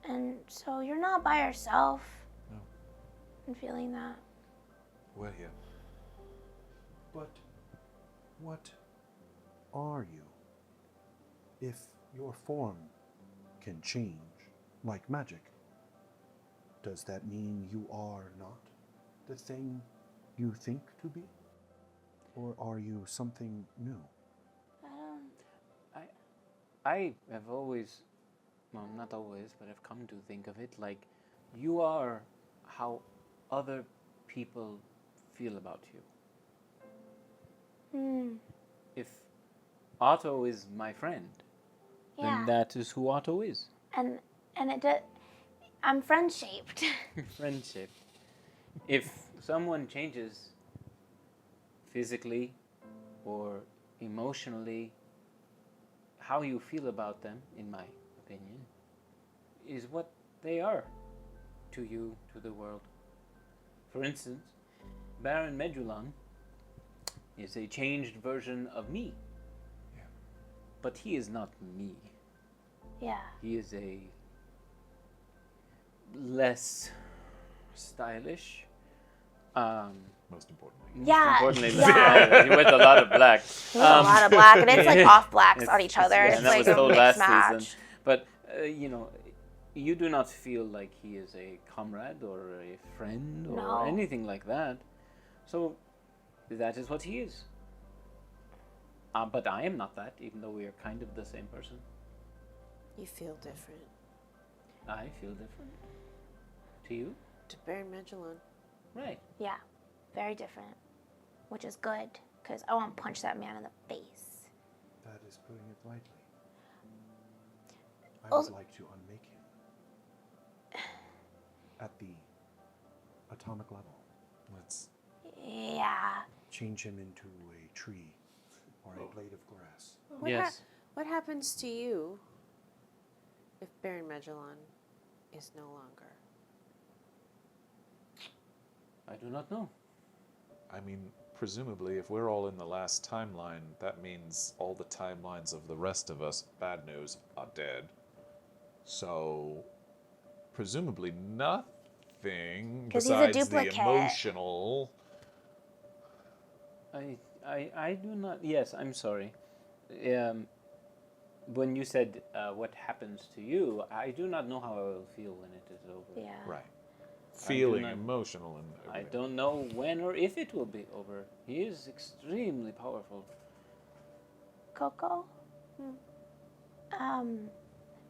And so you're not by yourself No. in feeling that. We're here. But what are you? If your form can change like magic, does that mean you are not the thing you think to be? Or are you something new? I have always, well, not always, but I've come to think of it like you are how other people feel about you. If Otto is my friend, Yeah. then that is who Otto is. And it does. I'm friend shaped. Friendship. If someone changes physically or emotionally, how you feel about them, in my opinion, is what they are to you, to the world. For instance, Baron Medulon is a changed version of me. Yeah. But he is not me. Yeah. He is a less stylish. Most importantly. Yeah. Importantly, Yeah. he went a lot of black. A lot of black, and it's like off blacks on each other. Yeah, It's and that like was a told mixed last match. season. But you know, you do not feel like he is a comrade or a friend or No. anything like that. So that is what he is. But I am not that, even though we are kind of the same person. You feel different. I feel different. To you? To Baron Medulon. Right. Yeah. Very different, which is good, because I won't punch that man in the face. That is putting it lightly. I Also- would like to unmake him at the atomic level. Let's Yeah. Change him into a tree or a blade of grass. Yes. What happens to you if Baron Medulon is no longer? I do not know. I mean, presumably, if we're all in the last timeline, that means all the timelines of the rest of us, bad news, are dead. So, presumably nothing 'Cause he's a besides the duplicate. emotional. I do not. Yes, I'm sorry. When you said what happens to you, I do not know how I will feel when it is over. Yeah. Right. Feeling not- emotional and I don't know when or if it will be over. He is extremely powerful. KoKo.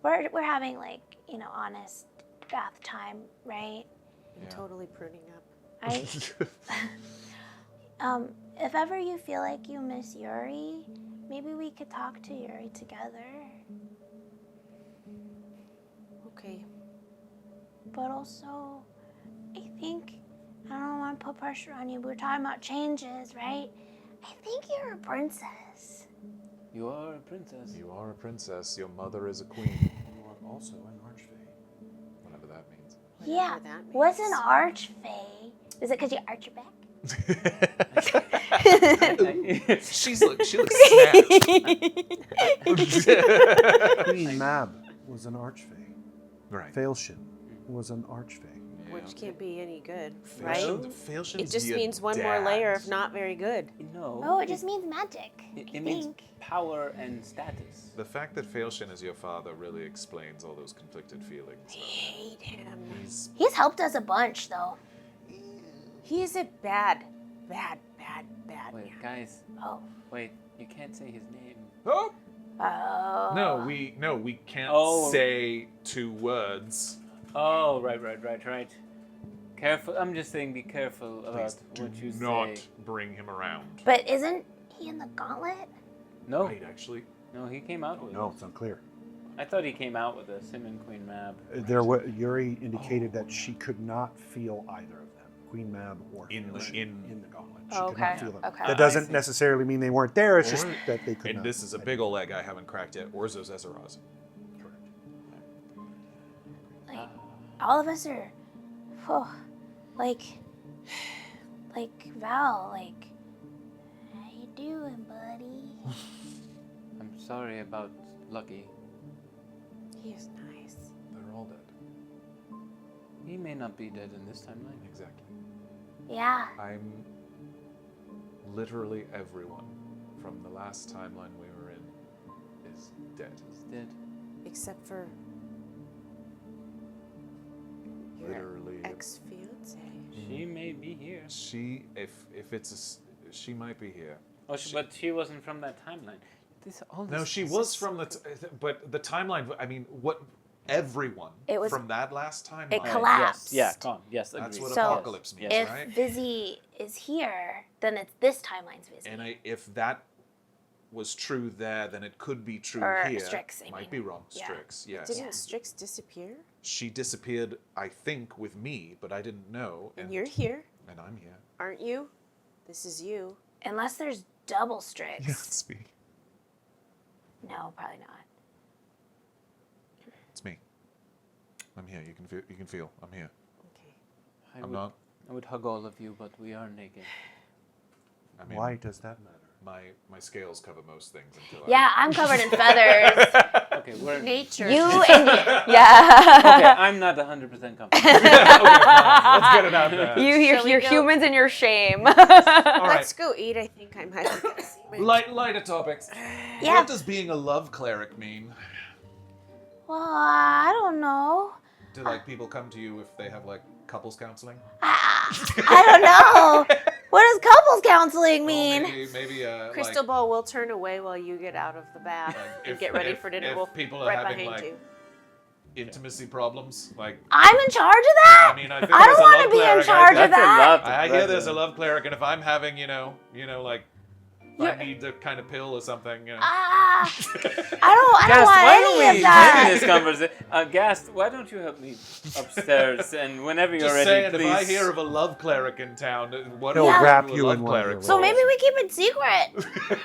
We're having like honest bath time, right? I'm Yeah. totally pruning up. I if ever you feel like you miss Yuri, maybe we could talk to Yuri together. Okay. But also, I think I don't want to put pressure on you, but we're talking about changes, right? I think you're a princess. You are a princess. You are a princess. Your mother is a queen. You are also an archfey. Whatever that means. Yeah. Whatever that What's means. an archfey? Is it because you arch your back? She looks snatched. Queen Mab was an archfey. Right. Failshin was an archfey. Which can't be any good, right? Failshin It is just your means one more layer of dad. not very good. No. Oh, it just means magic. It means power and status. The fact that Failshin is your father really explains all those conflicted feelings. Hate him. He's helped us a bunch, though. He is a bad man. Wait, guys. Oh. Wait, you can't say his name. Oh! Oh. No, we can't Oh. say 2 words. Oh, right. Careful. I'm just saying, be careful about Do what you not say. bring him around. But isn't he in the gauntlet? No, Right, actually. no, he came out with No, us. it's unclear. I thought he came out with us, him and Queen Mab. Yuri indicated that she could not feel either of them, Queen Mab or In the- Failshin, in- the gauntlet. She Oh, could not okay, feel them. okay. That I doesn't see. necessarily mean they weren't there. It's just that they could And not. this is a big ol' egg I haven't cracked yet. Orzo's Ezeraz. Correct. Like, all of us are, oh, like Val, like, how you doing, buddy? I'm sorry about Lucky. He is nice. They're all dead. He may not be dead in this timeline. Exactly. Yeah. I'm literally everyone from the last timeline we were in is dead. He's dead. Except for your Literally. ex-fiance. She may be here. She, if it's she might be here. Oh, but she wasn't from that timeline. No, she was from the, but the timeline. I mean, what everyone It was- from that last timeline. It collapsed. Yes, yeah, gone. Yes, That's agreed. what So, apocalypse means, If right? Vizzy is here, then it's this timeline's Vizzy. And if that was true there, then it could be true Or here. Strix, I Might mean. be wrong. Yeah. Strix, yes. Didn't Strix disappear? She disappeared, I think, with me, but I didn't know. And you're here, And I'm here. aren't you? This is you. Unless there's double Strix. It's me. No, probably not. It's me. I'm here. You can feel. I'm here. Okay. I'm not. I would hug all of you, but we are naked. I mean, Why does that matter? my scales cover most things until Yeah, I'm covered in feathers. Okay, we're Nature. You and yeah. Okay, I'm not 100% comfortable. Okay, fine. Let's get it out there. You're Shall we go? humans in your shame. All right. Let's go eat. I think I might have got a sandwich. Lighter topics. Yeah. What does being a love cleric mean? Well, I don't know. Do people come to you if they have couples counseling? I don't know. What does couples counseling mean? Maybe Cristobal will turn away while you get out of the bath and get ready for dinner. If We'll people are right having behind you. intimacy problems, I'm in charge of that? I mean, I think I there's don't a want to love be in cleric. charge of That's a that. lot. I hear there's a love cleric, and if I'm having, I You're- need the kind of pill or something, I don't Gast, want why don't any we of that. end this conversation? Gast, why don't you help me upstairs? And whenever you're Just ready, saying, please. if I hear of a love cleric in town, what He'll do I wrap do to a you love in one of cleric? your So maybe we keep it secret.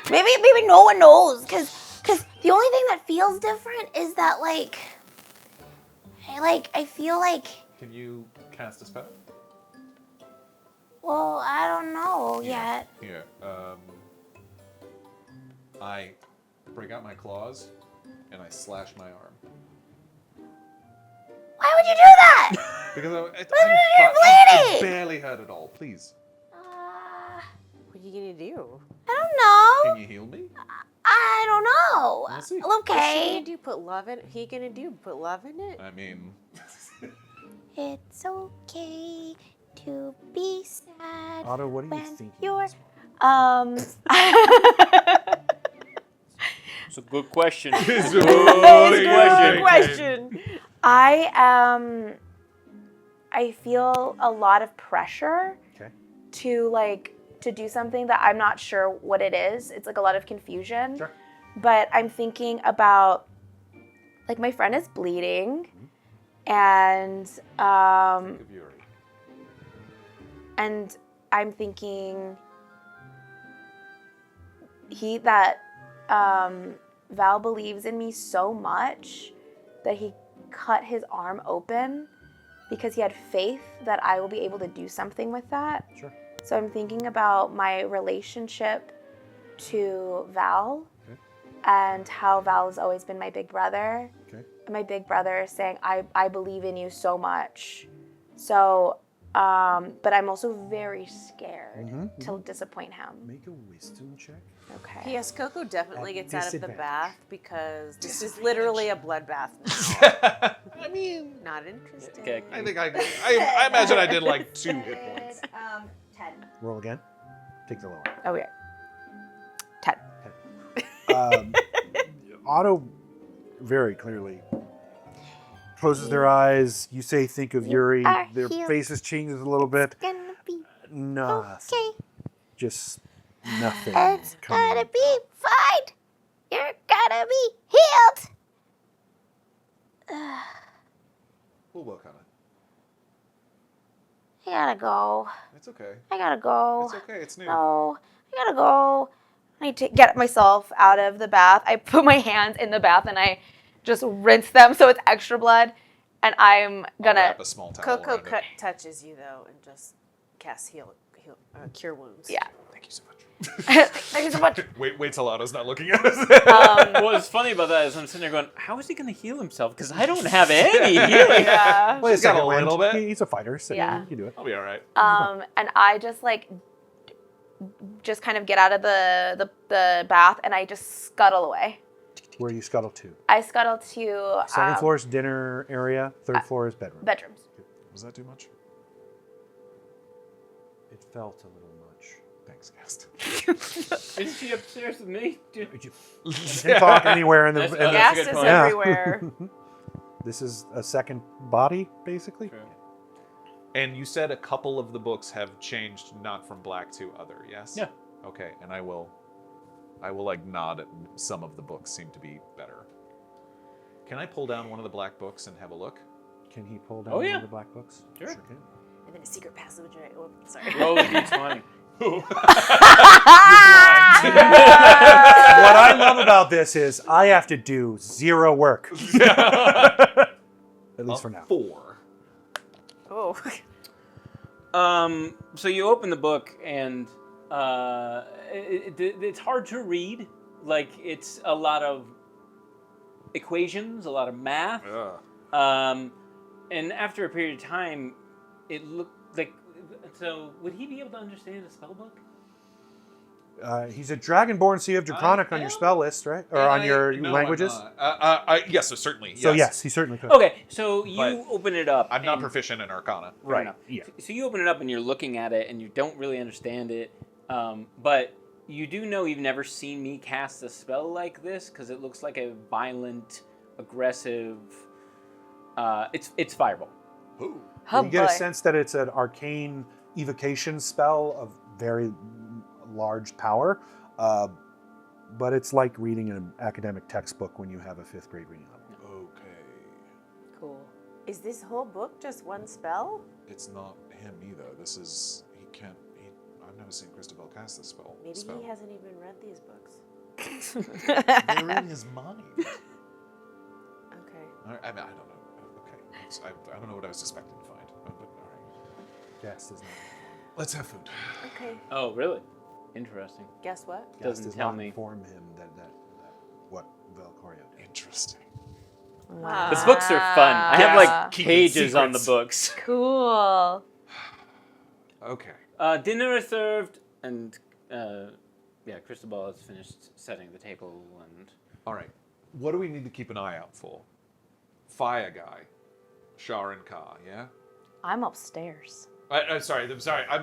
maybe no one knows, because the only thing that feels different is that I feel like, Can you cast a spell? well, I don't know yet. Here, I break out my claws and I slash my arm. Why would you do that? Because you're I'm bleeding! barely hurt at all. Please, What are you gonna do? I don't know. can you heal me? I don't know. We'll see. What's she Okay. gonna do? Put love in it? He gonna do? Put love in it? I mean, It's okay to be sad Otto, what are you when thinking? you're It's a good question. It's Good good question. I feel a lot of pressure Okay. to do something that I'm not sure what it is. It's a lot of confusion. Sure. But I'm thinking about my friend is bleeding and Think of Yuri. and I'm thinking that Val believes in me so much that he cut his arm open because he had faith that I will be able to do something with that. Sure. So I'm thinking about my relationship to Val and how Val has always been my big brother. Okay. And my big brother is saying, I believe in you so much. So, but I'm also very scared to disappoint him. Make a wisdom check. Okay. P.S. KoKo definitely At gets out of the disadvantage. bath because this is literally a bloodbath now. I mean, Not interested. Okay. I think I imagine I did like 2 hit points. 10. Roll again. Take the lower. Oh, yeah. 10. Otto very clearly closes their eyes. You say, think of Yuri. are Their healed. faces changes a little bit. Gonna be Nothing. okay. Just nothing. It's coming gonna out. be fine. You're gonna be healed. We'll work on it. I gotta go. It's okay. I gotta go. It's okay. It's new. No, I gotta go. I need to get myself out of the bath. I put my hands in the bath and I just rinse them so it's extra blood. And I'm I'll gonna. wrap a small towel KoKo around it. touches you though and just casts cure wounds. Yeah. Thank you so much. Thank you so much. Wait till Otto's not looking at us. What's funny about that is I'm sitting there going, how is he going to heal himself? Because I don't have any healing. Yeah. Well, She's got a second wind. little bit. He's a fighter, so Yeah. he can do it. I'll be all right. And I just just kind of get out of the bath and I just scuttle away. Where you scuttle to. I scuttle to Second floor is dinner area. Third floor is bedroom. bedrooms. Was that too much? It felt a little much. Thanks, guest. Isn't she upstairs with me? You can talk anywhere in the. That's- in the- That's a Gas good is point. Yeah. everywhere. This is a second body, basically. True. And you said a couple of the books have changed, not from black to other. Yes. Yeah. Okay, and I will like nod at some of the books seem to be better. Can I pull down one of the black books and have a look? Can he pull down Oh, one yeah. of the black books? Sure. can. And then a secret passage. Oh, sorry. Roll a d20. What I love about this is I have to do zero work. At least for now. 4. Oh. So you open the book and it's hard to read. Like it's a lot of equations, a lot of math. And after a period of time, it looked like. So would he be able to understand a spell book? He's a dragonborn, so you have Draconic on your spell list, right? Or on your languages? Yes, so certainly. Yes. So yes, he certainly could. Okay, so you But open it up. I'm not and- proficient in Arcana. Fair enough. Yeah. So you open it up and you're looking at it and you don't really understand it, but you do know you've never seen me cast a spell like this because it looks like a violent, aggressive. It's fireball. Ooh. You get a sense that it's an arcane evocation spell of very large power, but it's like reading an academic textbook when you have a 5th grade reading level. Okay. Cool. Is this whole book just one spell? It's not him either. This is I've never seen Cristobal cast this spell. Maybe he hasn't even read these books. They're in his mind. Okay. I mean, I don't know. Okay. I don't know what I was expecting to find. But all right. Guest is not. Let's have food. Okay. Oh, really? Interesting. Guess what? Guest Doesn't does tell not me. inform him that what Valcorio did. Interesting. Wow. The books are fun. I have like Keeping pages on the secrets. books. Cool. Okay. Dinner is served, and Cristobal has finished setting the table, and All right. What do we need to keep an eye out for? Fire guy. Shar and Ka, yeah? I'm upstairs. I'm sorry.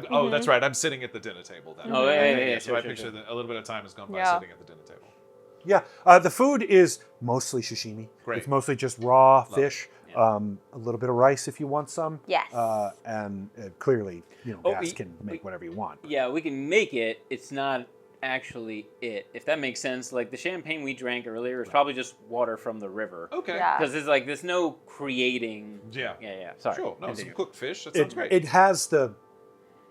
Oh, that's right. I'm sitting at the dinner table then. Oh, yeah, So sure, I sure, picture sure. that a little bit of time has gone by Yeah. sitting at the dinner table. Yeah, the food is mostly sashimi. Great. It's mostly just raw it. fish. Yeah. A little bit of rice if you want some. Yes. And clearly, Oh, Gas can make whatever you want. yeah, we can make it. It's not actually it, if that makes sense. Like the champagne we drank earlier is probably just water from the river. Okay. Yeah. Because there's no creating. Yeah. Yeah. Sorry. Sure. No, some Continue. cooked fish. That sounds great. It has the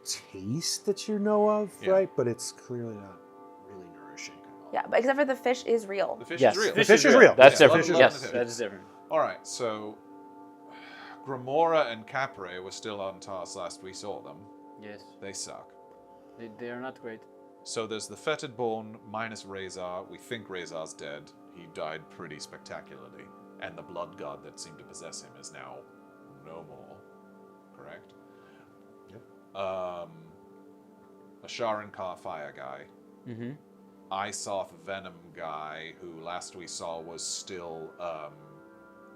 taste that you know of, Yeah. right? But it's clearly not really nourishing. Yeah, but except for the fish is real. The fish Yes, is real. The fish is real. That's Yeah, different. love Yes, it. that is different. All right, so Grimora and Capre were still on Tas last we saw them. Yes, They suck. they are not great. So there's the fetid born minus Razor. We think Razor's dead. He died pretty spectacularly. And the blood god that seemed to possess him is now no more. Correct? Yep. A Sharon-Kar fire guy. Mm-hmm. Isoth Venom guy, who last we saw was still,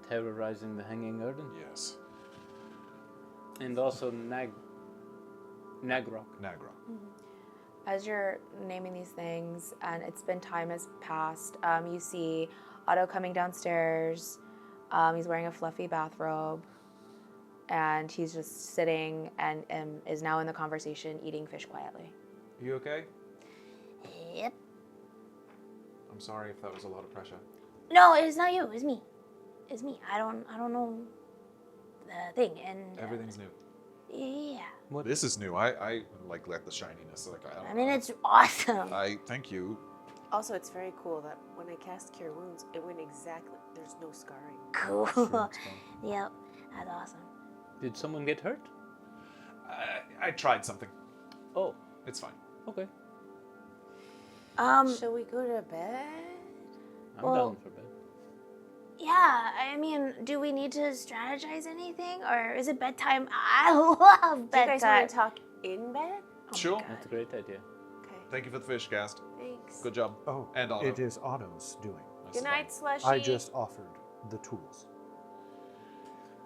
Terrorizing the Hanging Garden. yes, And also Nagrok. Nagra. As you're naming these things, and time has passed, you see Otto coming downstairs. He's wearing a fluffy bathrobe, and he's just sitting and is now in the conversation, eating fish quietly. You okay? Yep. I'm sorry if that was a lot of pressure. No, it's not you. It's me. It's me. I don't know the thing, and Everything's new. yeah. This is new. I like the shininess. Like I I mean, it's awesome. I thank you. Also, it's very cool that when I cast Cure Wounds, it went exactly. There's no scarring. Cool. Sure, it's fun. Yep. That's awesome. Did someone get hurt? I tried something. Oh, It's fine. okay. Shall we go to bed? I'm Well- down for bed. Yeah, I mean, do we need to strategize anything, or is it bedtime? I love Do you guys bedtime. want to talk in bed? Sure. That's a great idea. Okay. Thank you for the fish cast. Thanks. Good job. Oh, And Otto. it is Otto's doing. That's Good night, fine. Slushy. I just offered the tools.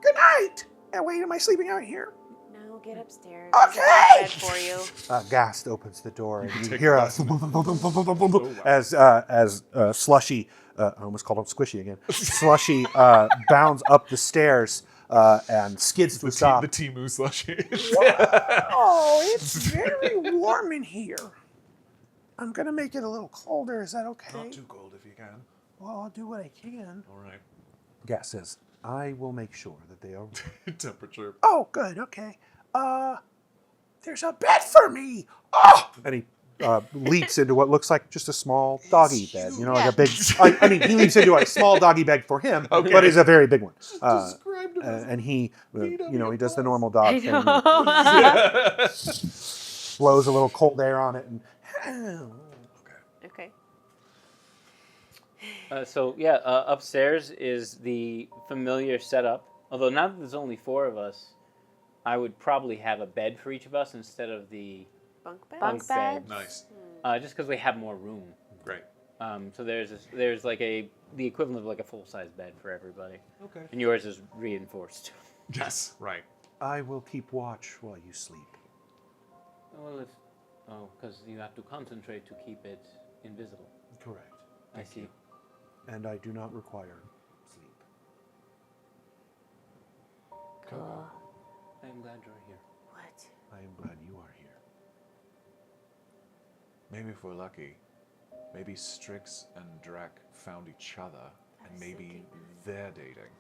Good night. And wait, am I sleeping out here? No, get upstairs. Okay. There's a bed for you. Gast opens the door, and you Take hear a a wow. as Slushy, I almost called him Squishy again. Slushy bounds up the stairs and skids to a stop. The Timu slushy. Oh, it's very warm in here. I'm gonna make it a little colder. Is that okay? Not too cold if you can. Well, I'll do what I can. All right. Gast says, "I will make sure that they are." Temperature. Oh, good. Okay. There's a bed for me. Oh, And he leaps into what looks like just a small doggy bed. You know, like a big. I mean, he leaps into a small doggy bed for him, Okay. but it's a very big one. Described him as And he, VW he does the plus. normal dog thing. Blows a little cold air on it, and Okay. Upstairs is the familiar setup. Although now that there's only 4 of us, I would probably have a bed for each of us instead of the Bunk bed? bunk bed. Nice. Just because we have more room. Great. So there's like the equivalent of like a full-size bed for everybody, Okay. and yours is reinforced. Yes. Right. I will keep watch while you sleep. Well, because you have to concentrate to keep it invisible. Correct. I see. And I do not require sleep. Cool. I am glad you're here. What? I am glad you are here. Maybe if we're lucky, maybe Strix and Drek found each other, and maybe they're dating.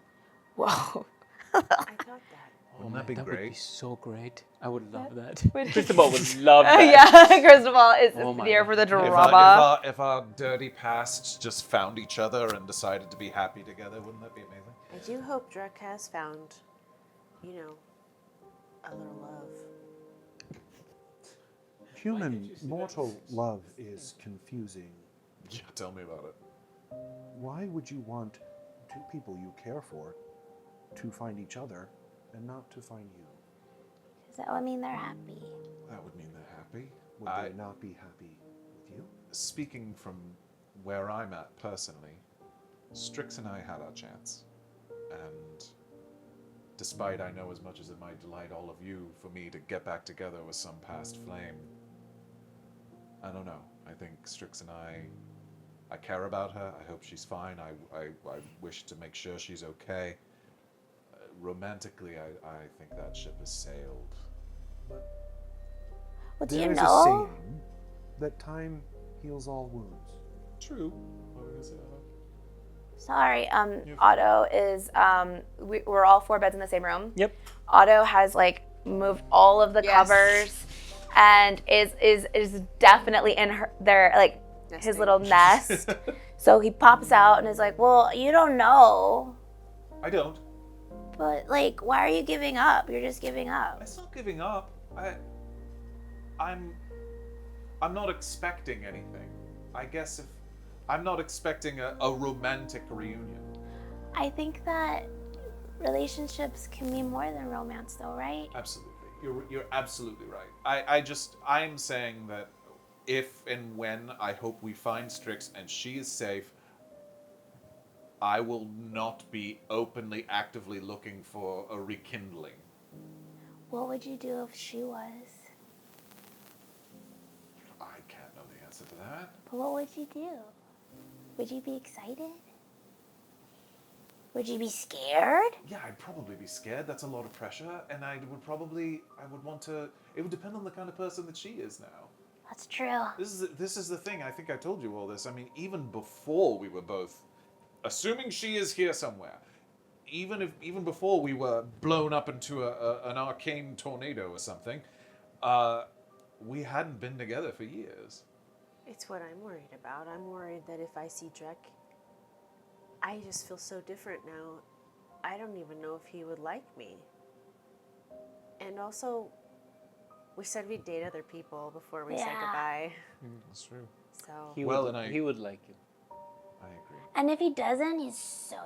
Whoa. I thought that. Wouldn't that be Would be great? so great. I would love that. Would- Cristobal would love that. Yeah, Cristobal is Oh my here for the God. drama. If our dirty pasts just found each other and decided to be happy together, wouldn't that be amazing? I do hope Drek has found, other love. Human mortal love is confusing. Yeah, tell me about it. Why would you want 2 people you care for to find each other and not to find you? Does that mean they're happy? That would mean they're happy. Would they not be happy with you? Speaking from where I'm at personally, Strix and I had our chance. And despite I know as much as it might delight all of you for me to get back together with some past flame, I don't know. I think Strix and I care about her. I hope she's fine. I wish to make sure she's okay. Romantically, I think that ship has sailed. Well, do There you is a know? saying that time heals all wounds. True. What were you gonna say, Otto? Sorry, Otto is, we're all 4 beds in the same room. Yep. Otto has moved all of the Yes. covers and is definitely in there, his little nest. So he pops out and is like, well, you don't know. I don't. But, like, why are you giving up? You're just giving up. It's not giving up. I'm not expecting anything. I guess if I'm not expecting a romantic reunion. I think that relationships can mean more than romance, though, right? Absolutely. You're absolutely right. I'm saying that if and when I hope we find Strix and she is safe, I will not be openly, actively looking for a rekindling. What would you do if she was? I can't know the answer to that. But what would you do? Would you be excited? Would you be scared? Yeah, I'd probably be scared. That's a lot of pressure, and I would want to. It would depend on the kind of person that she is now. That's true. This is the thing. I think I told you all this. I mean, even before we were both, assuming she is here somewhere, even before we were blown up into an arcane tornado or something, we hadn't been together for years. It's what I'm worried about. I'm worried that if I see Drek, I just feel so different now. I don't even know if he would like me. And also, we said we'd date other people before we said goodbye. That's true. So He would like you. I agree. And if he doesn't, he's so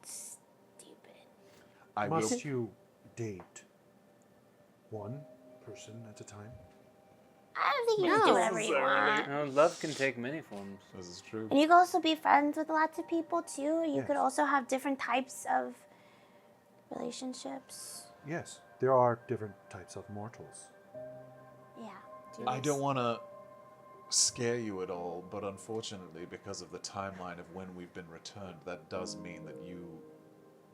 stupid. Must you date one person at a time? I don't think you can do whatever you want. No, love can take many forms. This is true. And you can also be friends with lots of people, too. You could also have different types of relationships. Yes, there are different types of mortals. Yeah. I don't want to scare you at all, but unfortunately, because of the timeline of when we've been returned, that does mean that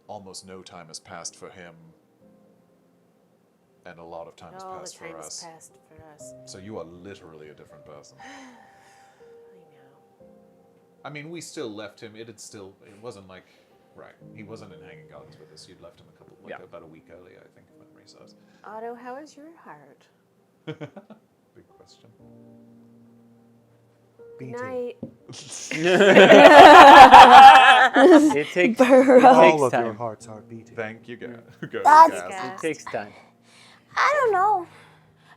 almost no time has passed for him, and a lot of time has passed for us. passed for us. So you are literally a different person. I know. I mean, we still left him. It wasn't like, right, he wasn't in Hanging Gardens with us. You'd left him about a week earlier, I think, if memory serves. Otto, how is your heart? Big question. Beating. Night. It takes All of time. your hearts are beating. Thank you, guys. It takes time. I don't know.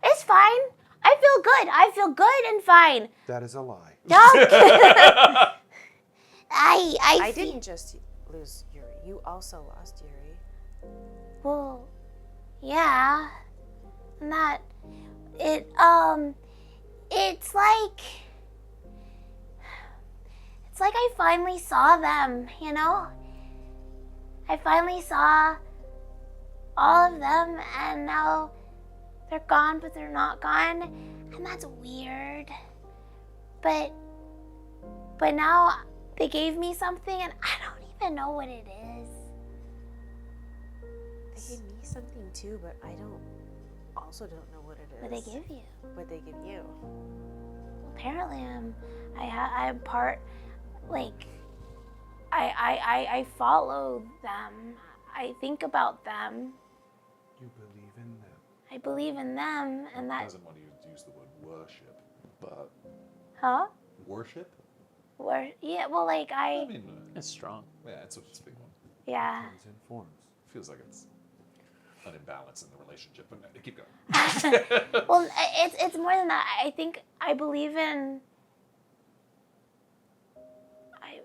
It's fine. I feel good. I feel good and fine. That is a lie. I didn't just lose Yuri. You also lost Yuri. Well, yeah. And that it's like I finally saw them, you know? I finally saw all of them, and now they're gone, but they're not gone, and that's weird. But now they gave me something, and I don't even know what it is. They gave me something too, but I also don't know what it is. What they give you? What they give you? Apparently, I'm part. Like, I follow them. I think about them. You believe in them. I believe in them, and I that. doesn't want to use the word worship, but Huh? worship? Yeah. Well, like I mean, It's strong. yeah, it's a big one. Yeah. Comes in forms. Feels like it's an imbalance in the relationship, but keep going. Well, it's more than that. I think I believe in. I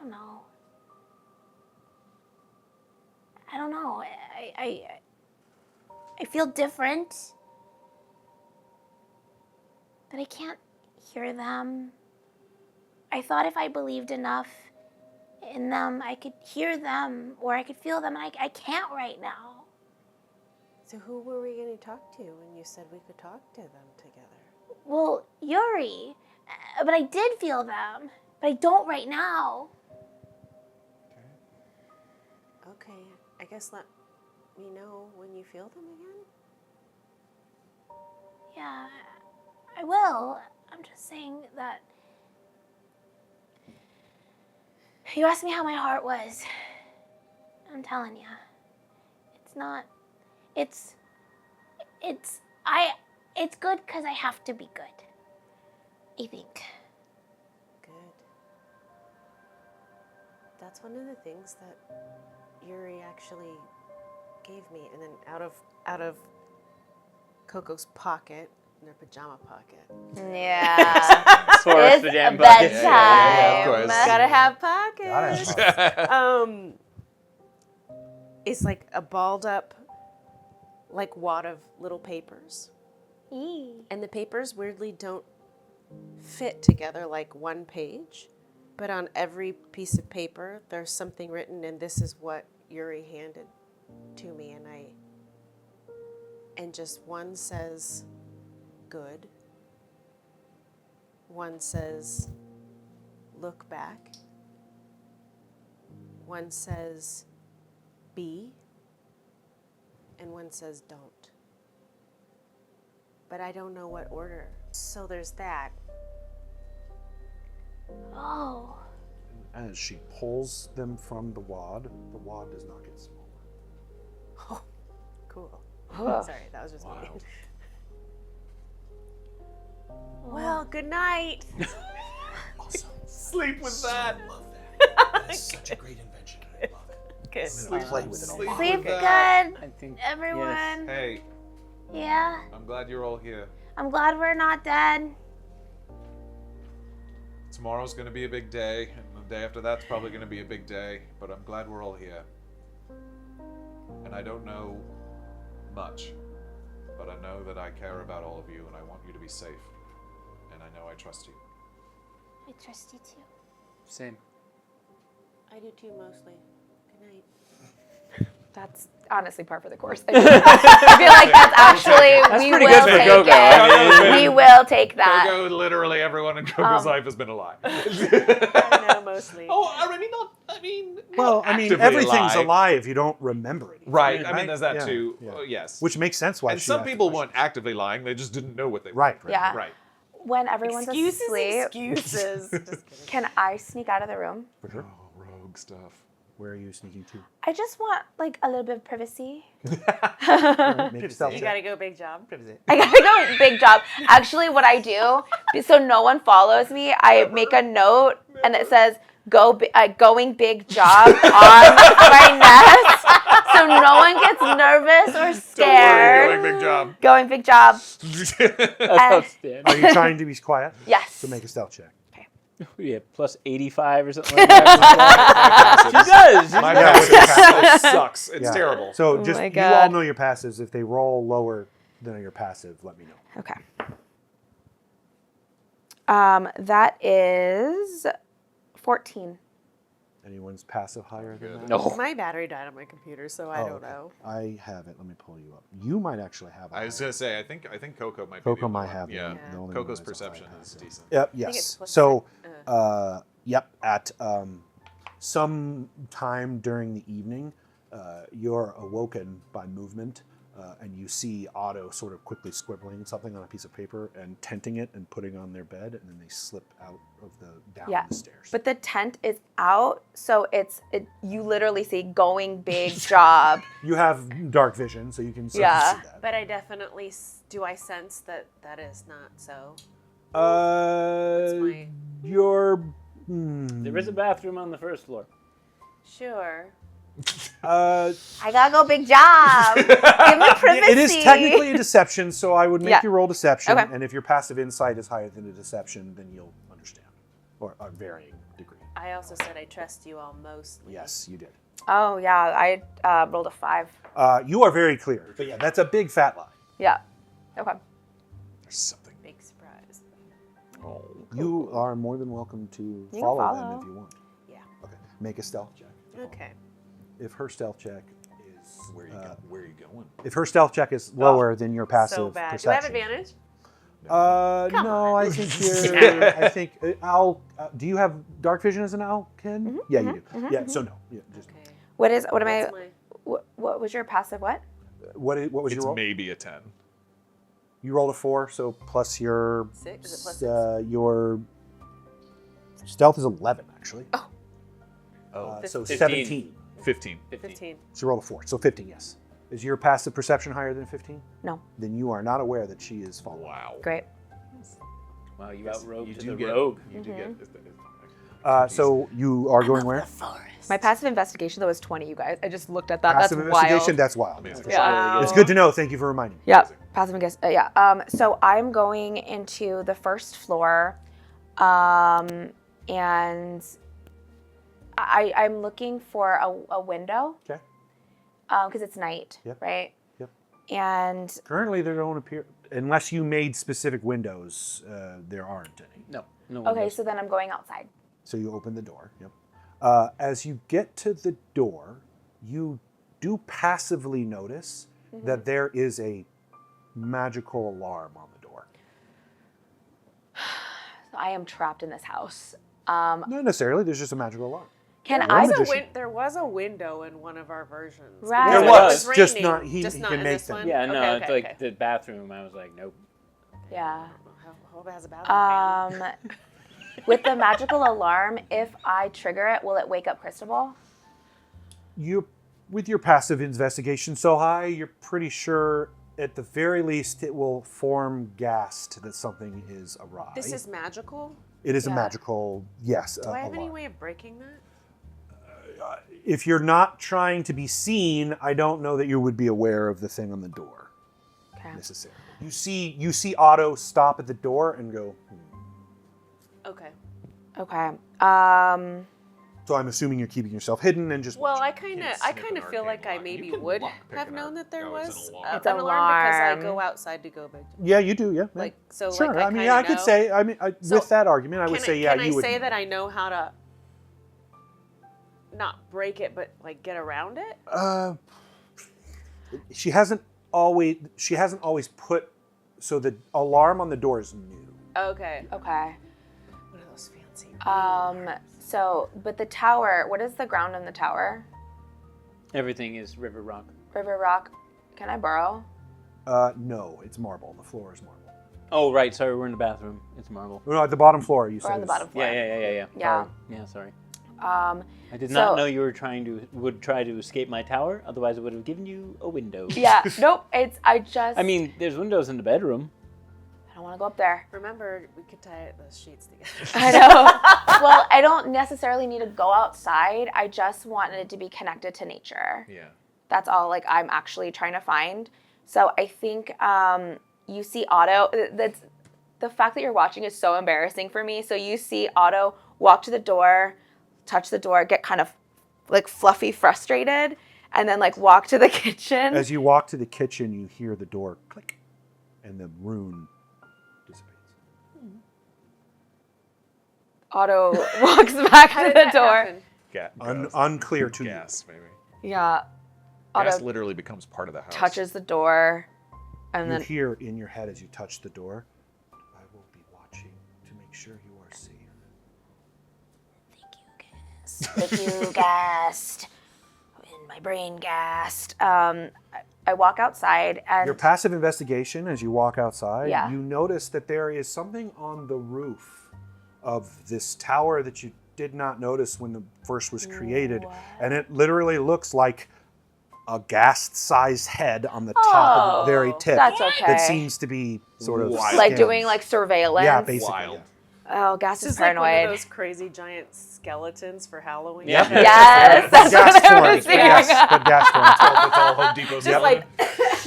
don't know. I don't know. I feel different, but I can't hear them. I thought if I believed enough in them, I could hear them or I could feel them, and I can't right now. So who were we going to talk to when you said we could talk to them together? Well, Yuri, but I did feel them, but I don't right now. Okay, I guess let me know when you feel them again. Yeah, I will. I'm just saying that. You asked me how my heart was. I'm telling you. It's not. It's good because I have to be good. I think. That's one of the things that Yuri actually gave me. And then out of KoKo's pocket, in their pajama pocket. Yeah. Sort It's of pajama bedtime. bucket. Yeah, of course. Gotta have pockets. Gotta have It's like a balled up, like wad of little papers. And the papers weirdly don't fit together like one page, but on every piece of paper there's something written, and this is what Yuri handed to me, and just one says good, one says look back, one says be, and one says don't. But I don't know what order. So there's that. Oh. As she pulls them from the wad does not get smaller. Oh, cool. Sorry, that was just me. Well, good night. Awesome. Sleep with that. I love that. That's such a great invention. I love it. Good. I'm gonna play with it all. Sleep Sleep with good, that. I think everyone. Hey, Yeah. I'm glad you're all here. I'm glad we're not dead. Tomorrow's gonna be a big day, and the day after that's probably gonna be a big day, but I'm glad we're all here. And I don't know much, but I know that I care about all of you, and I want you to be safe. And I know I trust you. I trust you too. Same. I do too, mostly. Good night. That's honestly par for the course. I feel like that's actually, we pretty will good for take KoKo. it. I mean, We will take that. KoKo, literally everyone in KoKo's life has been alive. I know, mostly. Oh, Well, I mean, everything's alive. You don't remember it. Right, I mean, there's that Yeah, too. yeah. Yes. Which makes sense why and she some asked the people question. weren't actively lying, they just didn't know what they were. Right. Yeah. Right. When everyone's Excuses, asleep, excuses. Just kidding. can I sneak out of the room? For sure. Oh, rogue stuff. Where are you sneaking to? I just want like a little bit of privacy. Make a stealth You check. gotta go, big job. I gotta go big job. Actually, what I do, so no one follows me, I make a note and it says, going big job on my nest. So no one gets nervous or scared. Don't worry, big job. Going big job. That's outstanding. Are you trying to be quiet? Yes. So make a stealth check. Yeah, plus 85 or something like that. She does. My does. passive sucks. It's Yeah. terrible. So Oh just my you God. all know your passives. If they roll lower than your passive, let me know. Okay. That is 14. Anyone's passive higher than that? No. My battery died on my computer, so I Oh, don't okay. know. I have it. Let me pull you up. You might actually have. I was higher. gonna say, I think KoKo might be. KoKo the only might one. have. Yeah. the only one KoKo's that's a high perception is passive. decent. Yep. think it's Yes. plus So, six. yep. At some time during the evening, you're awoken by movement, and you see Otto sort of quickly scribbling something on a piece of paper and tenting it and putting it on their bed, and then they slip out of down Yeah. the stairs. But the tent is out, so you literally see going big job. You have dark vision, so you can sort Yeah. of see that. But I definitely do. I sense that that is not so. Uh, you're. There is a bathroom on the first floor. Sure. Uh, I gotta go big job. Give me privacy. it is technically a deception, so I would make Yeah. you roll deception, Okay. and if your passive insight is higher than a deception, then you'll understand, or a varying degree. I also said I trust you all mostly. Yes, you did. Oh yeah, I rolled a 5. You are very clear, but yeah, that's a big fat lie. Yeah. Okay. There's something. Big surprise. Oh. You are more than welcome to can follow them follow. if you want. Yeah. Okay, make a stealth check. Okay. If her stealth check is Where are you going? if her stealth check is lower than your passive So bad. perception. Do I have advantage? No, I think you're. I think Al. Do you have dark vision as an Al? Ken? Yeah, you do. Yeah. So no. Yeah. Just Okay. What am I? That's my- What was your passive? What? what was It's your roll? maybe a 10. You rolled a 4, so plus your 6? Is it plus 6? your stealth is 11 actually. Oh. So 15. 17. 15. 15. So you rolled a 4, so 15. Yes. Is your passive perception higher than 15? No. Then you are not aware that she is following. Wow. Great. Wow, you outrogued You to do the get. rogue. You do get. So you are going where? My passive investigation though is 20. You guys, I just looked at that. Passive That's investigation. wild. That's wild. Amazing. Yeah. It's good to know. Thank you for reminding me. Yeah, passive investigation. Yeah. So I'm going into the first floor, and I'm looking for a window. Okay. Because it's night, Yep. right? Yep. And Currently, there don't appear, unless you made specific windows, there aren't any. No. okay, windows. so then I'm going outside. So you open the door. Yep. As you get to the door, you do passively notice that there is a magical alarm on the door. So I am trapped in this house. Not necessarily. There's just a magical alarm. Can One I? magician. There was a window in one of our versions. Right. Because There it was, raining, just not- he just can not in make this them. one? Yeah, no, Okay, it's okay, like okay. the bathroom. I was like, nope. Yeah. Hope it has a bathroom fan. With the magical alarm, if I trigger it, will it wake up Cristobal? You, with your passive investigation so high, you're pretty sure at the very least it will form ghast that something is awry. This is magical? It is a Yeah. magical, yes. Do I have any alarm. way of breaking that? If you're not trying to be seen, I don't know that you would be aware of the thing on the door Okay. necessarily. You see Otto stop at the door and go. Okay. Okay. So I'm assuming you're keeping yourself hidden and just. Well, watching. I kind of feel like I maybe would have known that there was It's an alarm because I alarm. go outside to go back. Yeah, you do. Yeah. Like so. Sure. Like, I mean, kinda yeah, I could know. say. I mean, So, with that argument, I would say, yeah, Can you I would. say that I know how to not break it, but like get around it? She hasn't always put. So the alarm on the door is new. Okay. Okay. What are those fancy? So, but the tower, what is the ground on the tower? Everything is river rock. River rock. Can I borrow? No, it's marble. The floor is marble. Oh, right. Sorry, we're in the bathroom. It's marble. No, at the bottom floor, you said. Or on the is- bottom floor? Yeah. Yeah. Sorry. Yeah, sorry. Um, I did So- not know you were would try to escape my tower. Otherwise, I would have given you a window. yeah. Nope. I mean, there's windows in the bedroom. I don't want to go up there. Remember, we could tie those sheets together. I know. Well, I don't necessarily need to go outside. I just wanted it to be connected to nature. Yeah. That's all like I'm actually trying to find. So I think you see Otto. That's the fact that you're watching is so embarrassing for me. So you see Otto walk to the door, touch the door, get kind of like fluffy frustrated, and then like walk to the kitchen. As you walk to the kitchen, you hear the door click, and the rune dissipates. Otto walks back How to did the that door. happen? Unclear to Gas, maybe. Yeah. Gas Otto literally becomes part of the house. touches the door, and you. You then hear in your head as you touch the door, I will be watching to make sure you are safe. Thank you, gassed. And my brain gassed. I walk outside and Your passive investigation as you walk outside, Yeah. you notice that there is something on the roof of this tower that you did not notice when the first was created. And it literally looks like a ghast-sized head on the top of the very tip. that's okay. That seems to be sort of Wild. like scanned. doing like surveillance. Yeah, basically. Wild. Oh, Gas This is is like one of paranoid. those crazy giant skeletons for Halloween. Yeah. Yes, that's Gas what I form. was thinking. Yes, but gas form. It's all Home Depot Just like,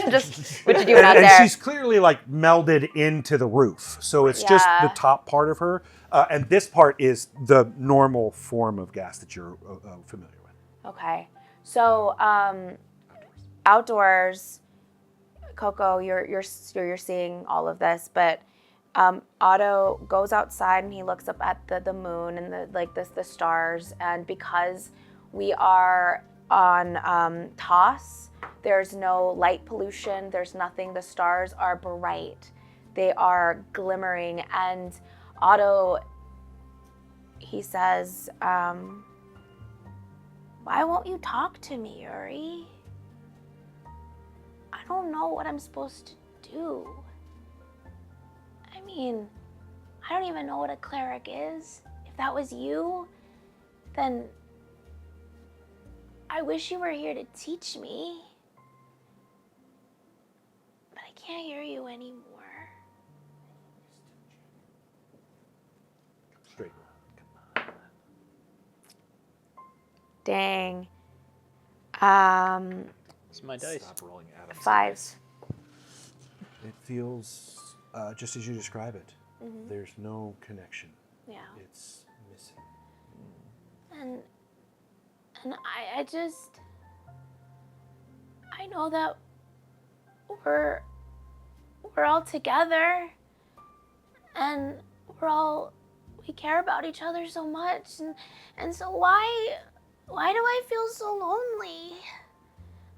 just what you doing and, out and there? she's clearly like melded into the roof, so it's just Yeah. the top part of her, and this part is the normal form of gas that you're familiar with. Okay, so outdoors, KoKo, you're seeing all of this, but Otto goes outside and he looks up at the moon and the stars, and because we are on Tas, there's no light pollution, there's nothing. The stars are bright, they are glimmering, and Otto, he says, why won't you talk to me, Yuri? I don't know what I'm supposed to do. I mean, I don't even know what a cleric is. If that was you, then I wish you were here to teach me. But I can't hear you anymore. Straight around. Dang. It's my dice. Stop rolling Adam's 5. dice. It feels just as you describe it. There's no connection. Yeah. It's missing. And I know that we're all together, and we care about each other so much, and so why do I feel so lonely?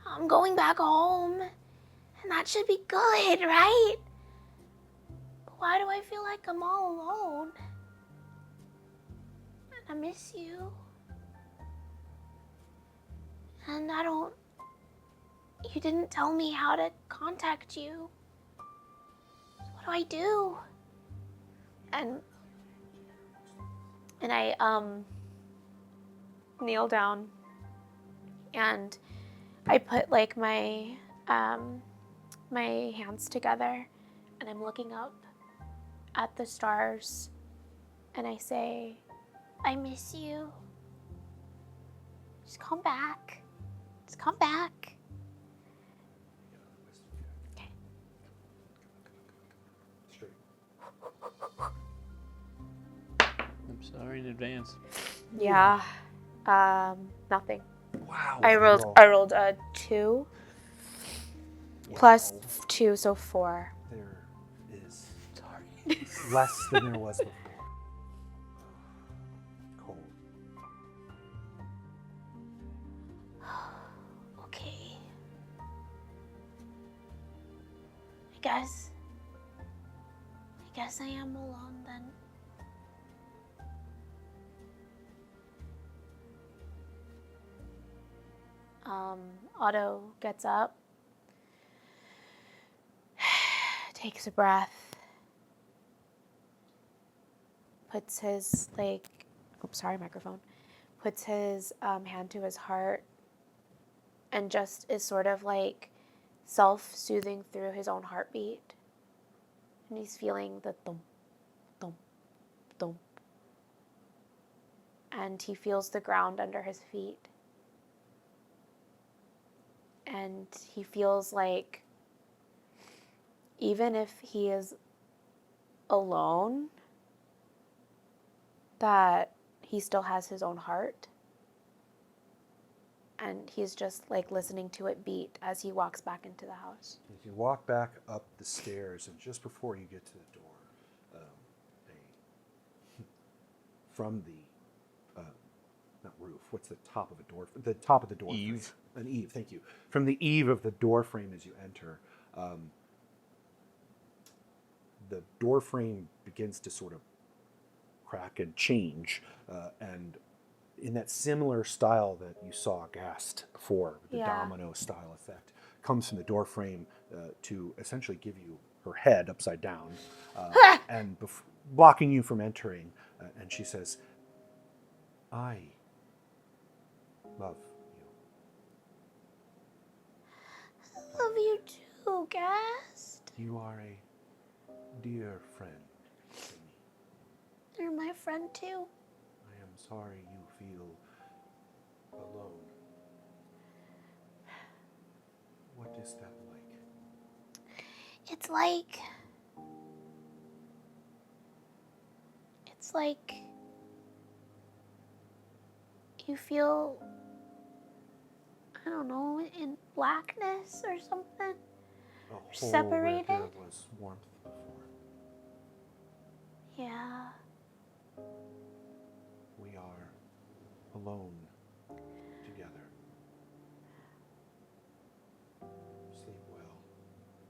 I'm going back home, and that should be good, right? But why do I feel like I'm all alone? And I miss you. And you didn't tell me how to contact you. So what do I do? And I kneel down, and I put like my hands together, and I'm looking up at the stars, and I say, I miss you. Just come back. Just come back. Okay. Straight. I'm sorry in advance. Yeah. Nothing. Wow. I rolled a 2 plus 2, so 4. There is less than there was before. Cold. Okay. I guess I am alone then. Otto gets up, takes a breath, puts his puts his hand to his heart, and just is sort of like self-soothing through his own heartbeat. And he's feeling the thump, thump, thump. And he feels the ground under his feet. And he feels like even if he is alone, that he still has his own heart. And he's just like listening to it beat as he walks back into the house. As you walk back up the stairs, and just before you get to the door, from the not roof. What's the top of a door? The top of the door. Eave. Frame. An eave. Thank you. From the eave of the door frame as you enter, the door frame begins to sort of crack and change, and in that similar style that you saw Gast before, the domino style effect, comes from the door frame to essentially give you her head upside down and blocking you from entering. And she says, I love you. Love you too, Gast. You are a dear friend to me. You're my friend too. I am sorry you feel alone. What is that like? It's like you feel, I don't know, in blackness or something. A hole separated? where there was warmth before. Yeah. We are alone together. Sleep well,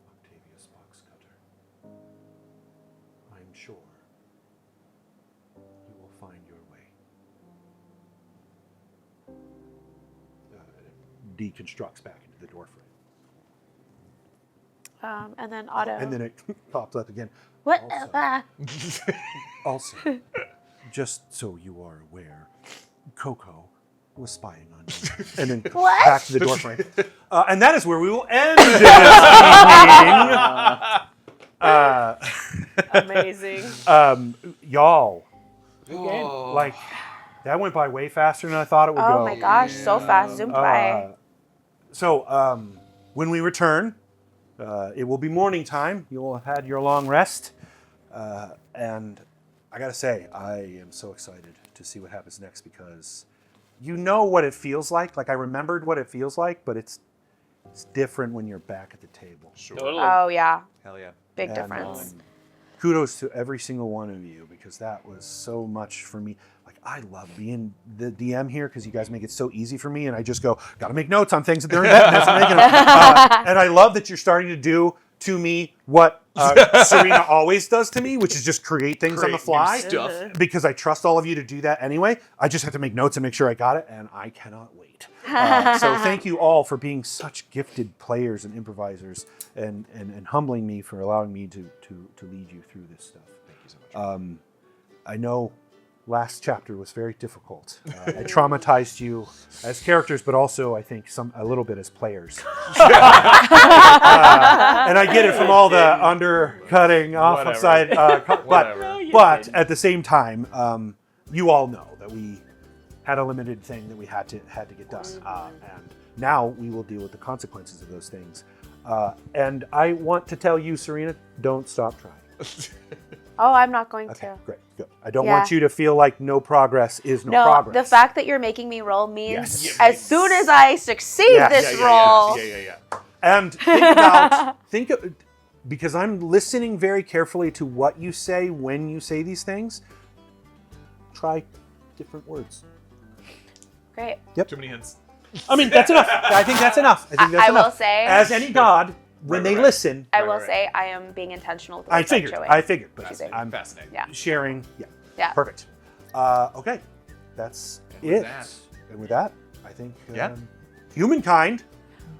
Octavius Boxcutter. I'm sure you will find your way. It deconstructs back into the door frame. And then Otto. And then it pops up again. What? Also, just so you are aware, KoKo was spying on you. And then What? back to the door frame. And that is where we will end this evening. Amazing. Y'all, Oh. like, That went by way faster than I thought it would go. Oh my gosh, so fast, zoomed by. So when we return, it will be morning time. You will have had your long rest. And I gotta say, I am so excited to see what happens next because you know what it feels like. Like I remembered what it feels like, but it's different when you're back at the table. Sure. Totally. Oh yeah, Hell yeah. big And, difference. Kudos to every single one of you because that was so much for me. Like I love being the DM here because you guys make it so easy for me, and I just go, gotta make notes on things that they're inventing. That's what I'm making them. And I love that you're starting to do to me what Surena always does to me, which is just create things on the fly. Create new stuff. Because I trust all of you to do that anyway. I just have to make notes and make sure I got it, and I cannot wait. So thank you all for being such gifted players and improvisers, and humbling me for allowing me to lead you through this stuff. Thank you so much. I know last chapter was very difficult. I traumatized you as characters, but also I think a little bit as players. And I get it from all the undercutting offside. But at the same time, you all know that we had a limited thing that we had to get done, and now we will deal with the consequences of those things. And I want to tell you, Surena, don't stop trying. Oh, I'm not going Okay, to. great, good. I don't want you to feel like no progress is no progress. The fact that you're making me roll means Yes. as soon as I succeed this roll. Yeah. And because I'm listening very carefully to what you say when you say these things, try different words. Great. Too many hints. I mean, that's enough. I think that's enough. I will say, as any god, when they listen, I will say I am being intentional with the I words I'm figured, showing. but Fascinating. I'm Fascinating. Yeah. sharing. Yeah. Perfect. Okay, that's And it. with that- And with that, I think Yeah. humankind.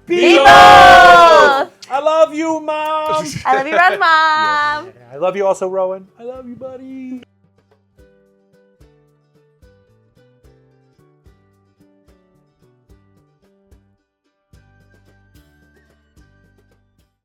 Be bold! I love you, Mom. I love you, Red Mom. I love you also, Rowan. I love you, buddy.